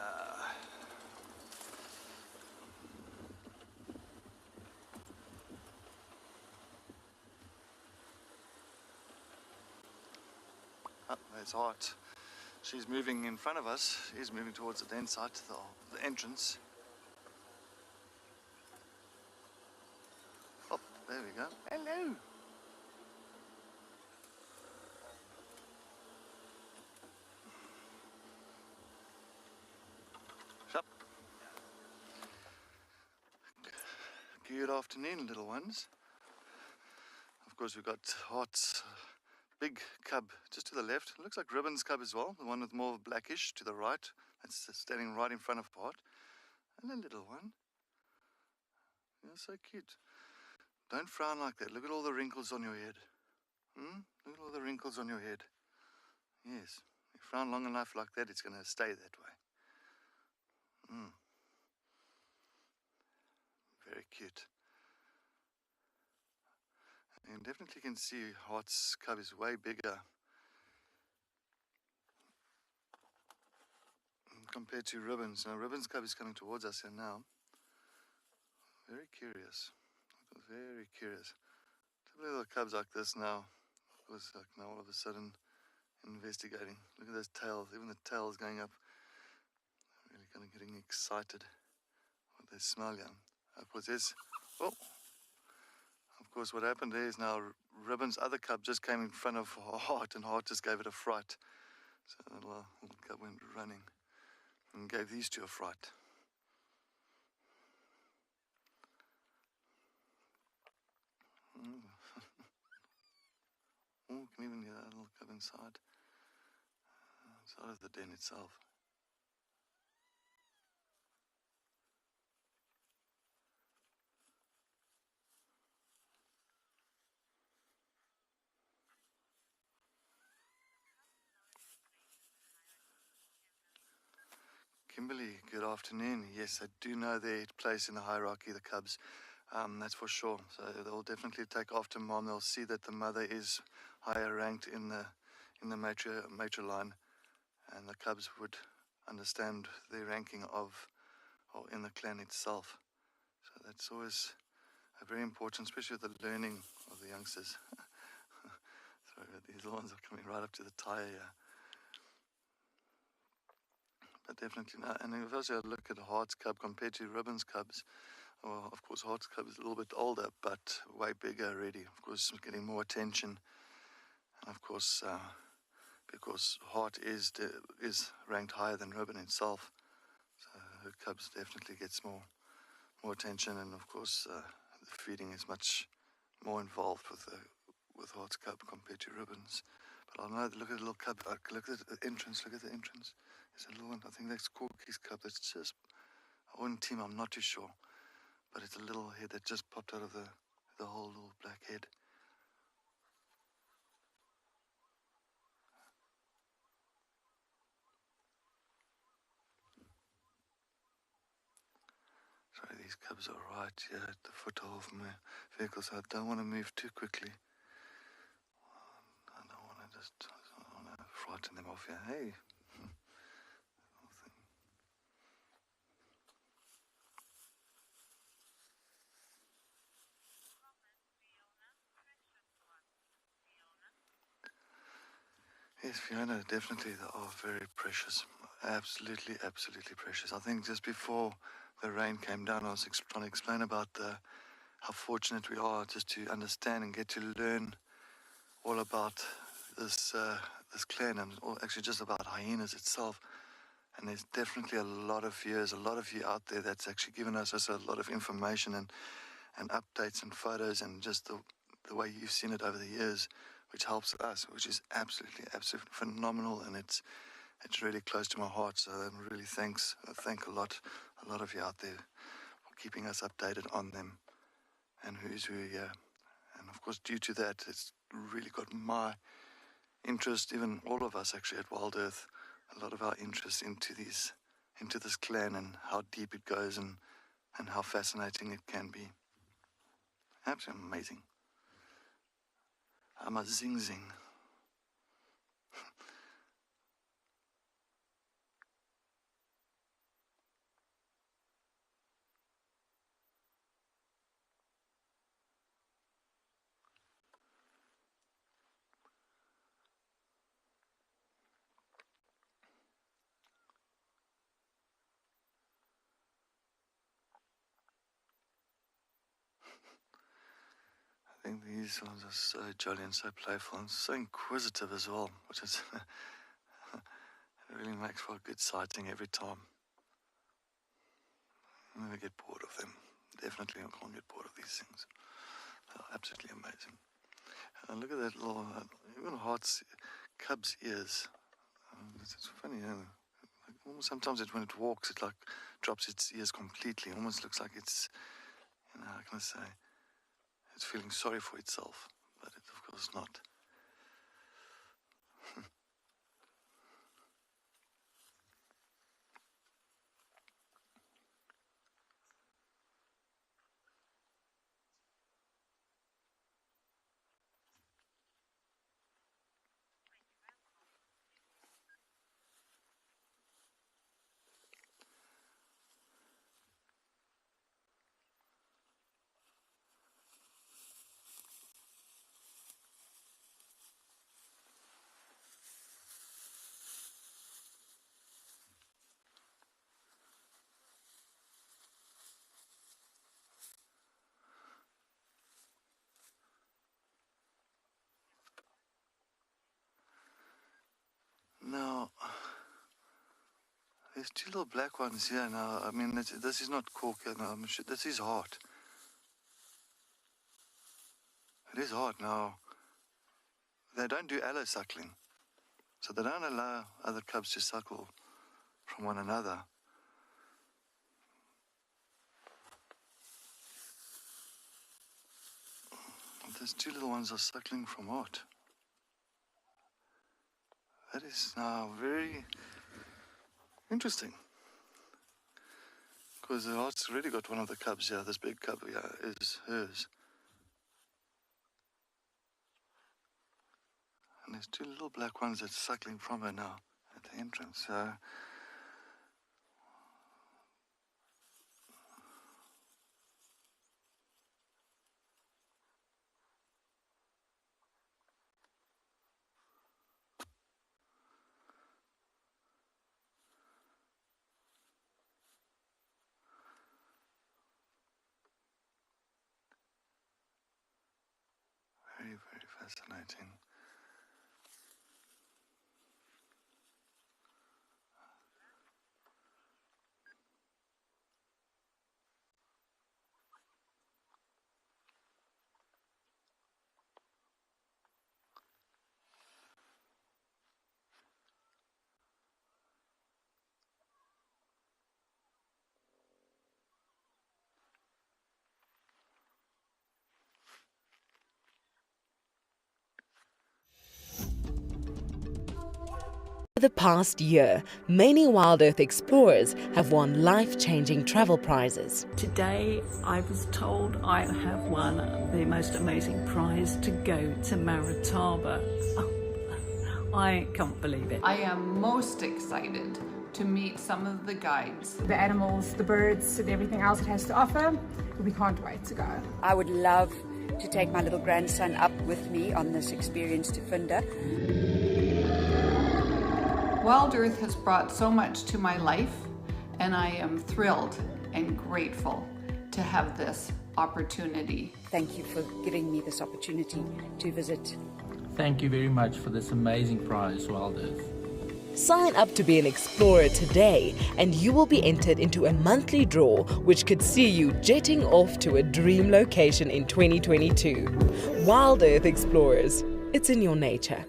Oh, there's Hart. She's moving in front of us. He's moving towards the den site, the entrance. Oh, there we go. Hello. Sup. Good afternoon, little ones. Of course, we've got Hart's big cub just to the left. It looks like Ribbon's cub as well, the one with more blackish to the right. That's standing right in front of Hart. And a little one. You're so cute. Don't frown like that. Look at all the wrinkles on your head. Look at all the wrinkles on your head. Yes. If you frown long enough like that, it's going to stay that way. Very cute. And definitely can see Hart's cub is way bigger compared to Ribbon's. Now Ribbon's cub is coming towards us here now. Very curious. Very curious. Typically the cubs like this now. Of course, like now all of a sudden investigating. Look at those tails. Even the tail is going up. Really kind of getting excited. What they smell here. Of course, there's... Oh! Of course, what happened there is now Ribbon's other cub just came in front of Hart, and Hart just gave it a fright. So the little cub went running and gave these two a fright. Oh, you can even hear that little cub inside of the den itself. Kimberly, good afternoon. Yes, I do know their place in the hierarchy, the cubs. That's for sure. So they'll definitely take after mom. They'll see that the mother is higher ranked in the matriarch line, and the cubs would understand the ranking of, or in the clan itself. So that's always very important, especially with the learning of the youngsters. Sorry, these ones are coming right up to the tire here. But definitely not. And if also look at Hart's cub compared to Ribbon's cubs, well, of course Hart's cub is a little bit older, but way bigger already. Of course, getting more attention. And of course, because Hart is ranked higher than Ribbon itself, so her cubs definitely gets more attention. And of course, the feeding is much more involved with Hart's cub compared to Ribbon's. But I know. Look at the little cub. Look at the entrance. Look at the entrance. There's a little one. I think that's Corky's cub. That's just on team. I'm not too sure, but it's a little head that just popped out of the whole little black head. Sorry, these cubs are right here at the foothold of my vehicle, so I don't want to move too quickly. I don't want to frighten them off here. Hey. Yes, Fiona, definitely they are very precious. Absolutely, absolutely precious. I think just before the rain came down, I was trying to explain about how fortunate we are just to understand and get to learn all about this clan, and actually just about hyenas itself. And there's definitely a lot of you out there that's actually given us a lot of information and updates and photos, and just the way you've seen it over the years, which helps us, which is absolutely phenomenal, and it's really close to my heart. So really thank a lot of you out there for keeping us updated on them and who's who here. And of course, due to that, it's really got my interest, even all of us actually at WildEarth, a lot of our interest into this clan and how deep it goes and how fascinating it can be. Absolutely amazing. I'm a zing. I think these ones are so jolly and so playful and so inquisitive as well, which is it really makes for a good sighting every time. I never get bored of them. Definitely I can't get bored of these things. They're absolutely amazing. And look at that little, even Heart's cub's ears. It's funny, you know. Almost sometimes when it walks, it like drops its ears completely. It almost looks like it's, how can I say? It's feeling sorry for itself, but it's of course not. Now, there's two little black ones here now. I mean, this is not cork. No, I'm sure this is heart. It is heart now. They don't do allo suckling, so they don't allow other cubs to suckle from one another. Those two little ones are suckling from heart. That is now very interesting, because the heart's already got one of the cubs here. This big cub here is hers. And there's two little black ones that's suckling from her now at the entrance. Very, very fascinating. For the past year, many WildEarth explorers have won life-changing travel prizes. Today I was told I have won the most amazing prize to go to Marataba. I can't believe it. I am most excited to meet some of the guides. The animals, the birds, and everything else it has to offer. We can't wait to go. I would love to take my little grandson up with me on this experience to Funda. WildEarth has brought so much to my life, and I am thrilled and grateful to have this opportunity. Thank you for giving me this opportunity to visit. Thank you very much for this amazing prize, WildEarth. Sign up to be an explorer today, and you will be entered into a monthly draw which could see you jetting off to a dream location in 2022. WildEarth Explorers, it's in your nature.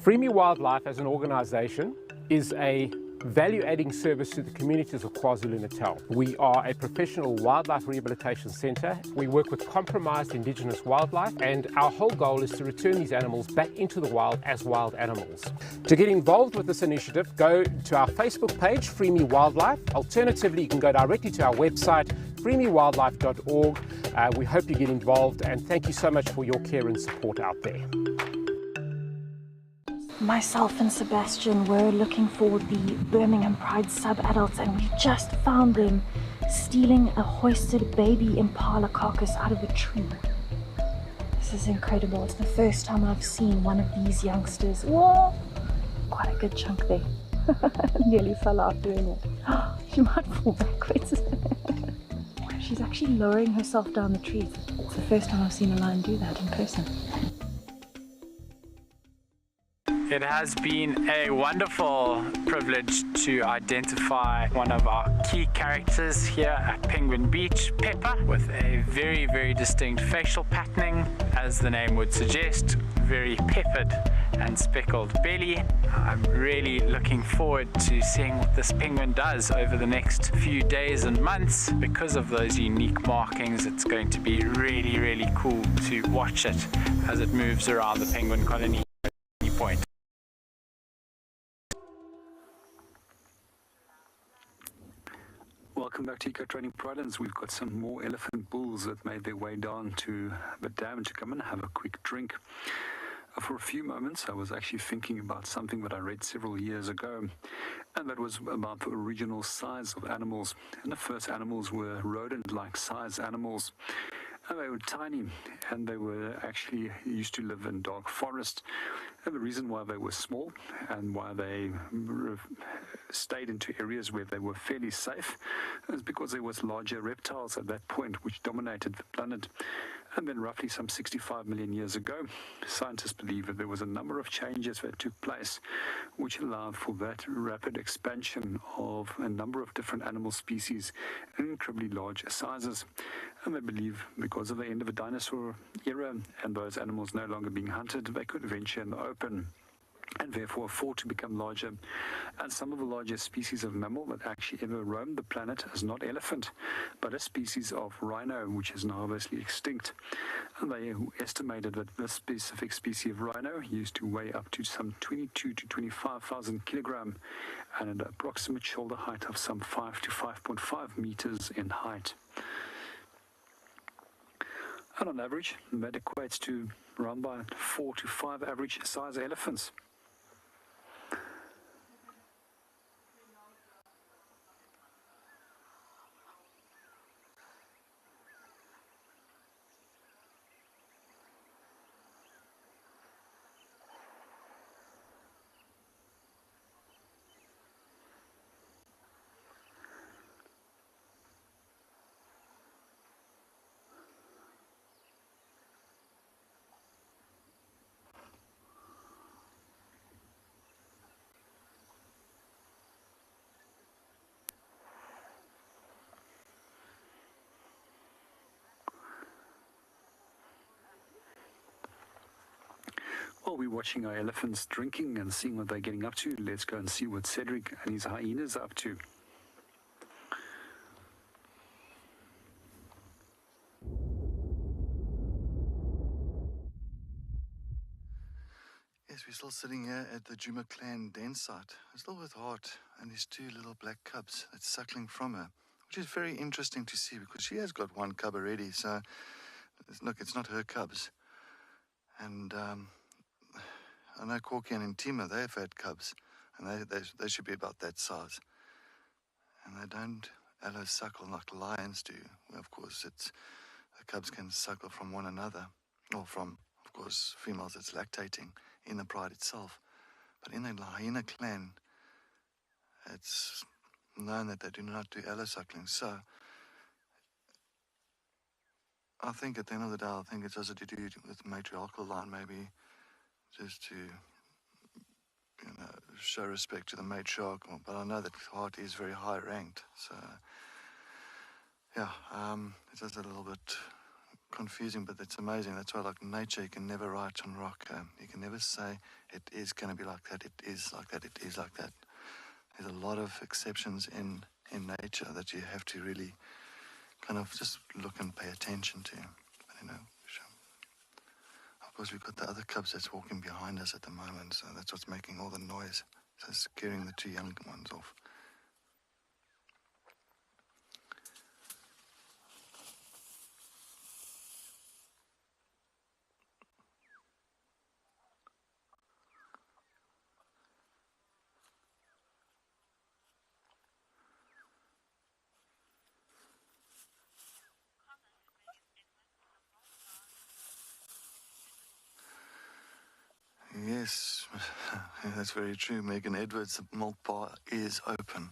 Free Me Wildlife as an organisation is a value-adding service to the communities of KwaZulu-Natal. We are a professional wildlife rehabilitation centre. We work with compromised Indigenous wildlife, and our whole goal is to return these animals back into the wild as wild animals. To get involved with this initiative, go to our Facebook page, Free Me Wildlife. Alternatively, you can go directly to our website, freemewildlife.org. We hope you get involved, and thank you so much for your care and support out there. Myself and Sebastian were looking for the Birmingham Pride sub-adults, and we just found them stealing a hoisted baby Impala carcass out of a tree. This is incredible. It's the first time I've seen one of these youngsters. Whoa! Quite a good chunk there. Nearly fell out doing it. She might fall backwards. She's actually lowering herself down the tree. It's the first time I've seen a lion do that in person. It has been a wonderful privilege to identify one of our key characters here at Penguin Beach, Pepper, with a very, very distinct facial patterning, as the name would suggest, very peppered and speckled belly. I'm really looking forward to seeing what this penguin does over the next few days and months. Because of those unique markings, it's going to be really, really cool to watch it as it moves around the penguin colony point. Welcome back to Eco Training Providence. We've got some more elephant bulls that made their way down to the dam to come and have a quick drink. For a few moments, I was actually thinking about something that I read several years ago, and that was about the original size of animals. And the first animals were rodent-like size animals. And they were tiny, and they were actually used to live in dark forest. And the reason why they were small and why they stayed into areas where they were fairly safe is because there was larger reptiles at that point which dominated the planet. And then roughly some 65 million years ago, scientists believe that there was a number of changes that took place which allowed for that rapid expansion of a number of different animal species in incredibly large sizes. And they believe because of the end of the dinosaur era and those animals no longer being hunted, they could venture in the open and therefore afford to become larger. And some of the largest species of mammal that actually ever roamed the planet is not elephant, but a species of rhino, which is now obviously extinct. And they estimated that this specific species of rhino used to weigh up to some 22 to 25,000 kilogram and an approximate shoulder height of some 5 to 5.5 meters in height. And on average, that equates to around by 4 to 5 average size elephants. While we're watching our elephants drinking and seeing what they're getting up to, let's go and see what Cedric and his hyenas are up to. Yes, we're still sitting here at the Djuma clan den site. Still with Heart and his 2 little black cubs that's suckling from her, which is very interesting to see because she has got 1 cub already. So, look, it's not her cubs. And I know Corky and Intima, they've had cubs, and they should be about that size. And they don't allo-suckle like lions do. Well, of course, the cubs can suckle from one another, or from, of course, females that's lactating in the pride itself. But in the Hyena clan, it's known that they do not do allosuckling. So I think at the end of the day, I think it's also to do with matriarchal line, maybe just to, show respect to the matriarch. But I know that Heart is very high ranked, so yeah, it's just a little bit confusing, but it's amazing. That's why, like nature, you can never write on rock. You can never say it is going to be like that. It is like that. It is like that. There's a lot of exceptions in nature that you have to really kind of just look and pay attention to. Of course, we've got the other cubs that's walking behind us at the moment, so that's what's making all the noise. So it's scaring the two young ones off. Yes, that's very true. Megan Edwards, the milk bar is open.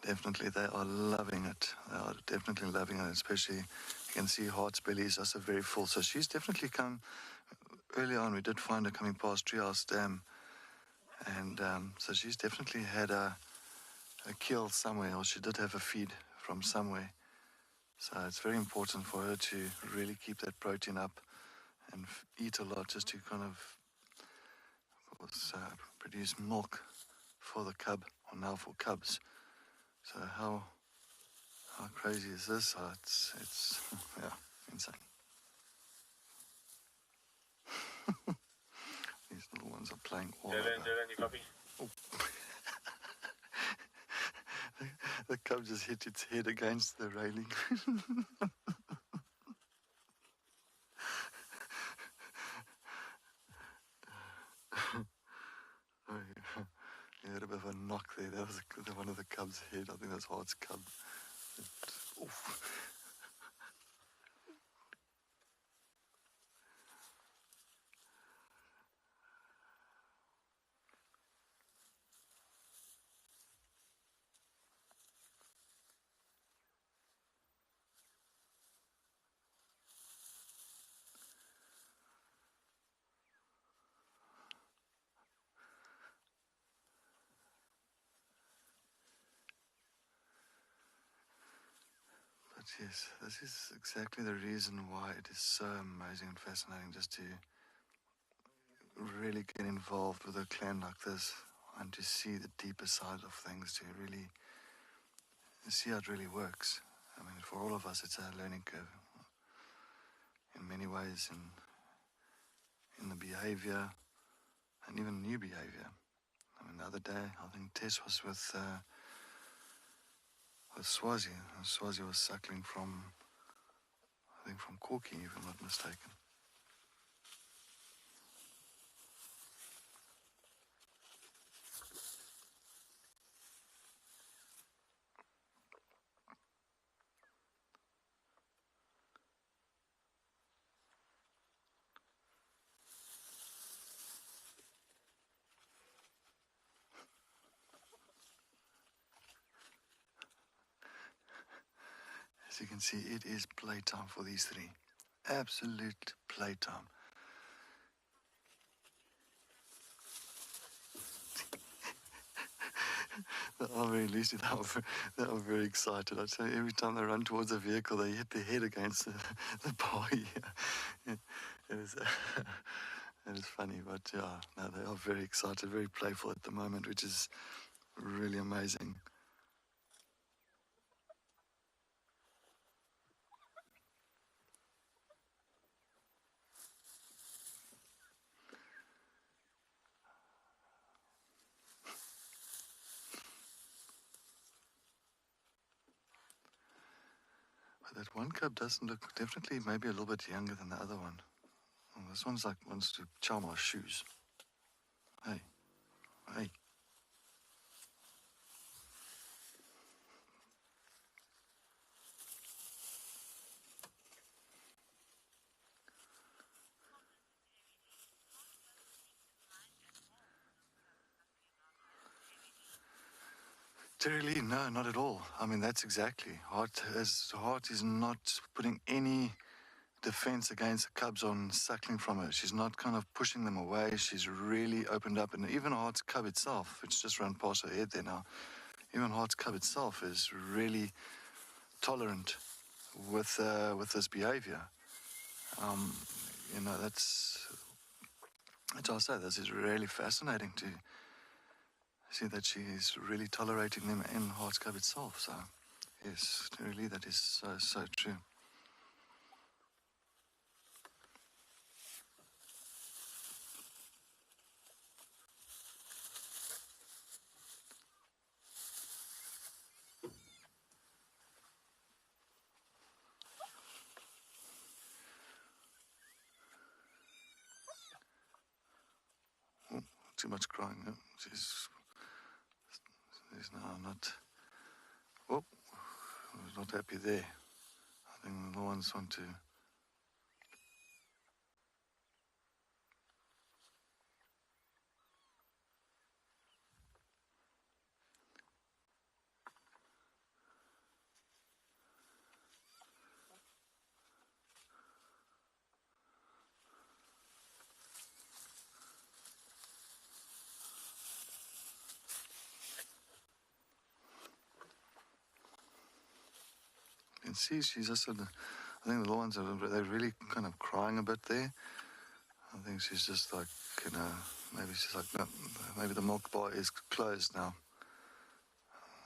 Definitely, they are loving it. They are definitely loving it, especially you can see Heart's belly is also very full. So she's definitely come, early on we did find her coming past Treehouse Dam. And so she's definitely had a kill somewhere, or she did have a feed from somewhere. So it's very important for her to really keep that protein up and eat a lot, just to kind of produce milk for the cub, or now for cubs. So how crazy is this? It's yeah, insane. These little ones are playing all over. Oh. The cub just hit its head against the railing. Oh, yeah. You had a bit of a knock there. That was one of the cub's head. I think that's Heart's cub. Oof. Yes, this is exactly the reason why it is so amazing and fascinating, just to really get involved with a clan like this and to see the deeper side of things, to really see how it really works. I mean, for all of us, it's a learning curve in many ways, in the behavior and even new behavior. I mean, the other day, I think Tess was with Swazi. Swazi was suckling from, I think, from Corky, if I'm not mistaken. As you can see, it is playtime for these three. Absolute playtime. They are very lucid. They are very excited. I'd say every time they run towards a vehicle, they hit their head against the bar here. It is funny, but yeah, no, they are very excited, very playful at the moment, which is really amazing. That one cub doesn't look, definitely maybe a little bit younger than the other one. Oh, this one's like wants to chow my shoes. Hey, hey. Terry, no, not at all. I mean, that's exactly. Heart is not putting any defense against the cubs on suckling from her. She's not kind of pushing them away. She's really opened up. And even Heart's cub itself, it's just run past her head there now. Even Heart's cub itself is really tolerant with this behavior. You know, that's I'll say, this is really fascinating to see that she's really tolerating them in Heart's cub itself. So, yes, really, that is so true. Too much crying. Huh? She's now not. Oh, not happy there. I think the ones want to. You can see she's just. I think the little ones they're really kind of crying a bit there. I think she's just like, you know, maybe she's like, no, maybe the milk bar is closed now.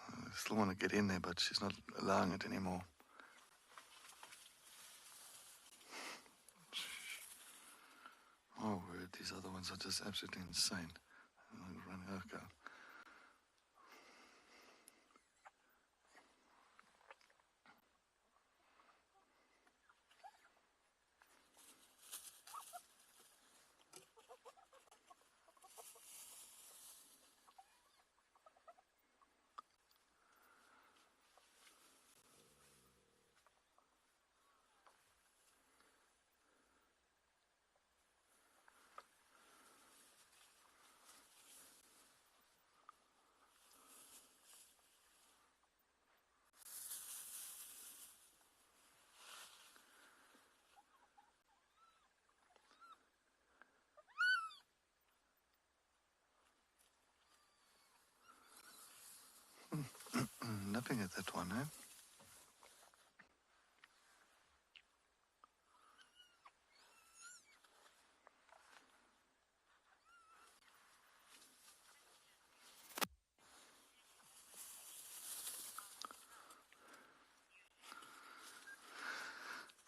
I still want to get in there, but she's not allowing it anymore. Oh, word, these other ones are just absolutely insane. Okay. Nothing at that one, eh?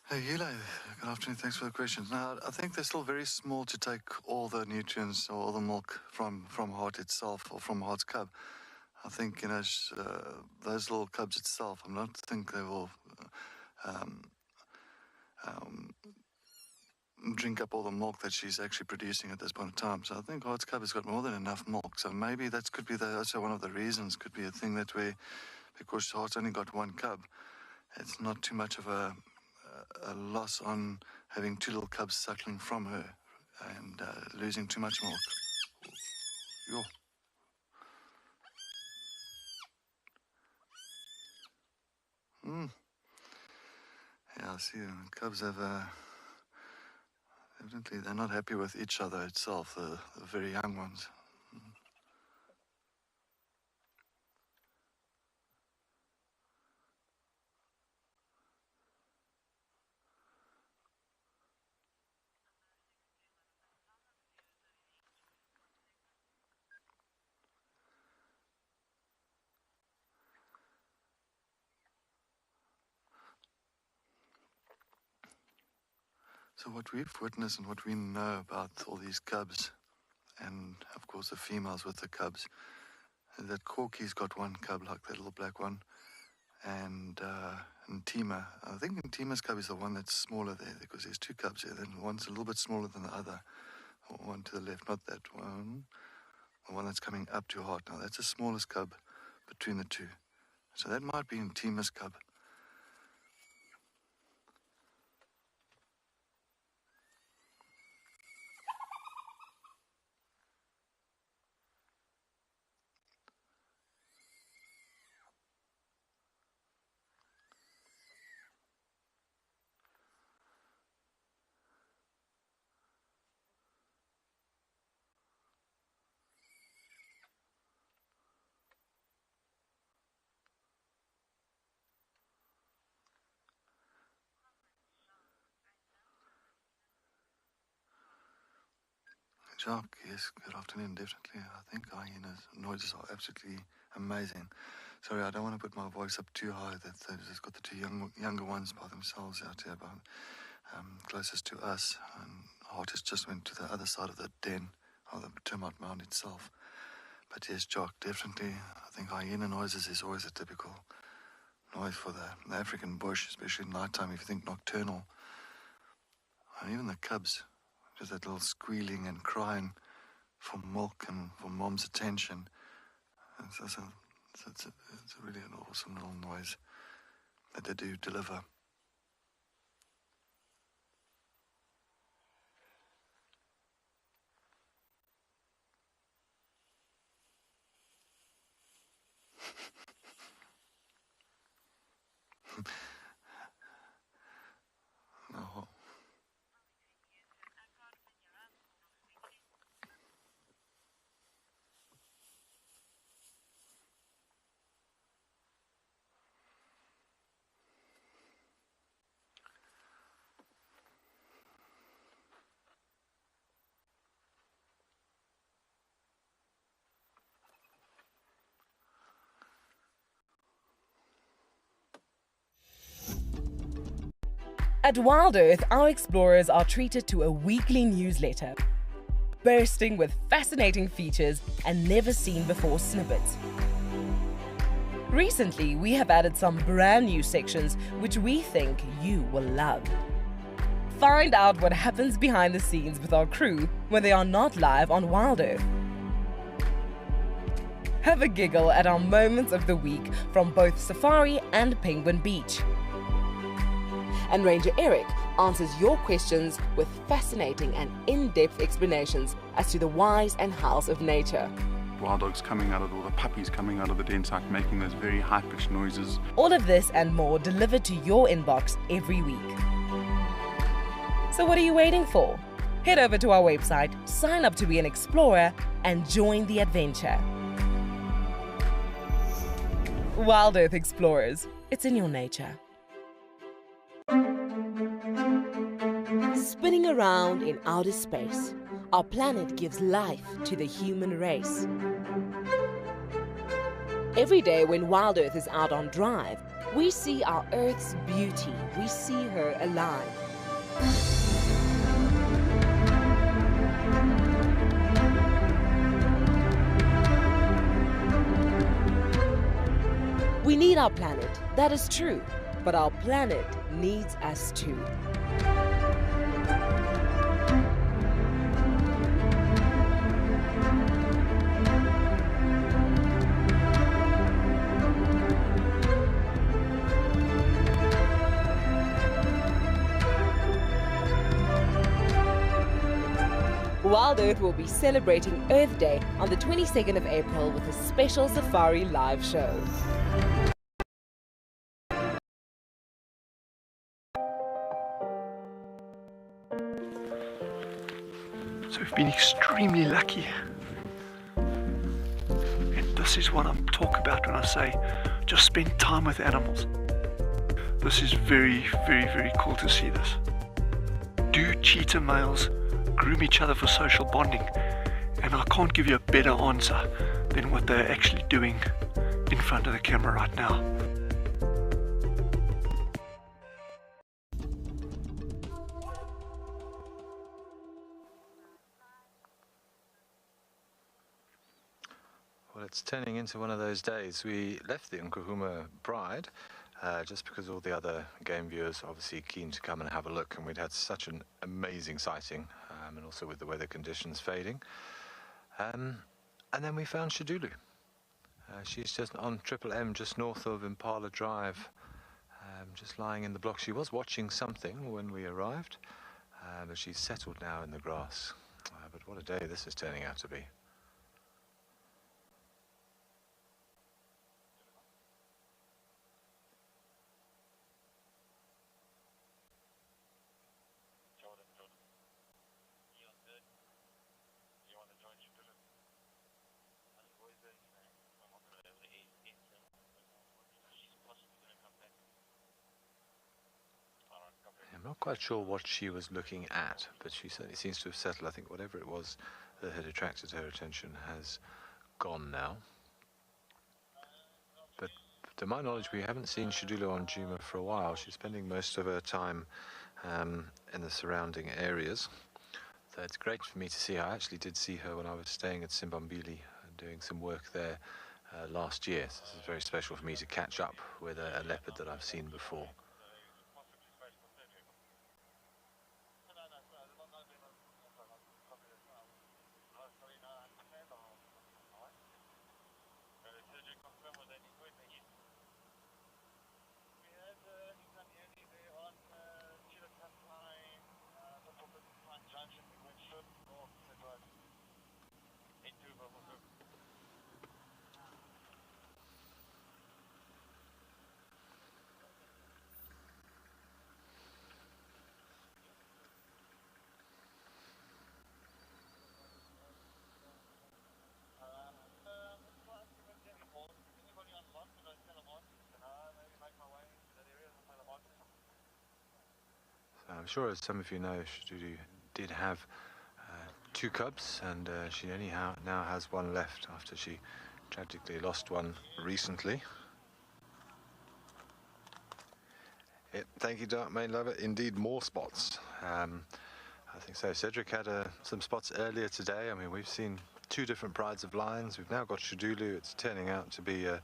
Hey, Eli, good afternoon. Thanks for the questions. Now, I think they're still very small to take all the nutrients or all the milk from Heart itself or from Heart's cub. I think, you know, those little cubs itself, I don't think they will drink up all the milk that she's actually producing at this point in time. So I think Heart's cub has got more than enough milk. So maybe that could be also one of the reasons, could be a thing that because Heart's only got one cub, it's not too much of a loss on having two little cubs suckling from her and losing too much milk. Yo. Yeah, I see. Cubs have evidently they're not happy with each other itself, the very young ones. So what we've witnessed and what we know about all these cubs, and of course the females with the cubs, is that Corky's got one cub, like that little black one, and Ntima. I think Ntima's cub is the one that's smaller there, because there's two cubs there. Then one's a little bit smaller than the other. One to the left, not that one. The one that's coming up to Heart now. That's the smallest cub between the two. So that might be Ntima's cub. Jock, yes, good afternoon, definitely. I think hyenas' noises are absolutely amazing. Sorry, I don't want to put my voice up too high. They've just got the two younger ones by themselves out here, closest to us. And Artist just went to the other side of the den, or the termite mound itself. But yes, Jock, definitely. I think hyena noises is always a typical noise for the African bush, especially in nighttime. If you think Nocturnal, and even the cubs, just that little squealing and crying for milk and for mom's attention. It's really an awesome little noise that they do deliver. Oh. At WildEarth, our explorers are treated to a weekly newsletter, bursting with fascinating features and never-seen-before snippets. Recently, we have added some brand new sections which we think you will love. Find out what happens behind the scenes with our crew when they are not live on WildEarth. Have a giggle at our moments of the week from both Safari and Penguin Beach. And Ranger Eric answers your questions with fascinating and in-depth explanations as to the whys and hows of nature. Wild dogs coming out of, or the puppies coming out of the den site, making those very high-pitched noises. All of this and more delivered to your inbox every week. So what are you waiting for? Head over to our website, sign up to be an explorer, and join the adventure. WildEarth Explorers, it's in your nature. Spinning around in outer space, our planet gives life to the human race. Every day when WildEarth is out on drive, we see our Earth's beauty, we see her alive. We need our planet, that is true, but our planet needs us too. WildEarth will be celebrating Earth Day on the 22nd of April with a special Safari live show. So we've been extremely lucky. And this is what I'm talking about when I say just spend time with animals. This is very, very, very cool to see this. Do cheetah males groom each other for social bonding? And I can't give you a better answer than what they're actually doing in front of the camera right now. Well, it's turning into one of those days. We left the Djuma Pride just because all the other game viewers are obviously keen to come and have a look, and we'd had such an amazing sighting, and also with the weather conditions fading. And then we found Chidulu. She's just on Triple M, just north of Impala Drive, just lying in the block. She was watching something when we arrived, but she's settled now in the grass. But what a day this is turning out to be. I'm not quite sure what she was looking at, but she certainly seems to have settled. I think whatever it was that had attracted her attention has gone now. But to my knowledge, we haven't seen Chidulu on Djuma for a while. She's spending most of her time in the surrounding areas. So it's great for me to see her. I actually did see her when I was staying at Simbambili and doing some work there last year. So this is very special for me to catch up with a leopard that I've seen before. I'm sure, as some of you know, Chidulu did have 2 cubs, and she only now has 1 left after she tragically lost one recently. Thank you, Dark Main Lover. Indeed, more spots. I think so. Cedric had some spots earlier today. I mean, we've seen 2 different prides of lions. We've now got Chidulu. It's turning out to be a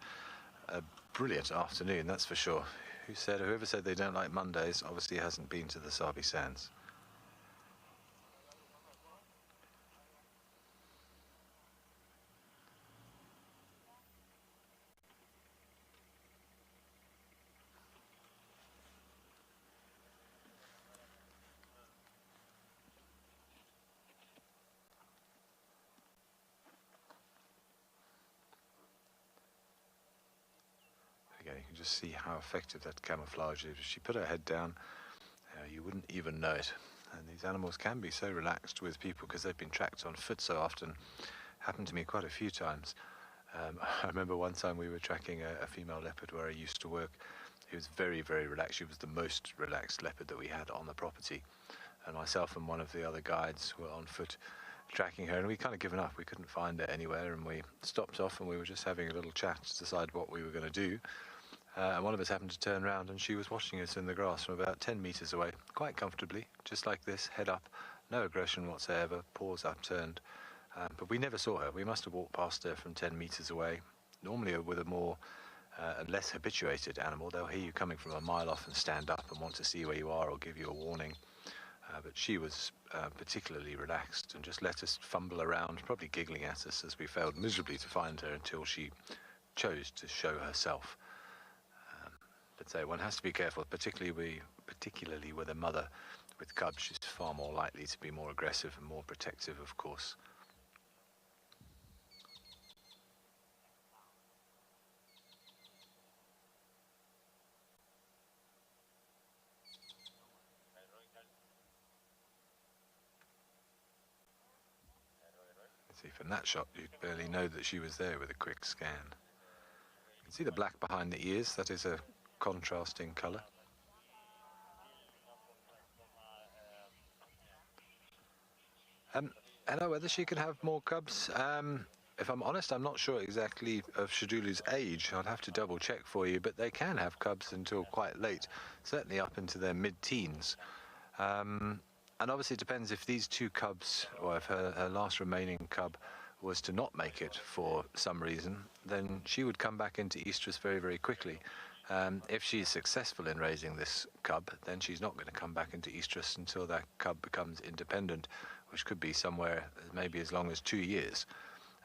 brilliant afternoon, that's for sure. Whoever said they don't like Mondays obviously hasn't been to the Sabi Sands. Again, you can just see how effective that camouflage is. If she put her head down, you wouldn't even know it. And these animals can be so relaxed with people because they've been tracked on foot so often. Happened to me quite a few times. I remember one time we were tracking a female leopard where I used to work. He was very, very relaxed. She was the most relaxed leopard that we had on the property. And myself and one of the other guides were on foot tracking her, and we kind of given up. We couldn't find her anywhere, and we stopped off and we were just having a little chat to decide what we were going to do. And one of us happened to turn around, and she was watching us in the grass from about 10 meters away, quite comfortably, just like this, head up, no aggression whatsoever, paws upturned. But we never saw her. We must have walked past her from 10 meters away. Normally with a more less habituated animal, they'll hear you coming from a mile off and stand up and want to see where you are or give you a warning. But she was particularly relaxed and just let us fumble around, probably giggling at us as we failed miserably to find her until she chose to show herself. But say one has to be careful, particularly with a mother with cubs. She's far more likely to be more aggressive and more protective, of course. See, from that shot, you'd barely know that she was there with a quick scan. You can see the black behind the ears. That is a contrasting colour. I know whether she can have more cubs. If I'm honest, I'm not sure exactly of Chidulu's age. I'd have to double check for you, but they can have cubs until quite late, certainly up into their mid-teens. And obviously it depends if these 2 cubs, or if her last remaining cub was to not make it for some reason, then she would come back into estrus very, very quickly. If she's successful in raising this cub, then she's not going to come back into estrus until that cub becomes independent, which could be somewhere maybe as long as 2 years.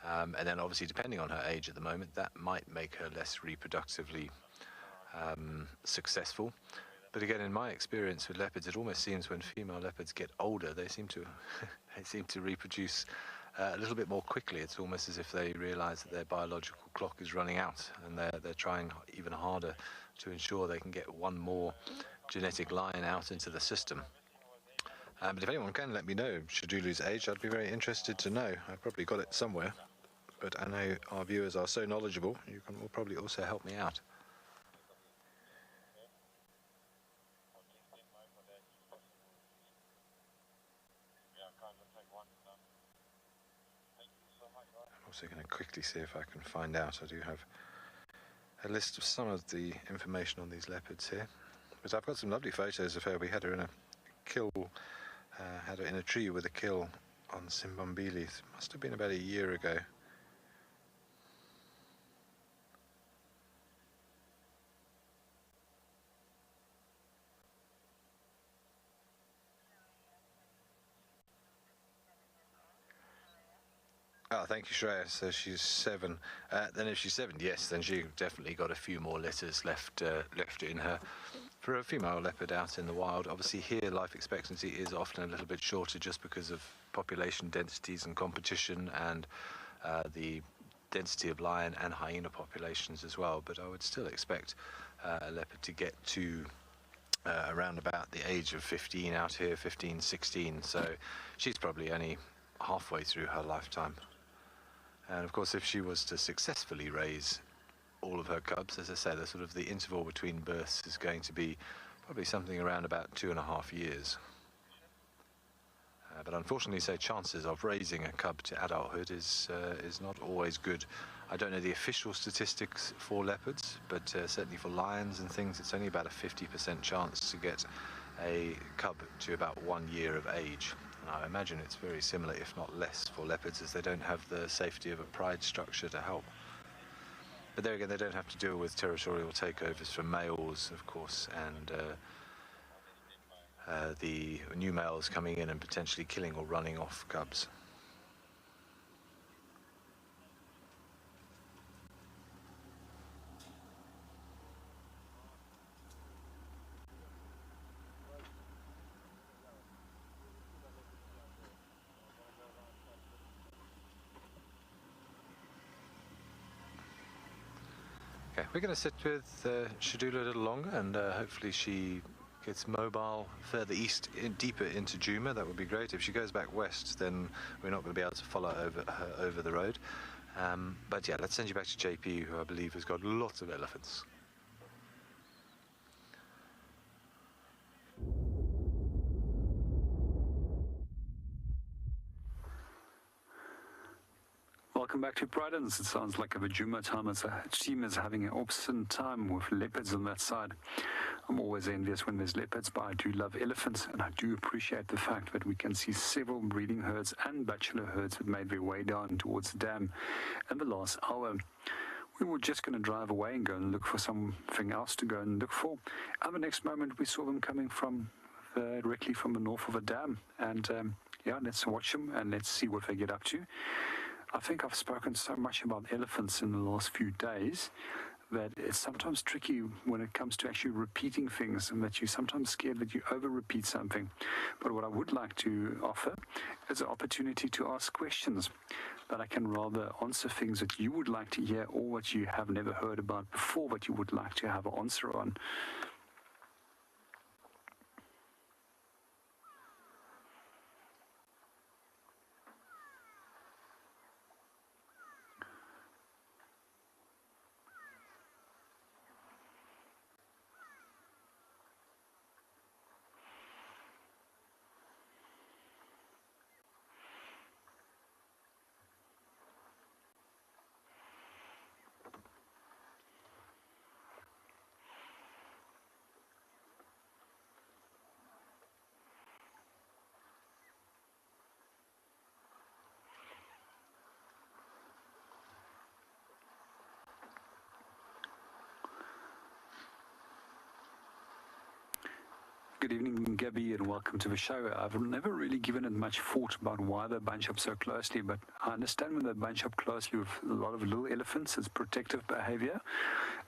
And then obviously depending on her age at the moment, that might make her less reproductively successful. But again, in my experience with leopards, it almost seems when female leopards get older, they seem to reproduce a little bit more quickly. It's almost as if they realize that their biological clock is running out, and they're trying even harder to ensure they can get one more genetic line out into the system. But if anyone can let me know Chidulu's age, I'd be very interested to know. I've probably got it somewhere, but I know our viewers are so knowledgeable, you will probably also help me out. also going to quickly see if I can find out. I do have a list of some of the information on these leopards here, but I've got some lovely photos of her. We had her in a kill, had her in a tree with a kill on Simbombili. It must have been about a year ago. Oh, thank you, Shreya. So she's 7. Then if she's 7, yes, then she definitely got a few more litters left in her. For a female leopard out in the wild, obviously here life expectancy is often a little bit shorter just because of population densities and competition and the density of lion and hyena populations as well. But I would still expect a leopard to get to around about the age of 15 out here, 15, 16. So she's probably only halfway through her lifetime. And of course, if she was to successfully raise all of her cubs, as I say, the interval between births is going to be probably something around about 2.5 years. But unfortunately, so chances of raising a cub to adulthood is not always good. I don't know the official statistics for leopards, but certainly for lions and things, it's only about a 50% chance to get a cub to about 1 year of age. I imagine it's very similar, if not less, for leopards, as they don't have the safety of a pride structure to help. But there again, they don't have to deal with territorial takeovers from males, of course, and the new males coming in and potentially killing or running off cubs. Okay, we're going to sit with Chidulu a little longer, and hopefully she gets mobile further east, deeper into Djuma. That would be great. If she goes back west, then we're not going to be able to follow her over the road. But yeah, let's send you back to JP, who I believe has got lots of elephants. Welcome back to Prydens. It sounds like a Djuma time as a team is having an awesome time with leopards on that side. I'm always envious when there's leopards, but I do love elephants, and I do appreciate the fact that we can see several breeding herds and bachelor herds that made their way down towards the dam in the last hour. We were just going to drive away and go and look for something else to go and look for. And the next moment we saw them coming from directly from the north of the dam. And yeah, let's watch them and let's see what they get up to. I think I've spoken so much about elephants in the last few days that it's sometimes tricky when it comes to actually repeating things, and that you're sometimes scared that you over-repeat something. But what I would like to offer is an opportunity to ask questions, that I can rather answer things that you would like to hear or what you have never heard about before that you would like to have an answer on. Good evening, Gabby, and welcome to the show. I've never really given it much thought about why they bunch up so closely, but I understand when they bunch up closely with a lot of little elephants, it's protective behavior,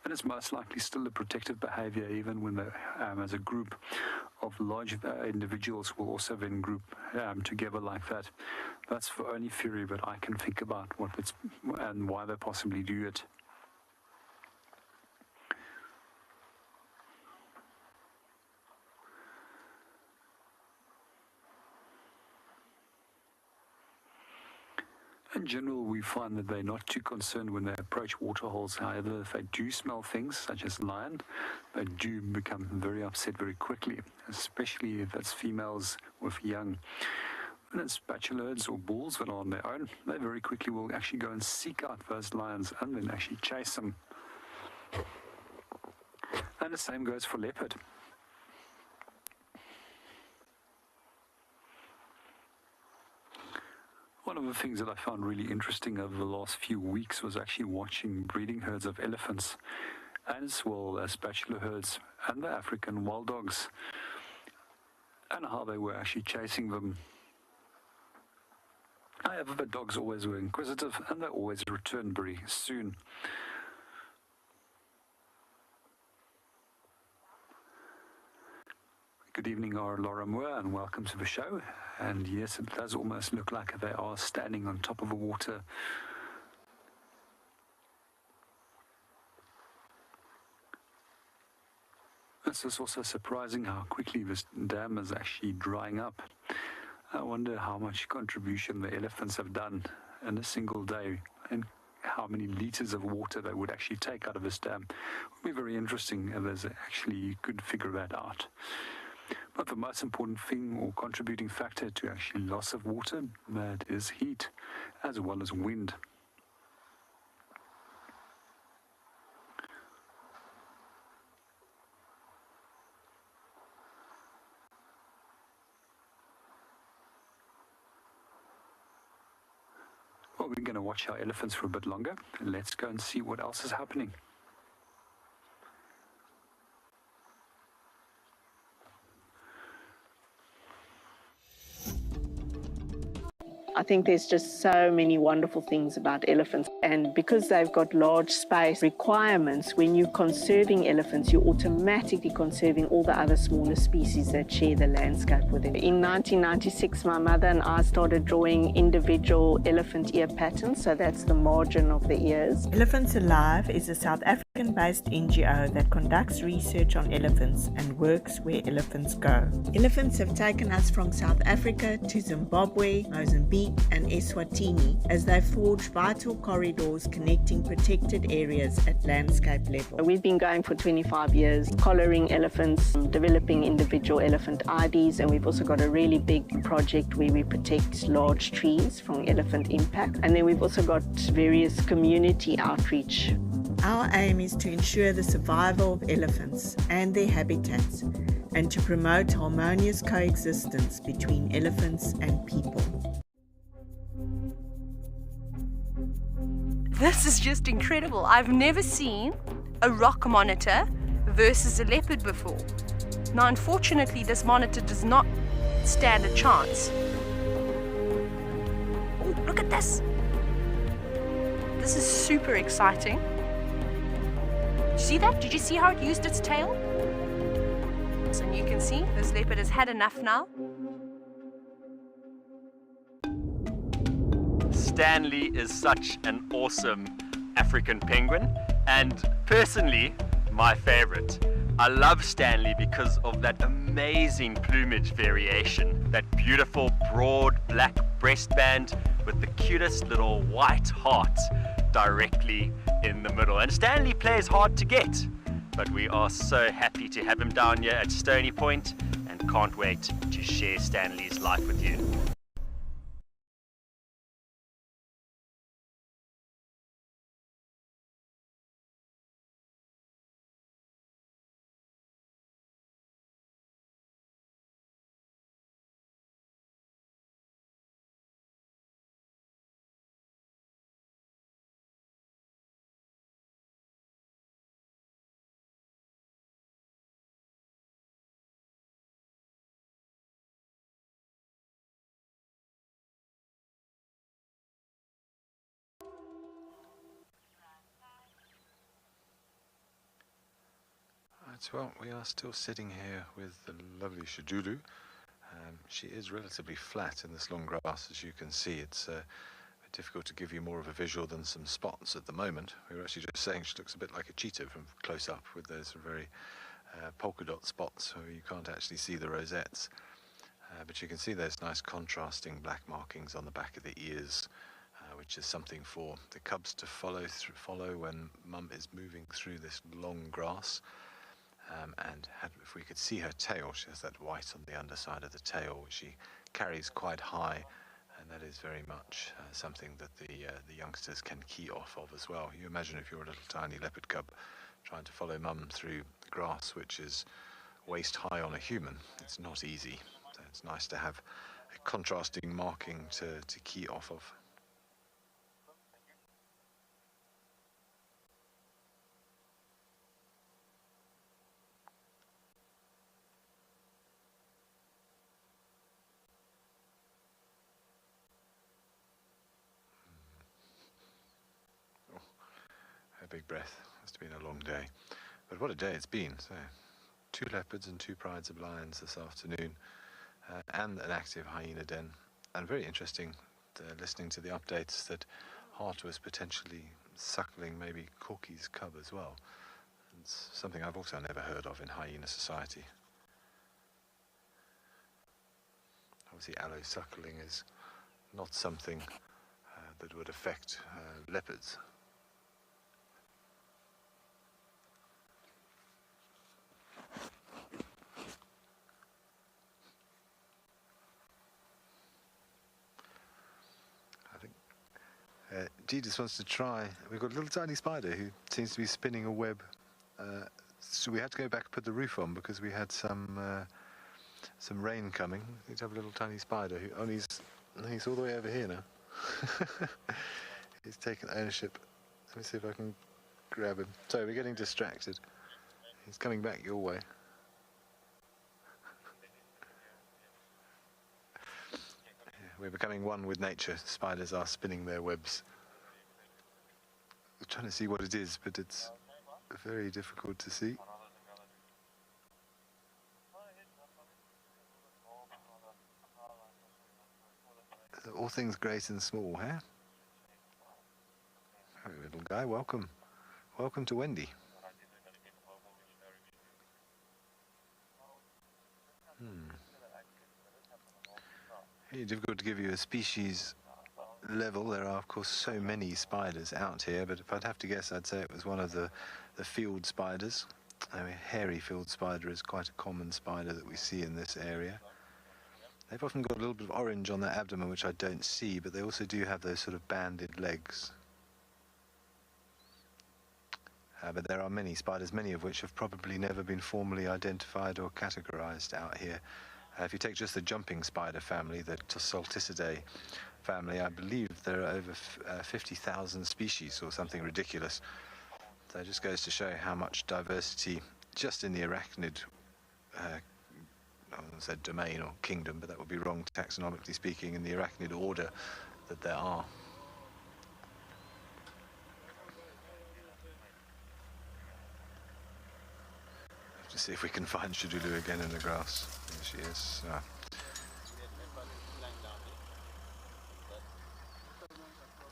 and it's most likely still a protective behavior even when they, as a group of large individuals, will also then group together like that. That's the only theory that I can think about and why they possibly do it. In general, we find that they're not too concerned when they approach waterholes. However, if they do smell things, such as lion, they do become very upset very quickly, especially if it's females with young. When it's spatulads or bulls that are on their own, they very quickly will actually go and seek out those lions and then actually chase them. And the same goes for leopard. One of the things that I found really interesting over the last few weeks was actually watching breeding herds of elephants, as well as spatula herds and the African wild dogs, and how they were actually chasing them. However, the dogs always were inquisitive and they always returned very soon. Good evening, Laura Moore, and welcome to the show. And yes, it does almost look like they are standing on top of the water. This is also surprising how quickly this dam is actually drying up. I wonder how much contribution the elephants have done in a single day and how many liters of water they would actually take out of this dam. It would be very interesting if there's actually you could figure that out. But the most important thing or contributing factor to actually loss of water, that is heat as well as wind. Well, we're going to watch our elephants for a bit longer, and let's go and see what else is happening. I think there's just so many wonderful things about elephants, and because they've got large space requirements, when you're conserving elephants, you're automatically conserving all the other smaller species that share the landscape with them. In 1996, my mother and I started drawing individual elephant ear patterns, so that's the margin of the ears. Elephants Alive is a South African-based NGO that conducts research on elephants and works where elephants go. Elephants have taken us from South Africa to Zimbabwe, Mozambique, and Eswatini as they forge vital corridors connecting protected areas at landscape level. We've been going for 25 years, collaring elephants, developing individual elephant IDs, and we've also got a really big project where we protect large trees from elephant impact. And then we've also got various community outreach. Our aim is to ensure the survival of elephants and their habitats and to promote harmonious coexistence between elephants and people. This is just incredible. I've never seen a rock monitor versus a leopard before. Now, unfortunately, this monitor does not stand a chance. Oh, look at this. This is super exciting. Did you see that? Did you see how it used its tail? And you can see this leopard has had enough now. Stanley is such an awesome African penguin, and personally, my favorite. I love Stanley because of that amazing plumage variation, that beautiful broad black breastband with the cutest little white heart directly in the middle. And Stanley plays hard to get, but we are so happy to have him down here at Stony Point and can't wait to share Stanley's life with you. Well, we are still sitting here with the lovely Chidulu. She is relatively flat in this long grass, as you can see. It's difficult to give you more of a visual than some spots at the moment. We were actually just saying she looks a bit like a cheetah from close up, with those very polka dot spots, so you can't actually see the rosettes. But you can see those nice contrasting black markings on the back of the ears, which is something for the cubs to follow when mum is moving through this long grass. And if we could see her tail, she has that white on the underside of the tail, which she carries quite high, and that is very much something that the youngsters can key off of as well. You imagine if you're a little tiny leopard cub trying to follow mum through grass which is waist high on a human, it's not easy. So it's nice to have a contrasting marking to key off of. A big breath. Must have been a long day. But what a day it's been. So 2 leopards and 2 prides of lions this afternoon, and an active hyena den. And very interesting listening to the updates that Hart was potentially suckling maybe Corky's cub as well. It's something I've also never heard of in hyena society. Obviously allo suckling is not something that would affect leopards. G just wants to try. We've got a little tiny spider who seems to be spinning a web. So we had to go back and put the roof on because we had some rain coming. We need to have a little tiny spider who only he's all the way over here now. He's taken ownership. Let me see if I can grab him. Sorry, we're getting distracted. He's coming back your way. We're becoming one with nature. Spiders are spinning their webs. We're trying to see what it is, but it's very difficult to see. All things great and small, huh? Hey, little guy, welcome. Welcome to Wendy. It's difficult to give you a species level. There are, of course, so many spiders out here, but if I'd have to guess, I'd say it was one of the field spiders. I mean, hairy field spider is quite a common spider that we see in this area. They've often got a little bit of orange on their abdomen, which I don't see, but they also do have those sort of banded legs. But there are many spiders, many of which have probably never been formally identified or categorized out here. If you take just the jumping spider family, the Salticidae family, I believe there are over 50,000 species or something ridiculous. So it just goes to show how much diversity just in the arachnid, I wouldn't say domain or kingdom, but that would be wrong taxonomically speaking, in the arachnid order that there are. To see if we can find Chidulu again in the grass. There she is.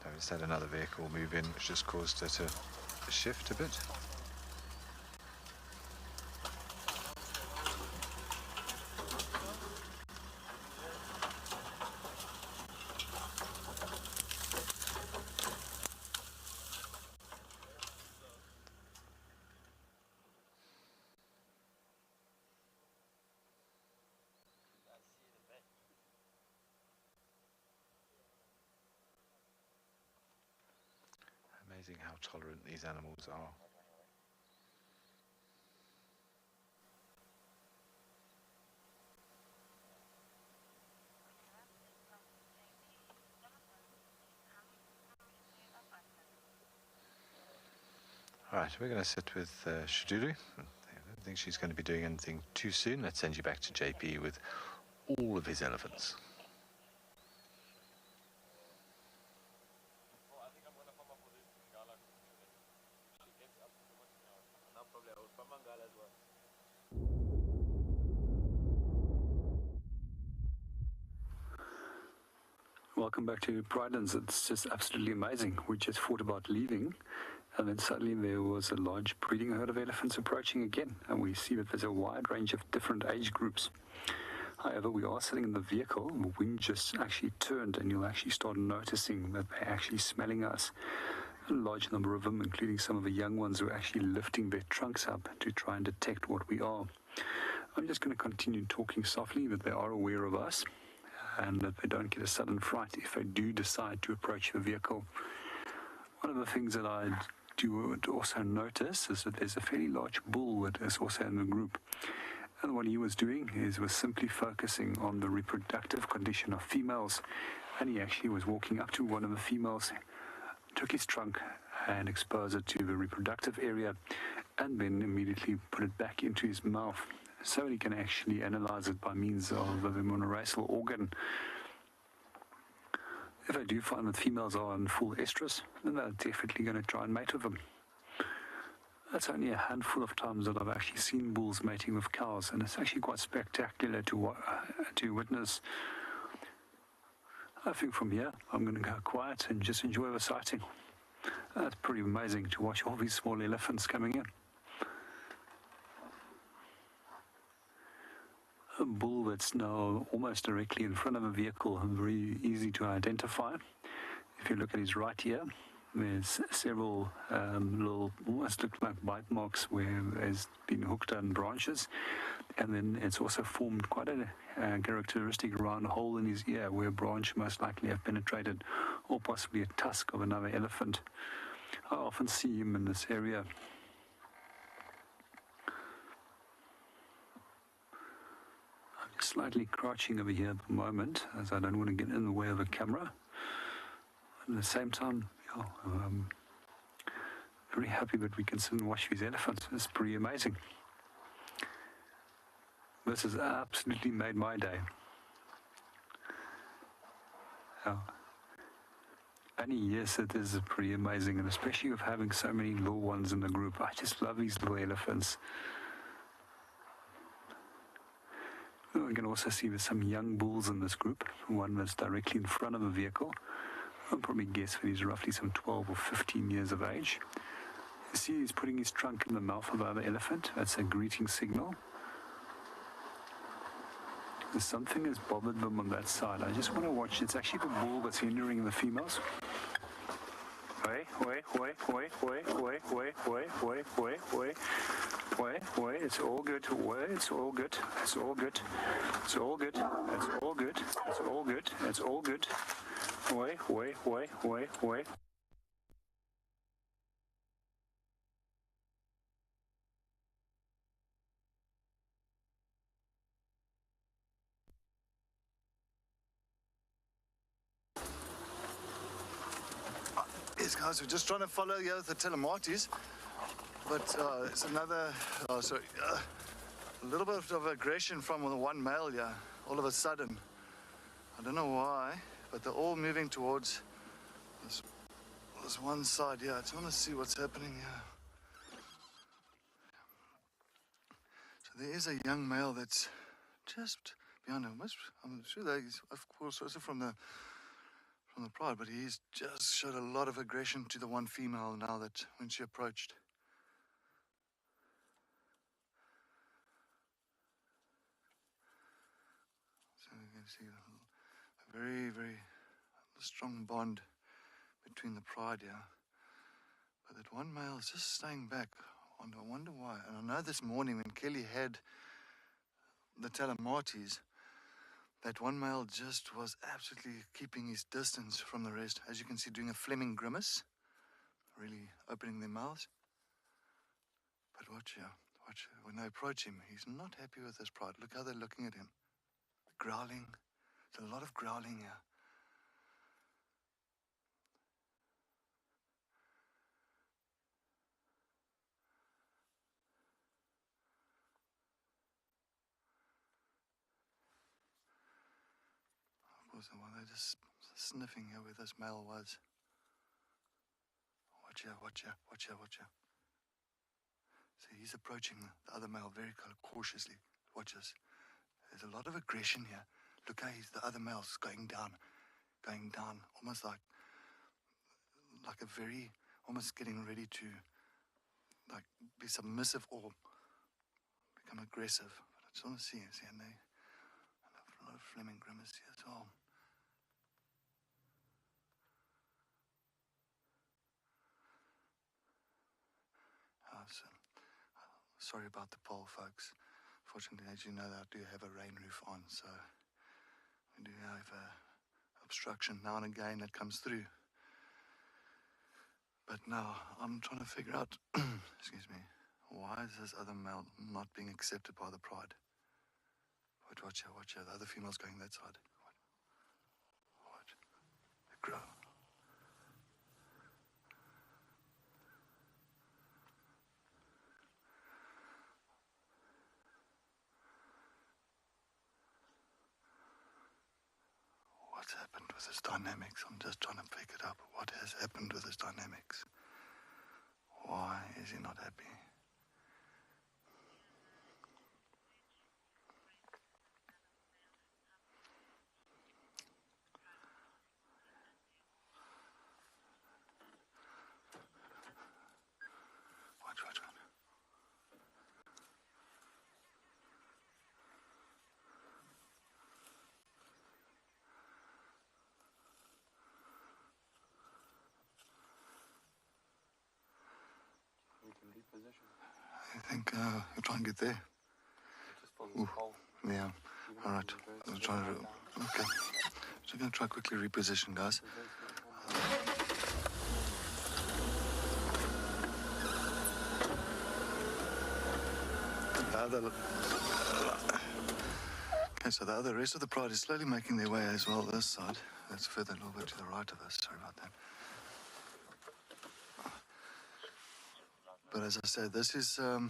I just had another vehicle move in, which just caused her to shift a bit. Amazing how tolerant these animals are. Right, we're going to sit with Chidulu. I don't think she's going to be doing anything too soon. Let's send you back to JP with all of his elephants. Welcome back to Pridelands. It's just absolutely amazing. We just thought about leaving, and then suddenly there was a large breeding herd of elephants approaching again, and we see that there's a wide range of different age groups. However, we are sitting in the vehicle, and the wind just actually turned, and you'll actually start noticing that they're actually smelling us. A large number of them, including some of the young ones, who are actually lifting their trunks up to try and detect what we are. I'm just going to continue talking softly, that they are aware of us. and that they don't get a sudden fright if they do decide to approach the vehicle. One of the things that I do also notice is that there's a fairly large bull that is also in the group. And what he was doing was simply focusing on the reproductive condition of females. And he actually was walking up to one of the females, took his trunk and exposed it to the reproductive area, and then immediately put it back into his mouth, so he can actually analyze it by means of the monoracial organ. If I do find that females are in full estrus, then they're definitely going to try and mate with them. That's only a handful of times that I've actually seen bulls mating with cows, and it's actually quite spectacular to witness. I think from here, I'm going to go quiet and just enjoy the sighting. That's pretty amazing to watch all these small elephants coming in. A bull that's now almost directly in front of a vehicle, and very easy to identify. If you look at his right ear, there's several little, almost look like bite marks where there's been hooked on branches, and then it's also formed quite a characteristic round hole in his ear where a branch most likely have penetrated, or possibly a tusk of another elephant. I often see him in this area. I'm just slightly crouching over here at the moment, as I don't want to get in the way of the camera. At the same time, I'm very happy that we can sit and watch these elephants. It's pretty amazing. This has absolutely made my day. And yes, it is pretty amazing, and especially with having so many little ones in the group. I just love these little elephants. We can also see there's some young bulls in this group, one that's directly in front of the vehicle. I'll probably guess that he's roughly some 12 or 15 years of age. You see he's putting his trunk in the mouth of the other elephant. That's a greeting signal. Something has bothered them on that side. I just want to watch. It's actually the bull that's hindering the females. Wait. It's all good. It's all good. It's all good. It's all good. It's all good. It's all good. It's all good. Wait. Yes, guys, we're just trying to follow here the telemates, but it's another, a little bit of aggression from the one male here, all of a sudden. I don't know why, but they're all moving towards this one side here. I just want to see what's happening here. So there is a young male that's just behind him. I'm sure that he's, of course, also from the pride, but he's just showed a lot of aggression to the one female now that when she approached. So you can see a very, very strong bond between the pride here. But that one male is just staying back. I wonder why. And I know this morning when Kelly had the telemates, that one male just was absolutely keeping his distance from the rest. As you can see, doing a Fleming grimace, really opening their mouths. But watch here, when they approach him, he's not happy with his pride. Look how they're looking at him. Growling, there's a lot of growling here. So while they're just sniffing here where this male was. Watch here. See, he's approaching the other male very cautiously. Watch this. There's a lot of aggression here. Look how the other male's going down, almost like a very, almost getting ready to like be submissive or become aggressive. But I just want to see, and they have a lot of Fleming grimace here as well. So, sorry about the pole, folks. Fortunately, as you know, I do have a rain roof on, so We do have obstruction now and again that comes through. But now I'm trying to figure out, excuse me, why is this other male not being accepted by the pride? Watch here. The other female's going that side. What? They grow. What's happened with this dynamics? I'm just trying to pick it up. What has happened with this dynamics? Why is he not happy? Watch. I think we'll try and get there. Ooh, yeah, alright. I'll try to. Okay. So I'm going to try quickly reposition, guys. Okay, so the rest of the pride is slowly making their way as well this side. That's further a little bit to the right of us. Sorry about that. But as I said, this is a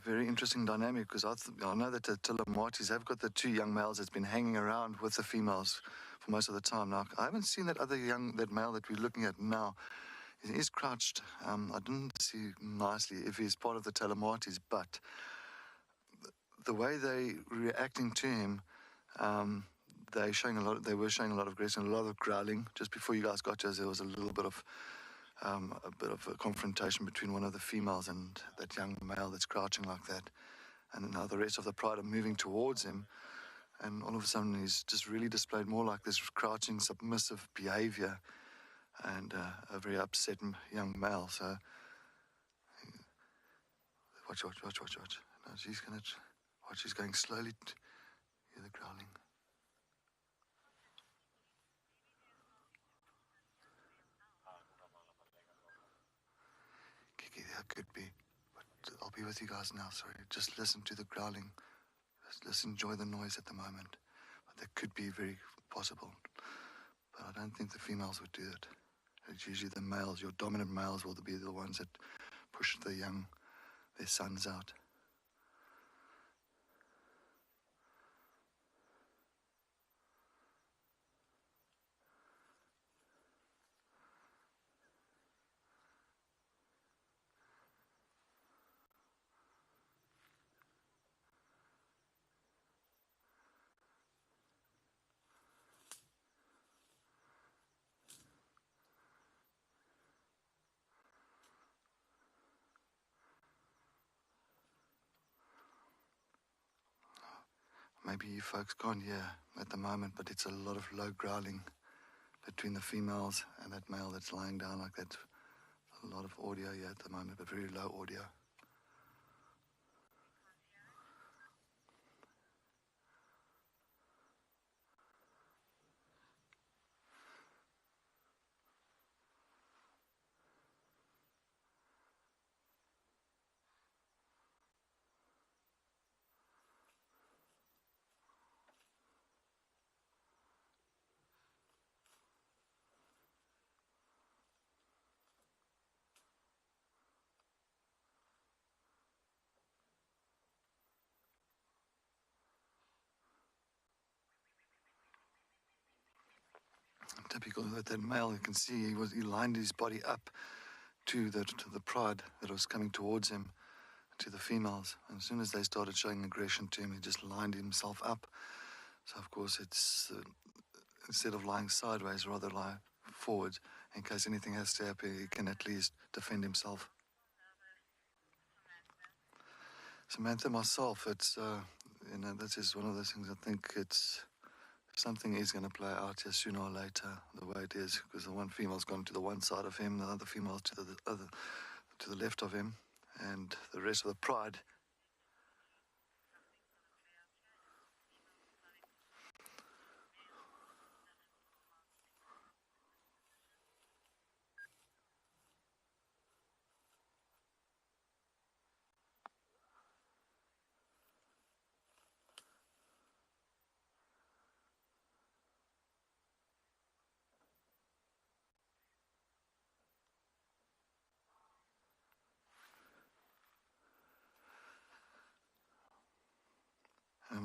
very interesting dynamic because I know that the Tillamoatis have got the two young males that's been hanging around with the females for most of the time. Now, I haven't seen that male that we're looking at now. He is crouched. I didn't see nicely if he's part of the Tillamoatis, but the way they reacting to him, they were showing a lot of aggression, a lot of growling. Just before you guys got here, there was a little bit of a confrontation between one of the females and that young male that's crouching like that. And now the rest of the pride are moving towards him. And all of a sudden, he's just really displayed more like this crouching, submissive behavior and a very upset young male. So, watch. Now she's going to watch. She's going slowly. Hear the growling. That could be, but I'll be with you guys now, sorry. Just listen to the growling. Just enjoy the noise at the moment. But that could be very possible. But I don't think the females would do it. It's usually the males, your dominant males will be the ones that push their sons out. Maybe you folks can't hear at the moment, but it's a lot of low growling between the females and that male that's lying down like that. A lot of audio here at the moment, but very low audio. Typical that male, you can see he lined his body up to the pride that was coming towards him, to the females. And as soon as they started showing aggression to him, he just lined himself up. So of course it's instead of lying sideways, rather lie forward in case anything has to happen. He can at least defend himself. Samantha, myself, it's this is one of those things. I think it's something is going to play out here sooner or later, the way it is, because the one female's gone to the one side of him, the other female's to the left of him, and the rest of the pride.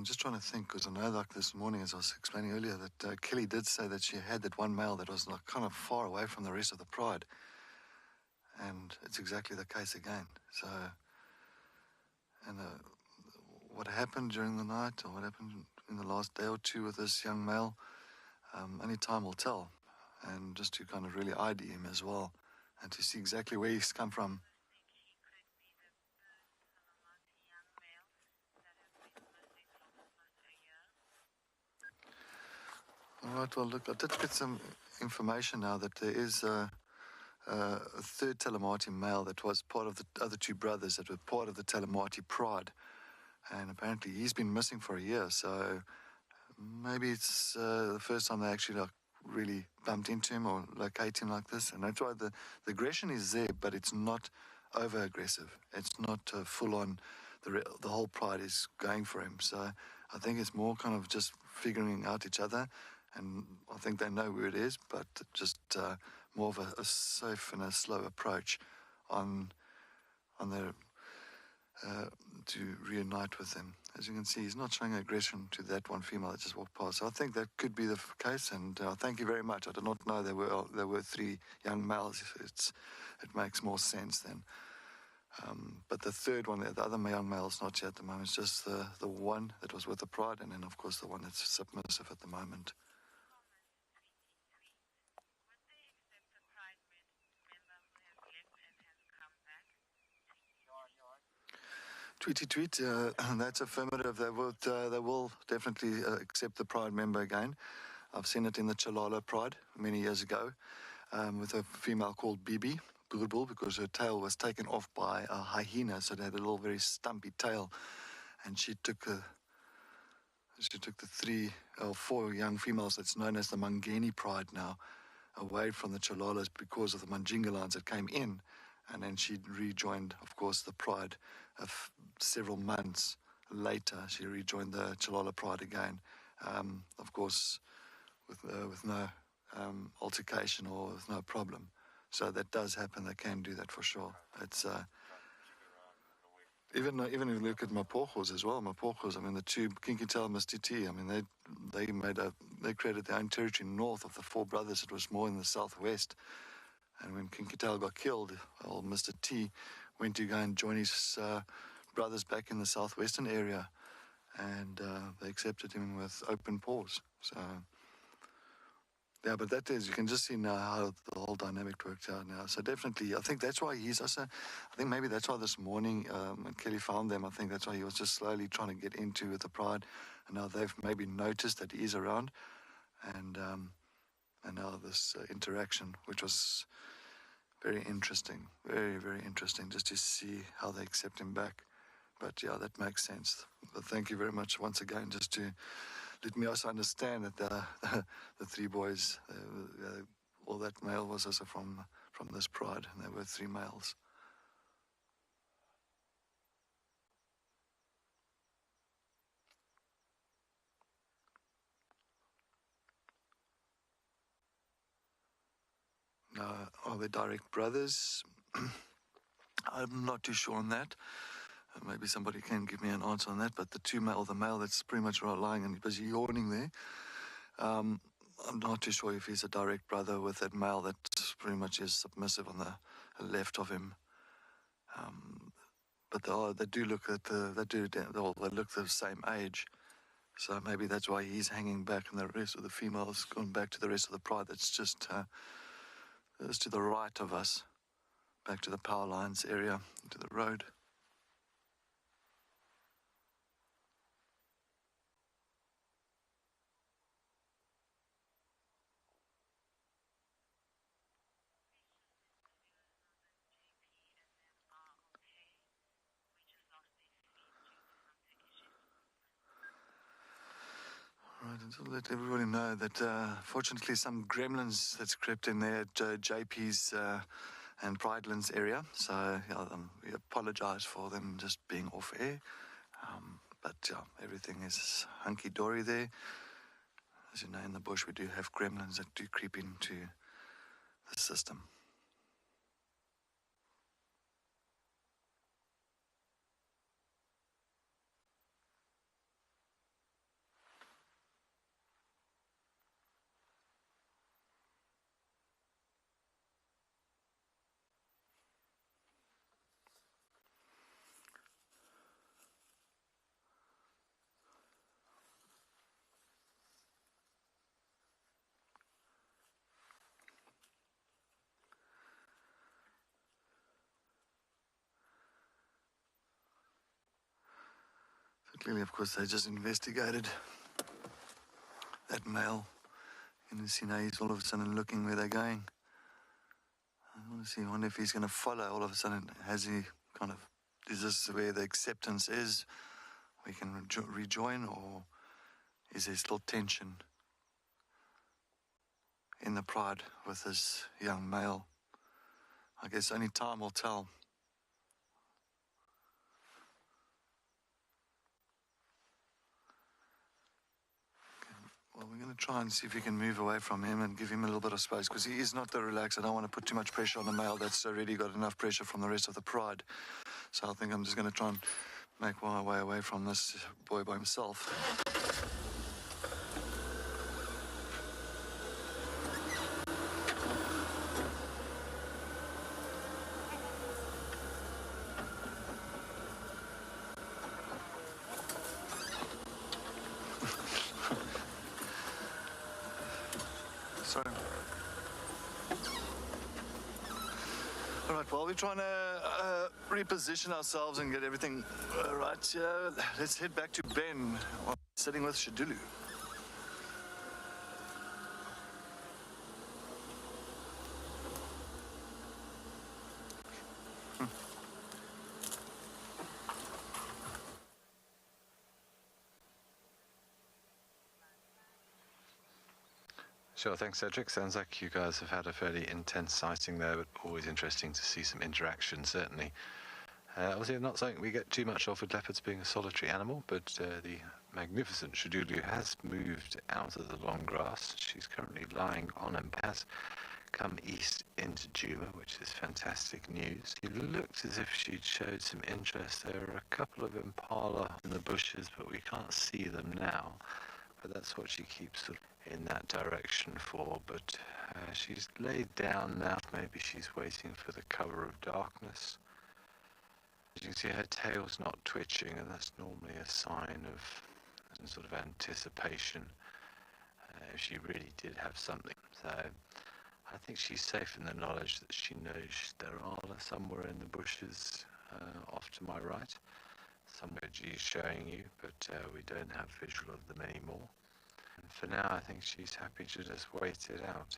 just trying to think, because I know, like this morning, as I was explaining earlier, that Kelly did say that she had that one male that was like kind of far away from the rest of the pride. And it's exactly the case again. So, and what happened during the night, or what happened in the last day or two with this young male, only time will tell. And just to kind of really ID him as well, and to see exactly where he's come from. All right, well, look, I did get some information now that there is a third Talamati male that was part of the other two brothers that were part of the Talamati pride. And apparently he's been missing for a year, so maybe it's the first time they actually like really bumped into him or locate him like this. And that's why the aggression is there, but it's not over-aggressive. It's not full-on, the whole pride is going for him. So I think it's more kind of just figuring out each other. And I think they know where it is, but just more of a safe and a slow approach on their to reunite with them. As you can see, he's not showing aggression to that one female that just walked past. So I think that could be the case. And thank you very much. I did not know there were three young males. It makes more sense then. But the third one, the other young male, is not yet at the moment. It's just the one that was with the pride, and then of course the one that's submissive at the moment. Tweety tweet, that's affirmative. They will definitely accept the pride member again. I've seen it in the Chilalo pride many years ago with a female called Bibi, Boerboel, because her tail was taken off by a hyena, so they had a little very stumpy tail, and she took the 4 young females that's known as the Mangeni pride now away from the Chilalas because of the Manjingalans that came in. And then she rejoined, of course, the pride of several months later. She rejoined the Chilala pride again, of course, with no altercation or with no problem. So that does happen. They can do that for sure. It's even if you look at Mapojos as well. Mapojos, I mean, the two Kinkitail and Mistiti, I mean, they created their own territory north of the 4 brothers. It was more in the southwest. And when Kinkitail got killed, old Mr. T went to go and join his brothers back in the southwestern area, and they accepted him with open paws. So, yeah, but that is, you can just see now how the whole dynamic worked out now. So definitely, I think that's why he's also, I think maybe that's why this morning when Kelly found them, I think that's why he was just slowly trying to get into with the pride. And now they've maybe noticed that he is around, and now this interaction, which was very interesting, very, very interesting, just to see how they accept him back. But yeah, that makes sense. But thank you very much once again, just to let me also understand that the 3 boys, all that male was also from this pride, and there were 3 males. Are they direct brothers? I'm not too sure on that. Maybe somebody can give me an answer on that. But the male that's pretty much lying and busy yawning there, I'm not too sure if he's a direct brother with that male that pretty much is submissive on the left of him. But they do look the same age. So maybe that's why he's hanging back, and the rest of the females gone back to the rest of the pride. That's just to the right of us, back to the power lines area, to the road. Right, and to let everybody know that fortunately some gremlins that's crept in there at JP's and Pridelands area. So yeah, we apologize for them just being off air. But yeah, everything is hunky-dory there. As you know, in the bush we do have gremlins that do creep into the system. Clearly, of course, they just investigated that male. And you see now he's all of a sudden looking where they're going. I want to see, I wonder if he's going to follow all of a sudden. Has he kind of, is this where the acceptance is? We can rejoin, or is there still tension in the pride with this young male? I guess only time will tell. Well, we're going to try and see if we can move away from him and give him a little bit of space, because he is not the relaxed. I don't want to put too much pressure on the male that's already got enough pressure from the rest of the pride. So I think I'm just going to try and make my way away from this boy by himself. Sorry. All right, well, we're trying to reposition ourselves and get everything right here. Let's head back to Ben, sitting with Chidulu. Sure, thanks Cedric. Sounds like you guys have had a fairly intense sighting there, but always interesting to see some interaction, certainly. Obviously not something we get too much of with leopards being a solitary animal, but the magnificent Chidulu has moved out of the long grass. She's currently lying on and has come east into Djuma, which is fantastic news. It looked as if she'd showed some interest. There are a couple of Impala in the bushes, but we can't see them now. But that's what she keeps sort of in that direction for. But she's laid down now. Maybe she's waiting for the cover of darkness. As you can see, her tail's not twitching, and that's normally a sign of some sort of anticipation if she really did have something. So I think she's safe in the knowledge that she knows there are somewhere in the bushes off to my right. Somewhere she's showing you, but we don't have visual of them anymore. And for now, I think she's happy to just wait it out.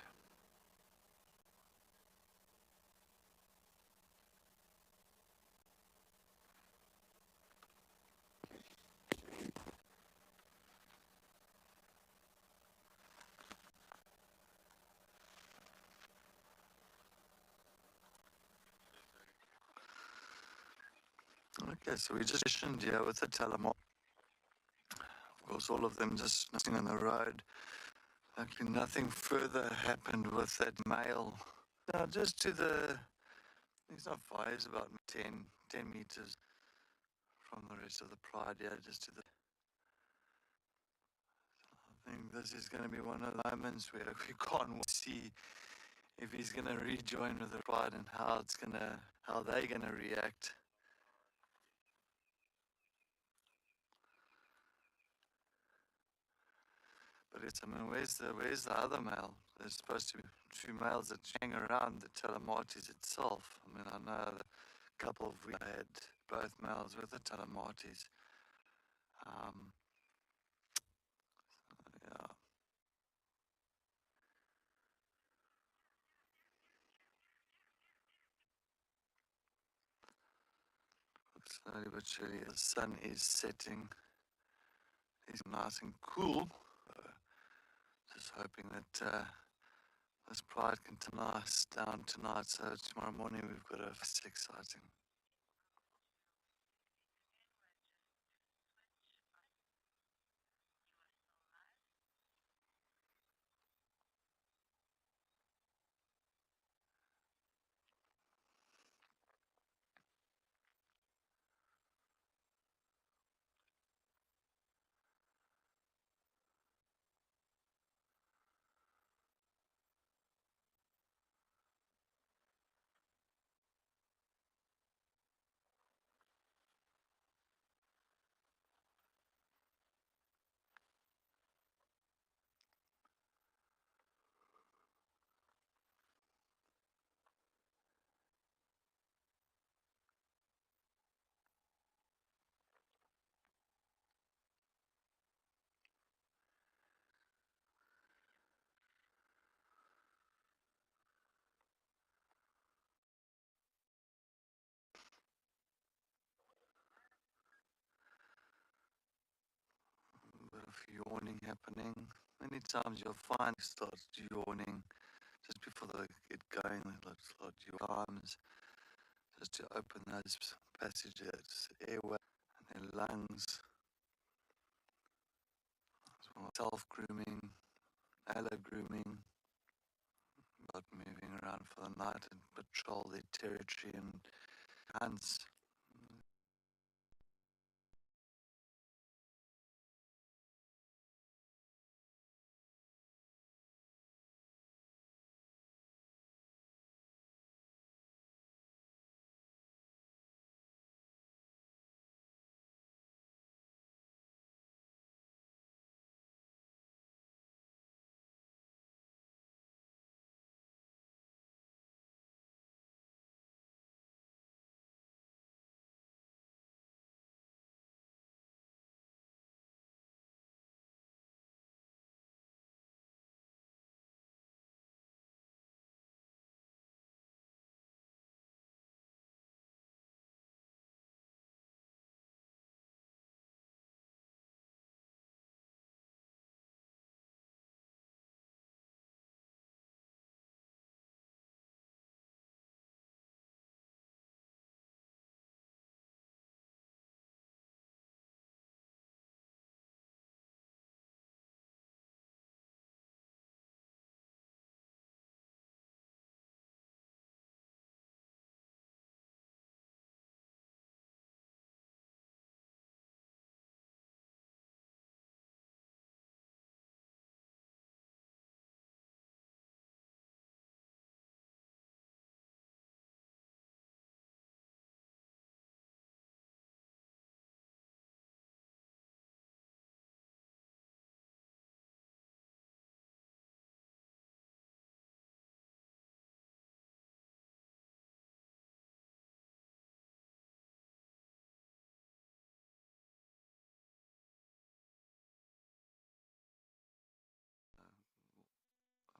Okay, so we just positioned here with the telemark. Of course, all of them just sitting on the road. Actually, nothing further happened with that male. Now, just to the, he's not far, he's about 10 meters from the rest of the pride, yeah, just to the, I think this is going to be one of the moments where we can't see if he's going to rejoin with the pride and how they're going to react. But it's, I mean, where's the other male? There's supposed to be two males that hang around the telemarties itself. I mean, I know a couple of weeks I had both males with the telemarties. Yeah. Slowly but surely, the sun is setting. It's nice and cool. Just hoping that this pride can turn nice down tonight, so tomorrow morning we've got a sick sighting. yawning happening. Many times you'll find it starts yawning just before they get going. They'll start times just to open those passages, airway, and their lungs. As well, self-grooming, allo-grooming, about moving around for the night and patrol their territory and hunts.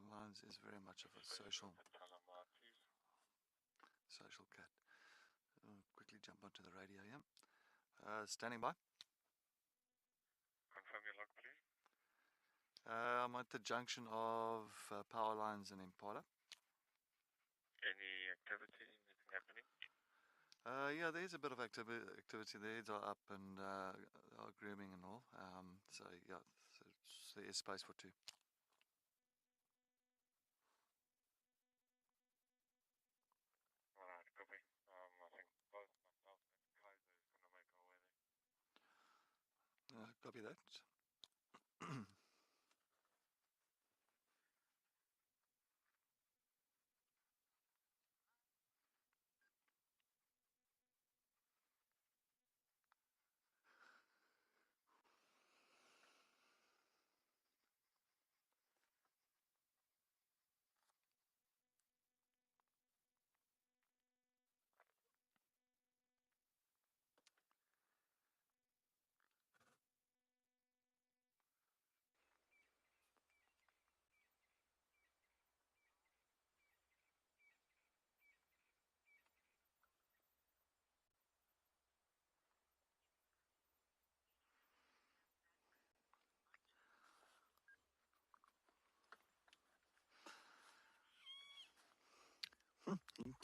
Lions is very much of a social cat. Quickly jump onto the radio, yeah. Standing by. Confirm your log, please. I'm at the junction of power lines and Impala. Any activity, anything happening? Yeah, there's a bit of activity. The heads are up and are grooming and all. So yeah, so there is space for two. Alright, copy. I think both myself and Kaiser is going to make our way there. Copy that.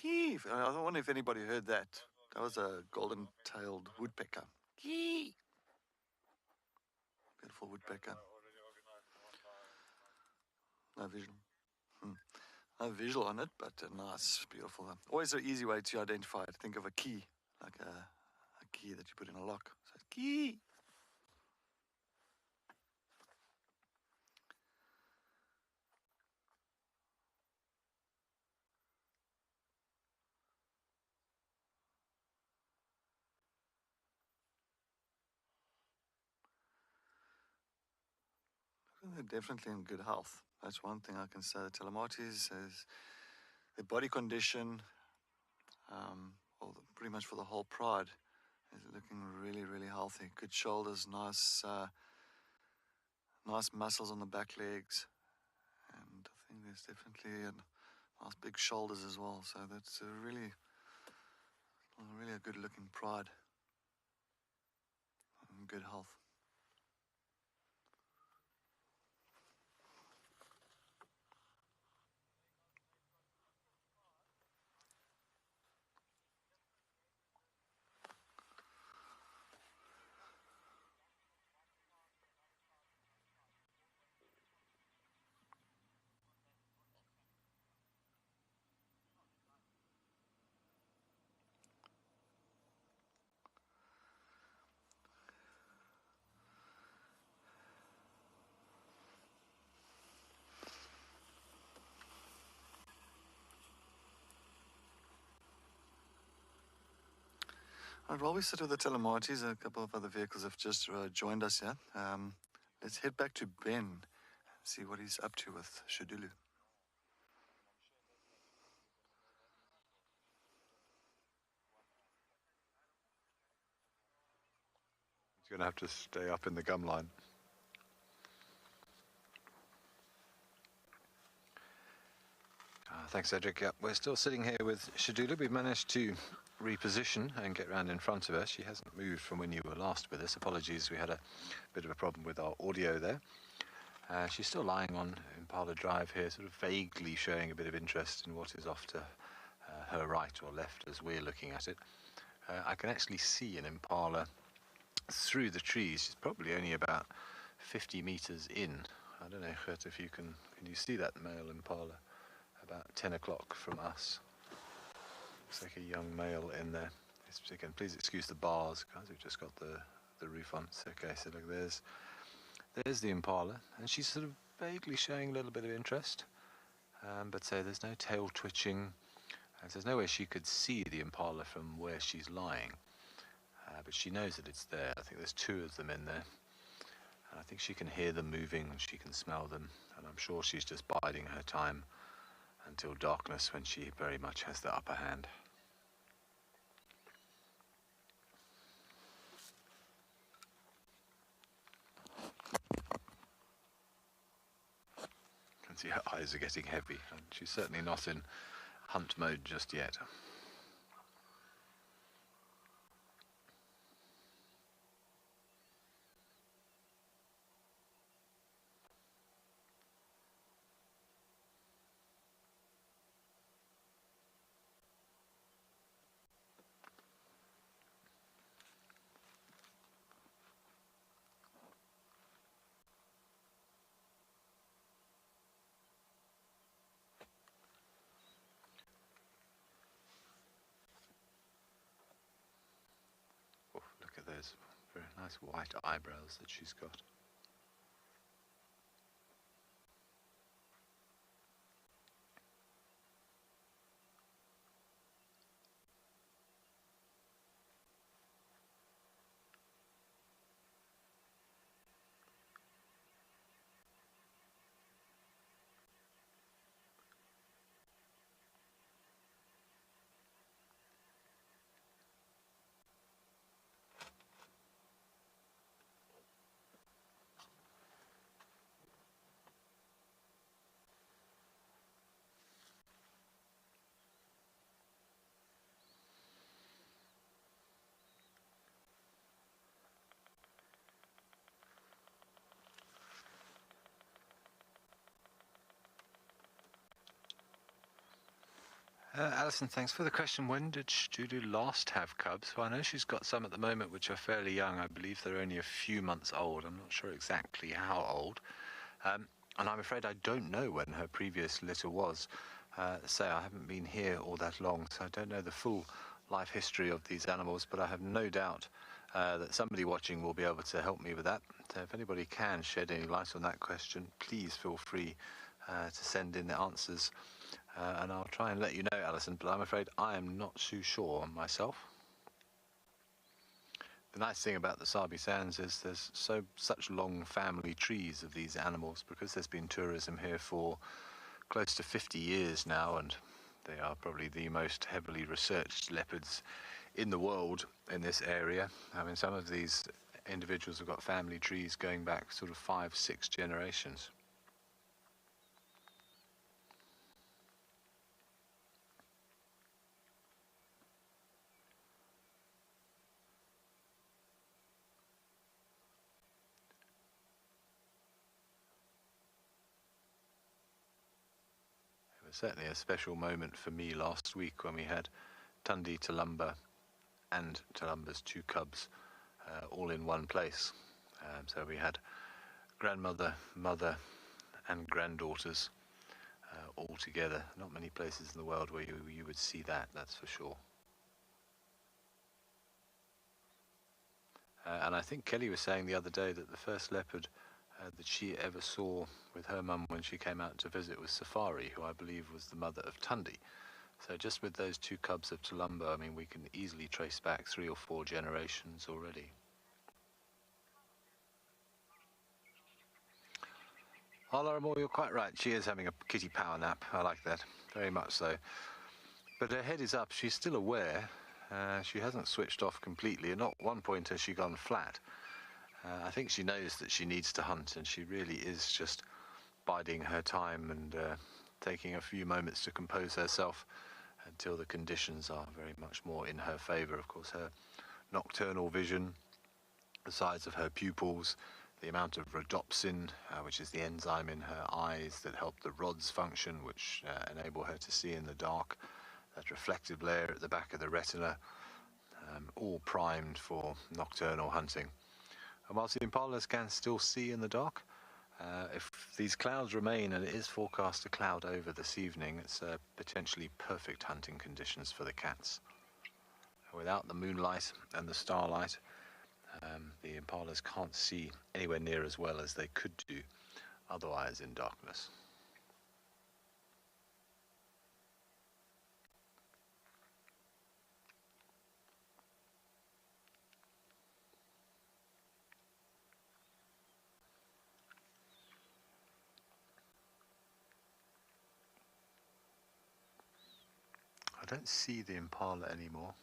Keef. I wonder if anybody heard that. That was a golden-tailed woodpecker. Keef. Beautiful woodpecker. No visual. No visual on it, but nice, beautiful. Always an easy way to identify it. Think of a key, like a key that you put in a lock. So key. They're definitely in good health. That's one thing I can say. The Telematis is their body condition, pretty much for the whole pride, is looking really, really healthy. Good shoulders, nice muscles on the back legs, and I think there's definitely nice big shoulders as well. So that's really a good-looking pride. In good health. Right, while we sit with the Telematis, a couple of other vehicles have just joined us here. Let's head back to Ben and see what he's up to with Chidulu. He's going to have to stay up in the gum line. Thanks, Cedric. Yep, we're still sitting here with Chidulu. We've managed to reposition and get round in front of her. She hasn't moved from when you were last with us. Apologies, we had a bit of a problem with our audio there. She's still lying on Impala Drive here, sort of vaguely showing a bit of interest in what is off to her right or left as we're looking at it. I can actually see an Impala through the trees. She's probably only about 50 meters in. I don't know, Gert, if you can you see that male Impala? About 10 o'clock from us. Looks like a young male in there. Again, please excuse the bars, guys. We've just got the roof on. It's okay. So look, there's the Impala, and she's sort of vaguely showing a little bit of interest. But so there's no tail twitching. There's no way she could see the Impala from where she's lying. But she knows that it's there. I think there's two of them in there. And I think she can hear them moving and she can smell them. And I'm sure she's just biding her time until darkness, when she very much has the upper hand. You can see her eyes are getting heavy, and she's certainly not in hunt mode just yet. Those very nice white eyebrows that she's got. Alison, thanks for the question. When did Chidulu last have cubs? Well, I know she's got some at the moment which are fairly young. I believe they're only a few months old. I'm not sure exactly how old. And I'm afraid I don't know when her previous litter was. Say, I haven't been here all that long, so I don't know the full life history of these animals, but I have no doubt that somebody watching will be able to help me with that. So if anybody can shed any light on that question, please feel free to send in the answers. And I'll try and let you know, Alison, but I'm afraid I am not too sure myself. The nice thing about the Sabi Sands is there's such long family trees of these animals, because there's been tourism here for close to 50 years now, and they are probably the most heavily researched leopards in the world in this area. I mean, some of these individuals have got family trees going back sort of 5-6 generations. Certainly a special moment for me last week when we had Tundi, Tulumba and Tulumba's two cubs all in one place. So we had grandmother, mother and granddaughters all together. Not many places in the world where you would see that, that's for sure. And I think Kelly was saying the other day that the first leopard that she ever saw with her mum when she came out to visit was Safari, who I believe was the mother of Tundi. So just with those 2 cubs of Tulumba, I mean, we can easily trace back 3 or 4 generations already. Oh, Laura Moore, you're quite right. She is having a kitty power nap. I like that, very much so. But her head is up. She's still aware. She hasn't switched off completely. And not one point has she gone flat. I think she knows that she needs to hunt, and she really is just biding her time and taking a few moments to compose herself until the conditions are very much more in her favour. Of course, her nocturnal vision, the size of her pupils, the amount of rhodopsin, which is the enzyme in her eyes that help the rods function, which enable her to see in the dark, that reflective layer at the back of the retina, all primed for nocturnal hunting. And whilst the impalas can still see in the dark, if these clouds remain, and it is forecast to cloud over this evening, it's potentially perfect hunting conditions for the cats. Without the moonlight and the starlight, the impalas can't see anywhere near as well as they could do otherwise in darkness. I don't see the impala anymore.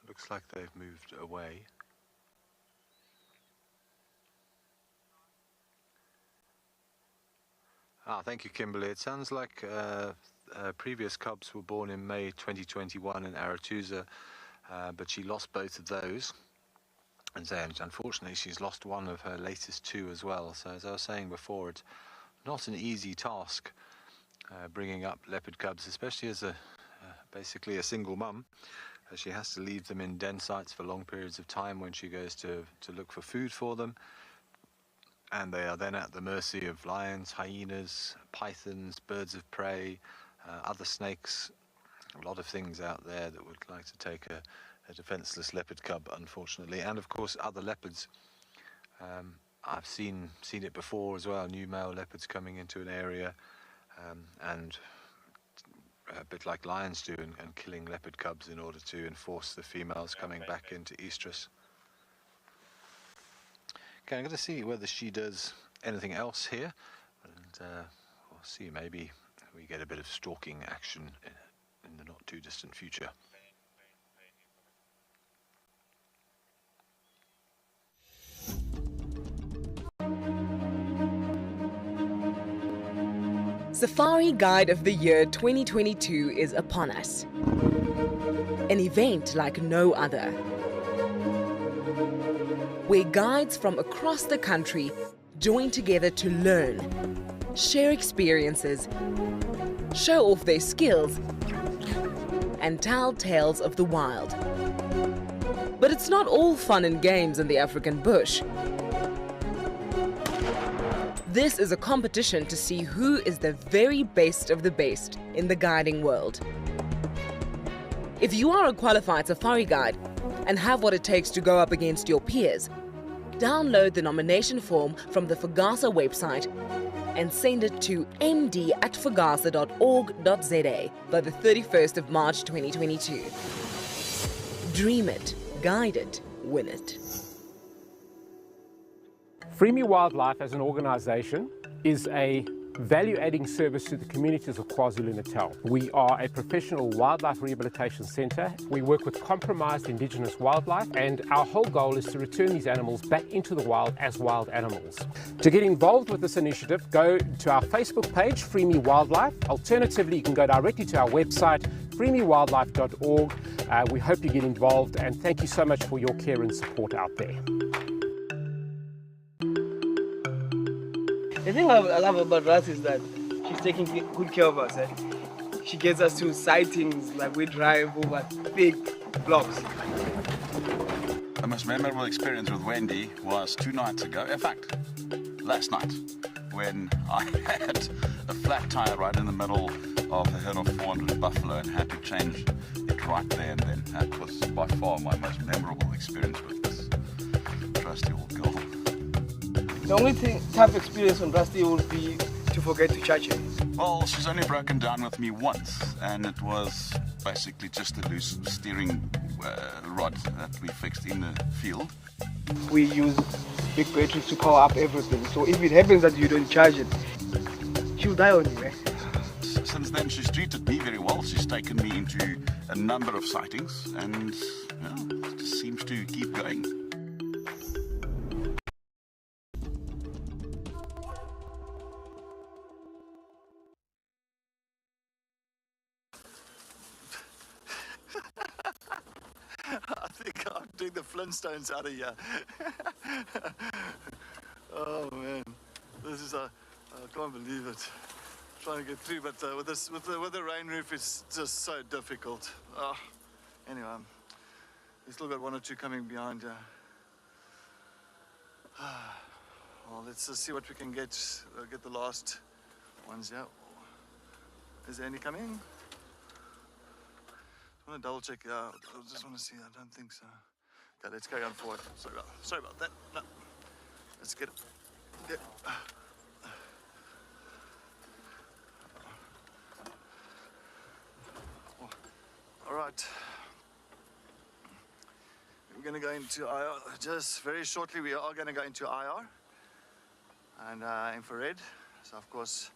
Looks like they've moved away. Thank you, Kimberly. It sounds like previous cubs were born in May 2021 in Aratuza, but she lost both of those. And unfortunately, she's lost one of her latest 2 as well. So as I was saying before, it's not an easy task bringing up leopard cubs, especially as basically a single mum. She has to leave them in den sites for long periods of time when she goes to look for food for them. And they are then at the mercy of lions, hyenas, pythons, birds of prey, other snakes, a lot of things out there that would like to take a defenseless leopard cub, unfortunately. And of course other leopards. I've seen it before as well, new male leopards coming into an area and a bit like lions do, and killing leopard cubs in order to enforce the females coming back into estrus. Okay, I'm going to see whether she does anything else here, and we'll see, maybe we get a bit of stalking action in the not too distant future. Safari Guide of the Year 2022 is upon us. An event like no other, where guides from across the country join together to learn, share experiences, show off their skills, and tell tales of the wild. But it's not all fun and games in the African bush. This is a competition to see who is the very best of the best in the guiding world. If you are a qualified safari guide and have what it takes to go up against your peers, download the nomination form from the FAGASA website and send it to md@fagasa.org.za by the 31st of March 2022. Dream it, guide it, win it. Free Me Wildlife as an organisation is a value-adding service to the communities of KwaZulu-Natal. We are a professional wildlife rehabilitation centre. We work with compromised indigenous wildlife, and our whole goal is to return these animals back into the wild as wild animals. To get involved with this initiative, go to our Facebook page, Free Me Wildlife. Alternatively, you can go directly to our website, freemewildlife.org. We hope you get involved, and thank you so much for your care and support out there. The thing I love about Russ is that she's taking good care of us. She gets us to sightings, like we drive over big blocks. The most memorable experience with Wendy was 2 nights ago. In fact, last night, when I had a flat tire right in the middle of a herd of 400 buffalo and had to change it right there and then. That was by far my most memorable experience with this trusty old girl. The only tough experience on Rusty would be to forget to charge her? Well, she's only broken down with me once, and it was basically just a loose steering rod that we fixed in the field. We use big batteries to power up everything, so if it happens that you don't charge it, she'll die on you, eh? Since then, she's treated me very well. She's taken me into a number of sightings, and it just seems to keep going. I think I'm doing the Flintstones out of here. Oh man, this is I can't believe it. Trying to get through, but with the rain roof, it's just so difficult. Anyway, we still got one or two coming behind here. Well, let's just see what we can get. Get the last ones here. Is there any coming? I want to double check. I just want to see. I don't think so. Okay, let's carry on forward. Sorry about that. No. Let's get it. Yeah. All right. We're going to go into IR. Just very shortly, we are going to go into IR and infrared. So, of course,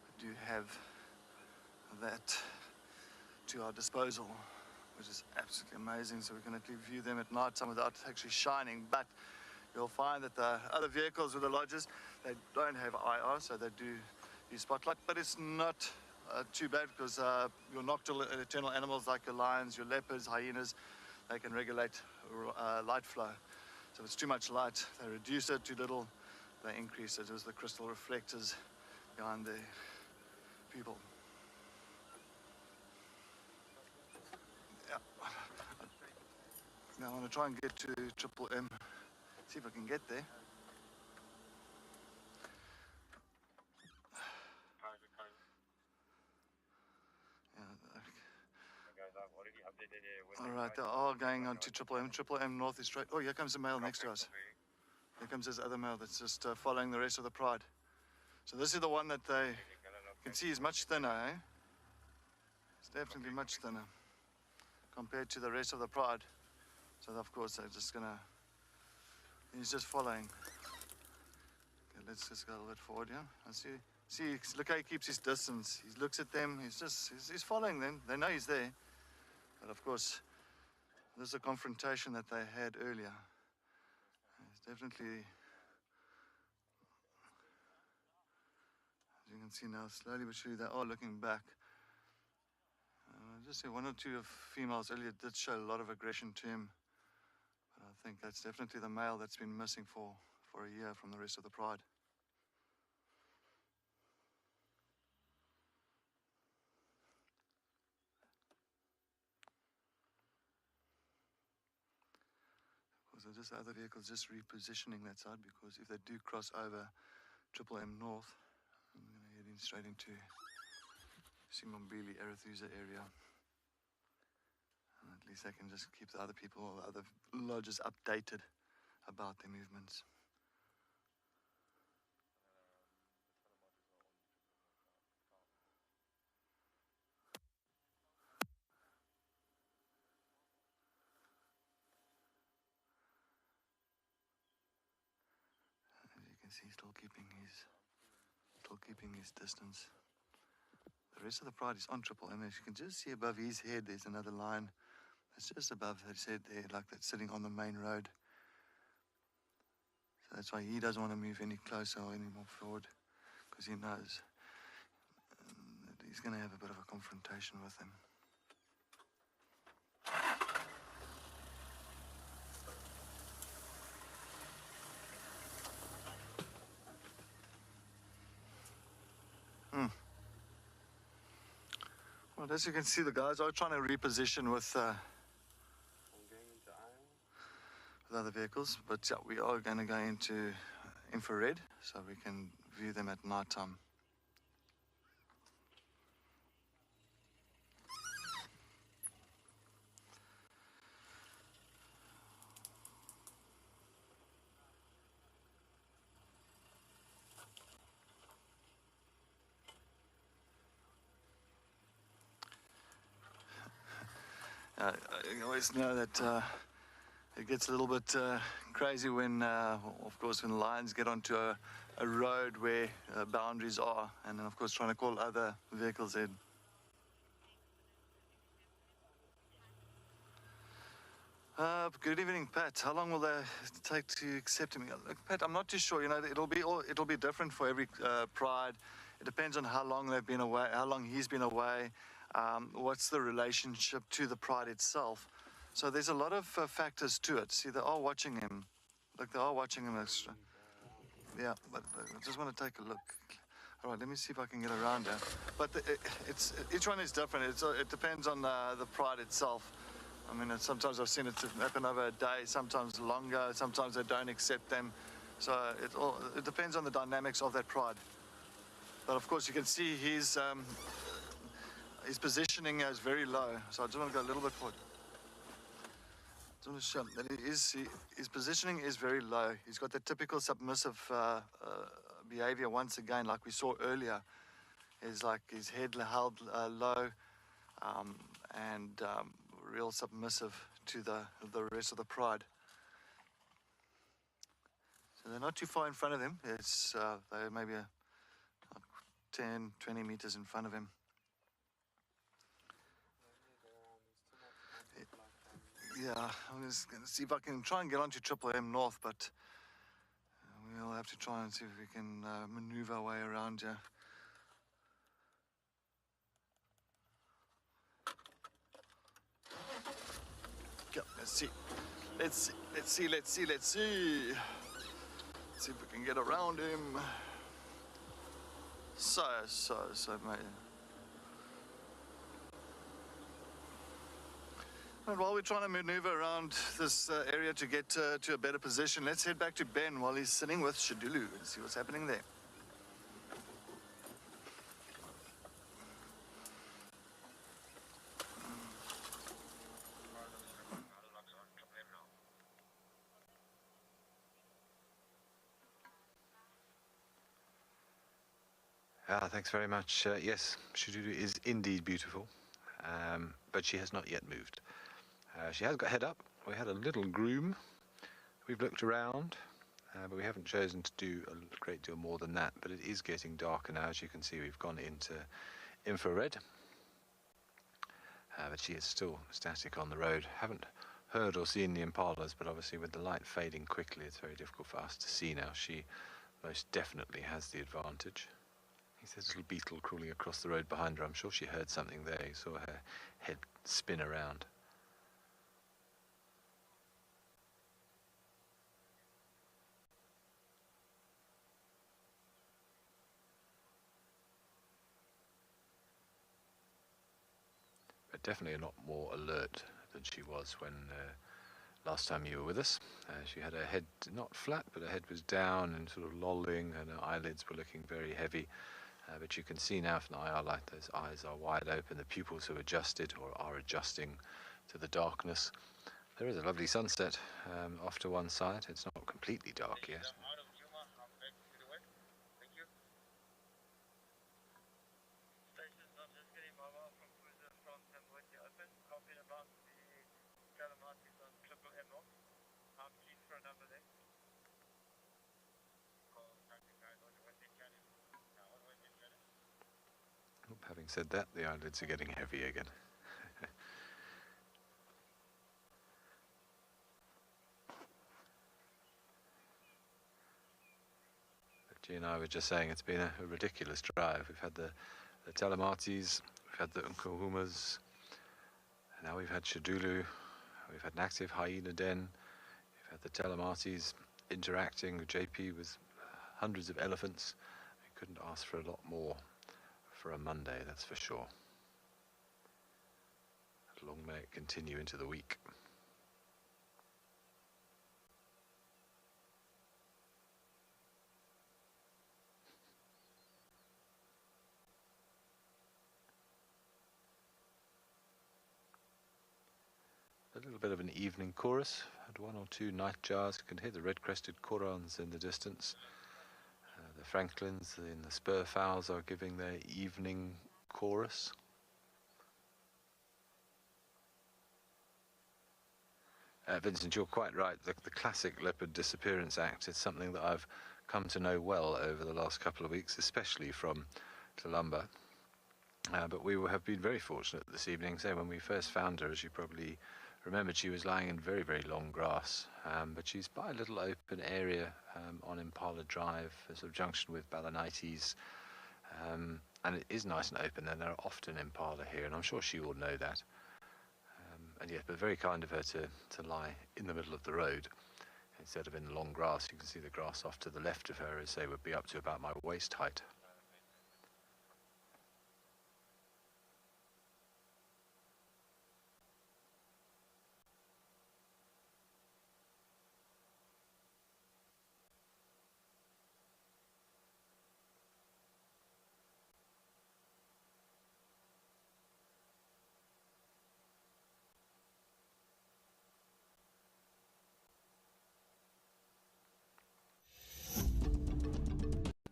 we do have that to our disposal, which is absolutely amazing. So we can actually view them at night time without actually shining. But you'll find that the other vehicles with the lodges, they don't have IR, so they do use spotlight. But it's not too bad, because your nocturnal animals like your lions, your leopards, hyenas, they can regulate light flow. So if it's too much light, they reduce it. Too little, they increase it. There's the crystal reflectors behind the people. Now I want to try and get to Triple M, see if I can get there. All right, they are going on to Triple M. Triple M north is straight. Oh, here comes the male next to us. Here comes this other male that's just following the rest of the pride. So this is the one that they can see is much thinner, eh? It's definitely much thinner compared to the rest of the pride. So of course they're just gonna, he's just following. Okay, let's just go a little bit forward here. I see, look how he keeps his distance. He looks at them, he's following them. They know he's there. But of course, this is a confrontation that they had earlier. It's definitely, as you can see now, slowly but surely they are looking back. Just see one or two of females earlier did show a lot of aggression to him. But I think that's definitely the male that's been missing for a year from the rest of the pride. So just other vehicles just repositioning that side, because if they do cross over Triple M North, I'm going to head in straight into Simombili, Arethusa area. And at least I can just keep the other people or the other lodges updated about their movements. He's still keeping his distance. The rest of the pride is on Triple M. As you can just see above his head, there's another line that's just above his head there, like that's sitting on the main road. So that's why he doesn't want to move any closer or any more forward, because he knows that he's going to have a bit of a confrontation with him. Well, as you can see, the guys are trying to reposition with other vehicles, but yeah, we are going to go into infrared so we can view them at night time. You always know that it gets a little bit crazy when, of course, when lions get onto a road where boundaries are, and then, of course, trying to call other vehicles in. Good evening, Pat. How long will they take to accept me? Look, Pat, I'm not too sure. You know, it'll be different for every pride. It depends on how long they've been away, how long he's been away, what's the relationship to the pride itself. So there's a lot of factors to it. See, they are watching him. Look, they are watching him extra. Yeah, but I just want to take a look. All right, let me see if I can get around there. But each one is different. It depends on the pride itself. I mean, sometimes I've seen it happen over a day, sometimes longer, sometimes they don't accept them. So it depends on the dynamics of that pride. But of course, you can see his positioning is very low. So I just want to go a little bit forward. I just want to show that his positioning is very low. He's got the typical submissive behavior once again, like we saw earlier. Is like his head held low and real submissive to the rest of the pride. So they're not too far in front of him. It's they're maybe 10, 20 meters in front of him. Yeah, I'm just going to see if I can try and get onto Triple M North, but we'll have to try and see if we can maneuver our way around here. Okay, let's see. Let's see if we can get around him. So mate. And while we're trying to maneuver around this area to get to a better position, let's head back to Ben while he's sitting with Chidulu and see what's happening there. Thanks very much. Yes, Chidulu is indeed beautiful, but she has not yet moved. She has got head up. We had a little groom. We've looked around, but we haven't chosen to do a great deal more than that. But it is getting darker now. As you can see, we've gone into infrared. But she is still static on the road. Haven't heard or seen the impalas, but obviously with the light fading quickly, it's very difficult for us to see now. She most definitely has the advantage. He's a little beetle crawling across the road behind her. I'm sure she heard something there. You saw her head spin around. But definitely a lot more alert than she was when last time you were with us. She had her head not flat, but her head was down and sort of lolling, and her eyelids were looking very heavy. But you can see now from the IR light, those eyes are wide open. The pupils have adjusted or are adjusting to the darkness. There is a lovely sunset off to one side. It's not completely dark yet. Having said that, the eyelids are getting heavy again. G and I were just saying it's been a ridiculous drive. We've had the Telematis, we've had the Nkuhumas, and now we've had Chidulu, we've had an active hyena den, we've had the Telematis interacting with JP with hundreds of elephants. We couldn't ask for a lot more for a Monday, that's for sure. Long may it continue into the week. A little bit of an evening chorus. Had one or two night jars. You can hear the red-crested corans in the distance. The francolins in the spur fowls are giving their evening chorus. Vincent, you're quite right. The classic leopard disappearance act is something that I've come to know well over the last couple of weeks, especially from Columba. But we have been very fortunate this evening. So when we first found her, as you probably remembered, she was lying in very, very long grass. But she's by a little open area on Impala Drive, a sort of junction with Balanites. And it is nice and open, and there are often impala here, and I'm sure she will know that. And yes, but very kind of her to lie in the middle of the road instead of in the long grass. You can see the grass off to the left of her, as they would be up to about my waist height.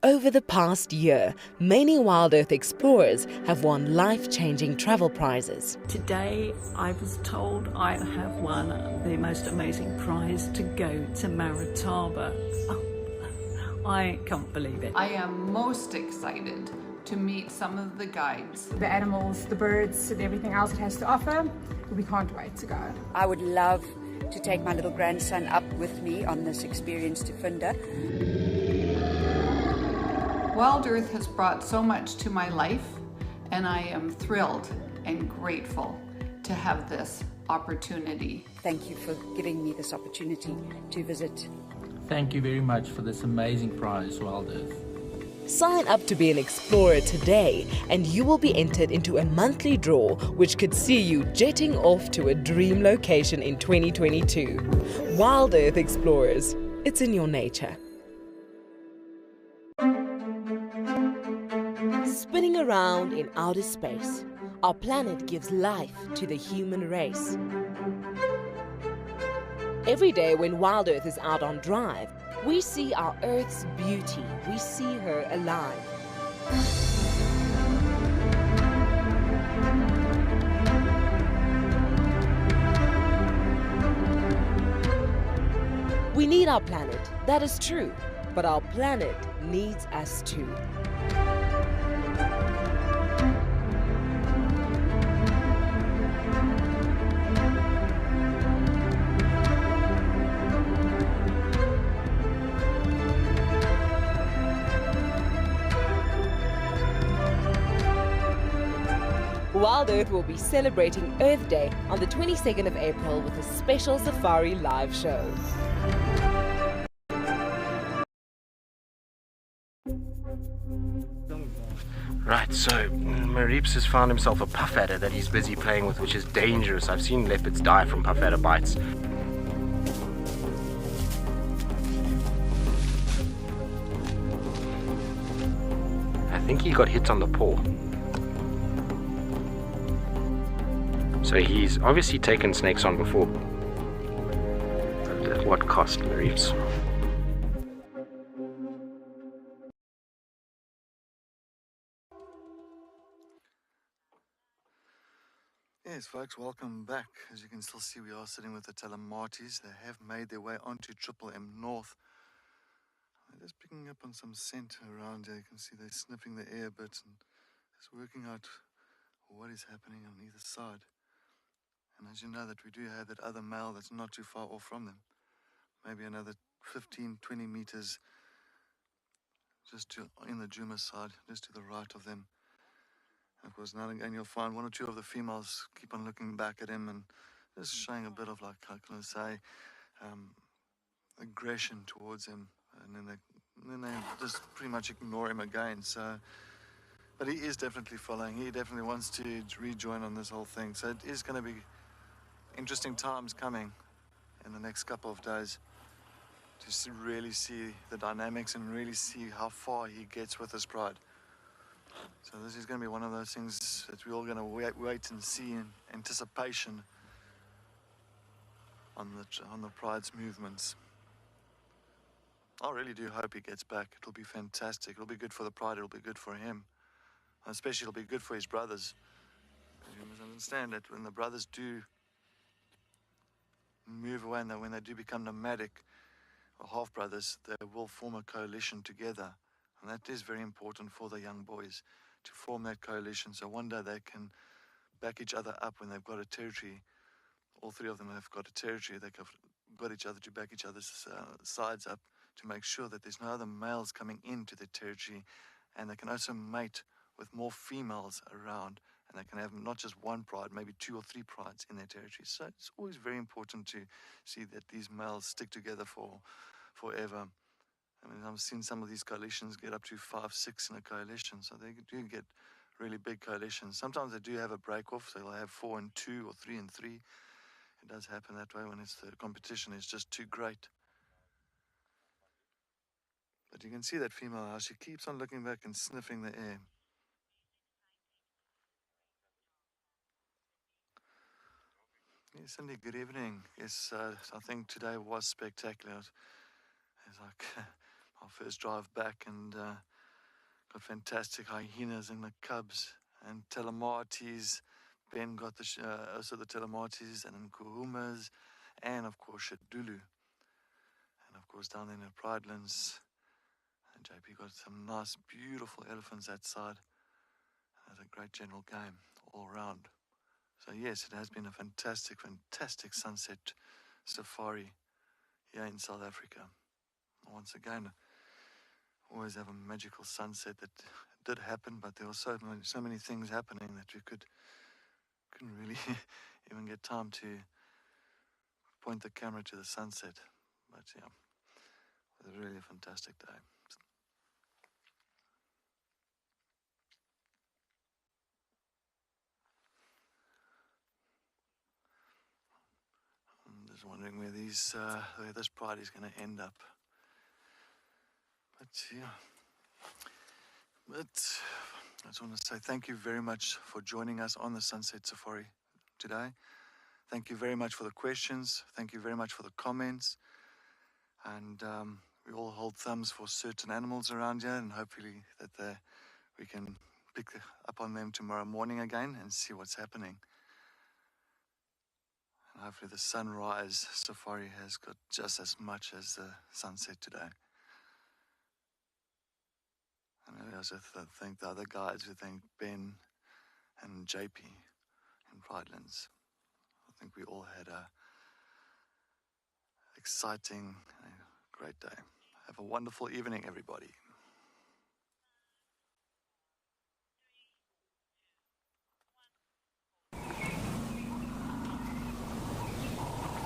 Over the past year, many WildEarth explorers have won life-changing travel prizes. Today I was told I have won the most amazing prize to go to Maritaba. Oh, I can't believe it. I am most excited to meet some of the guides. The animals, the birds, and everything else it has to offer. We can't wait to go. I would love to take my little grandson up with me on this experience to Funda. WildEarth has brought so much to my life, and I am thrilled and grateful to have this opportunity. Thank you for giving me this opportunity to visit. Thank you very much for this amazing prize, WildEarth. Sign up to be an explorer today, and you will be entered into a monthly draw which could see you jetting off to a dream location in 2022. WildEarth Explorers, it's in your nature. Spinning around in outer space, our planet gives life to the human race. Every day when WildEarth is out on drive, we see our Earth's beauty. We see her alive. We need our planet, that is true, but our planet needs us too. WildEarth will be celebrating Earth Day on the 22nd of April with a special safari live show. Right, so Marips has found himself a puff adder that he's busy playing with, which is dangerous. I've seen leopards die from puff adder bites. I think he got hit on the paw. So he's obviously taken snakes on before. But at what cost, Marips? Yes, folks, welcome back. As you can still see, we are sitting with the Telemates. They have made their way onto Triple M North. They're just picking up on some scent around here. You can see they're sniffing the air a bit and just working out what is happening on either side. And as you know, that we do have that other male that's not too far off from them. Maybe another 15, 20 meters just in the Djuma side, just to the right of them. And of course, now and again, you'll find one or two of the females keep on looking back at him and just showing a bit of, like, how can I say, aggression towards him. And then they just pretty much ignore him again. So, but he is definitely following. He definitely wants to rejoin on this whole thing. So it is going to be interesting times coming in the next couple of days to really see the dynamics and really see how far he gets with his pride. So this is going to be one of those things that we're all going to wait and see in anticipation on the pride's movements. I really do hope he gets back. It'll be fantastic. It'll be good for the pride. It'll be good for him. And especially it'll be good for his brothers. You must understand that when the brothers do move away, and when they do become nomadic or half brothers, they will form a coalition together. And that is very important for the young boys to form that coalition. So one day they can back each other up when they've got a territory. All three of them have got a territory. They've got each other to back each other's sides up to make sure that there's no other males coming into the territory. And they can also mate with more females around. And they can have not just one pride, maybe 2 or 3 prides in their territory. So it's always very important to see that these males stick together forever. I mean, I've seen some of these coalitions get up to 5, 6 in a coalition. So they do get really big coalitions. Sometimes they do have a break-off, so they'll have 4 and 2 or 3 and 3. It does happen that way when the competition is just too great. But you can see that female, how she keeps on looking back and sniffing the air. Yes, Cindy, good evening. Yes, I think today was spectacular. It's like our first drive back, and got fantastic hyenas and the cubs and telemates. Ben got also the telemates and then kuhumas, and of course Chidulu. And of course down in the Pridelands, and JP got some nice, beautiful elephants that side. It was a great general game all around. So yes, it has been a fantastic, fantastic sunset safari here in South Africa. Once again, always have a magical sunset that did happen, but there were so many things happening that we couldn't really even get time to point the camera to the sunset. But yeah, it was really a fantastic day. I'm just wondering where this pride is going to end up. But yeah, I just want to say thank you very much for joining us on the Sunset Safari today. Thank you very much for the questions. Thank you very much for the comments. And we all hold thumbs for certain animals around here, and hopefully that we can pick up on them tomorrow morning again and see what's happening. And hopefully the sunrise safari has got just as much as the sunset today. And I also thank the other guides. We thank Ben and JP in Pridelands. I think we all had a exciting, great day. Have a wonderful evening, everybody.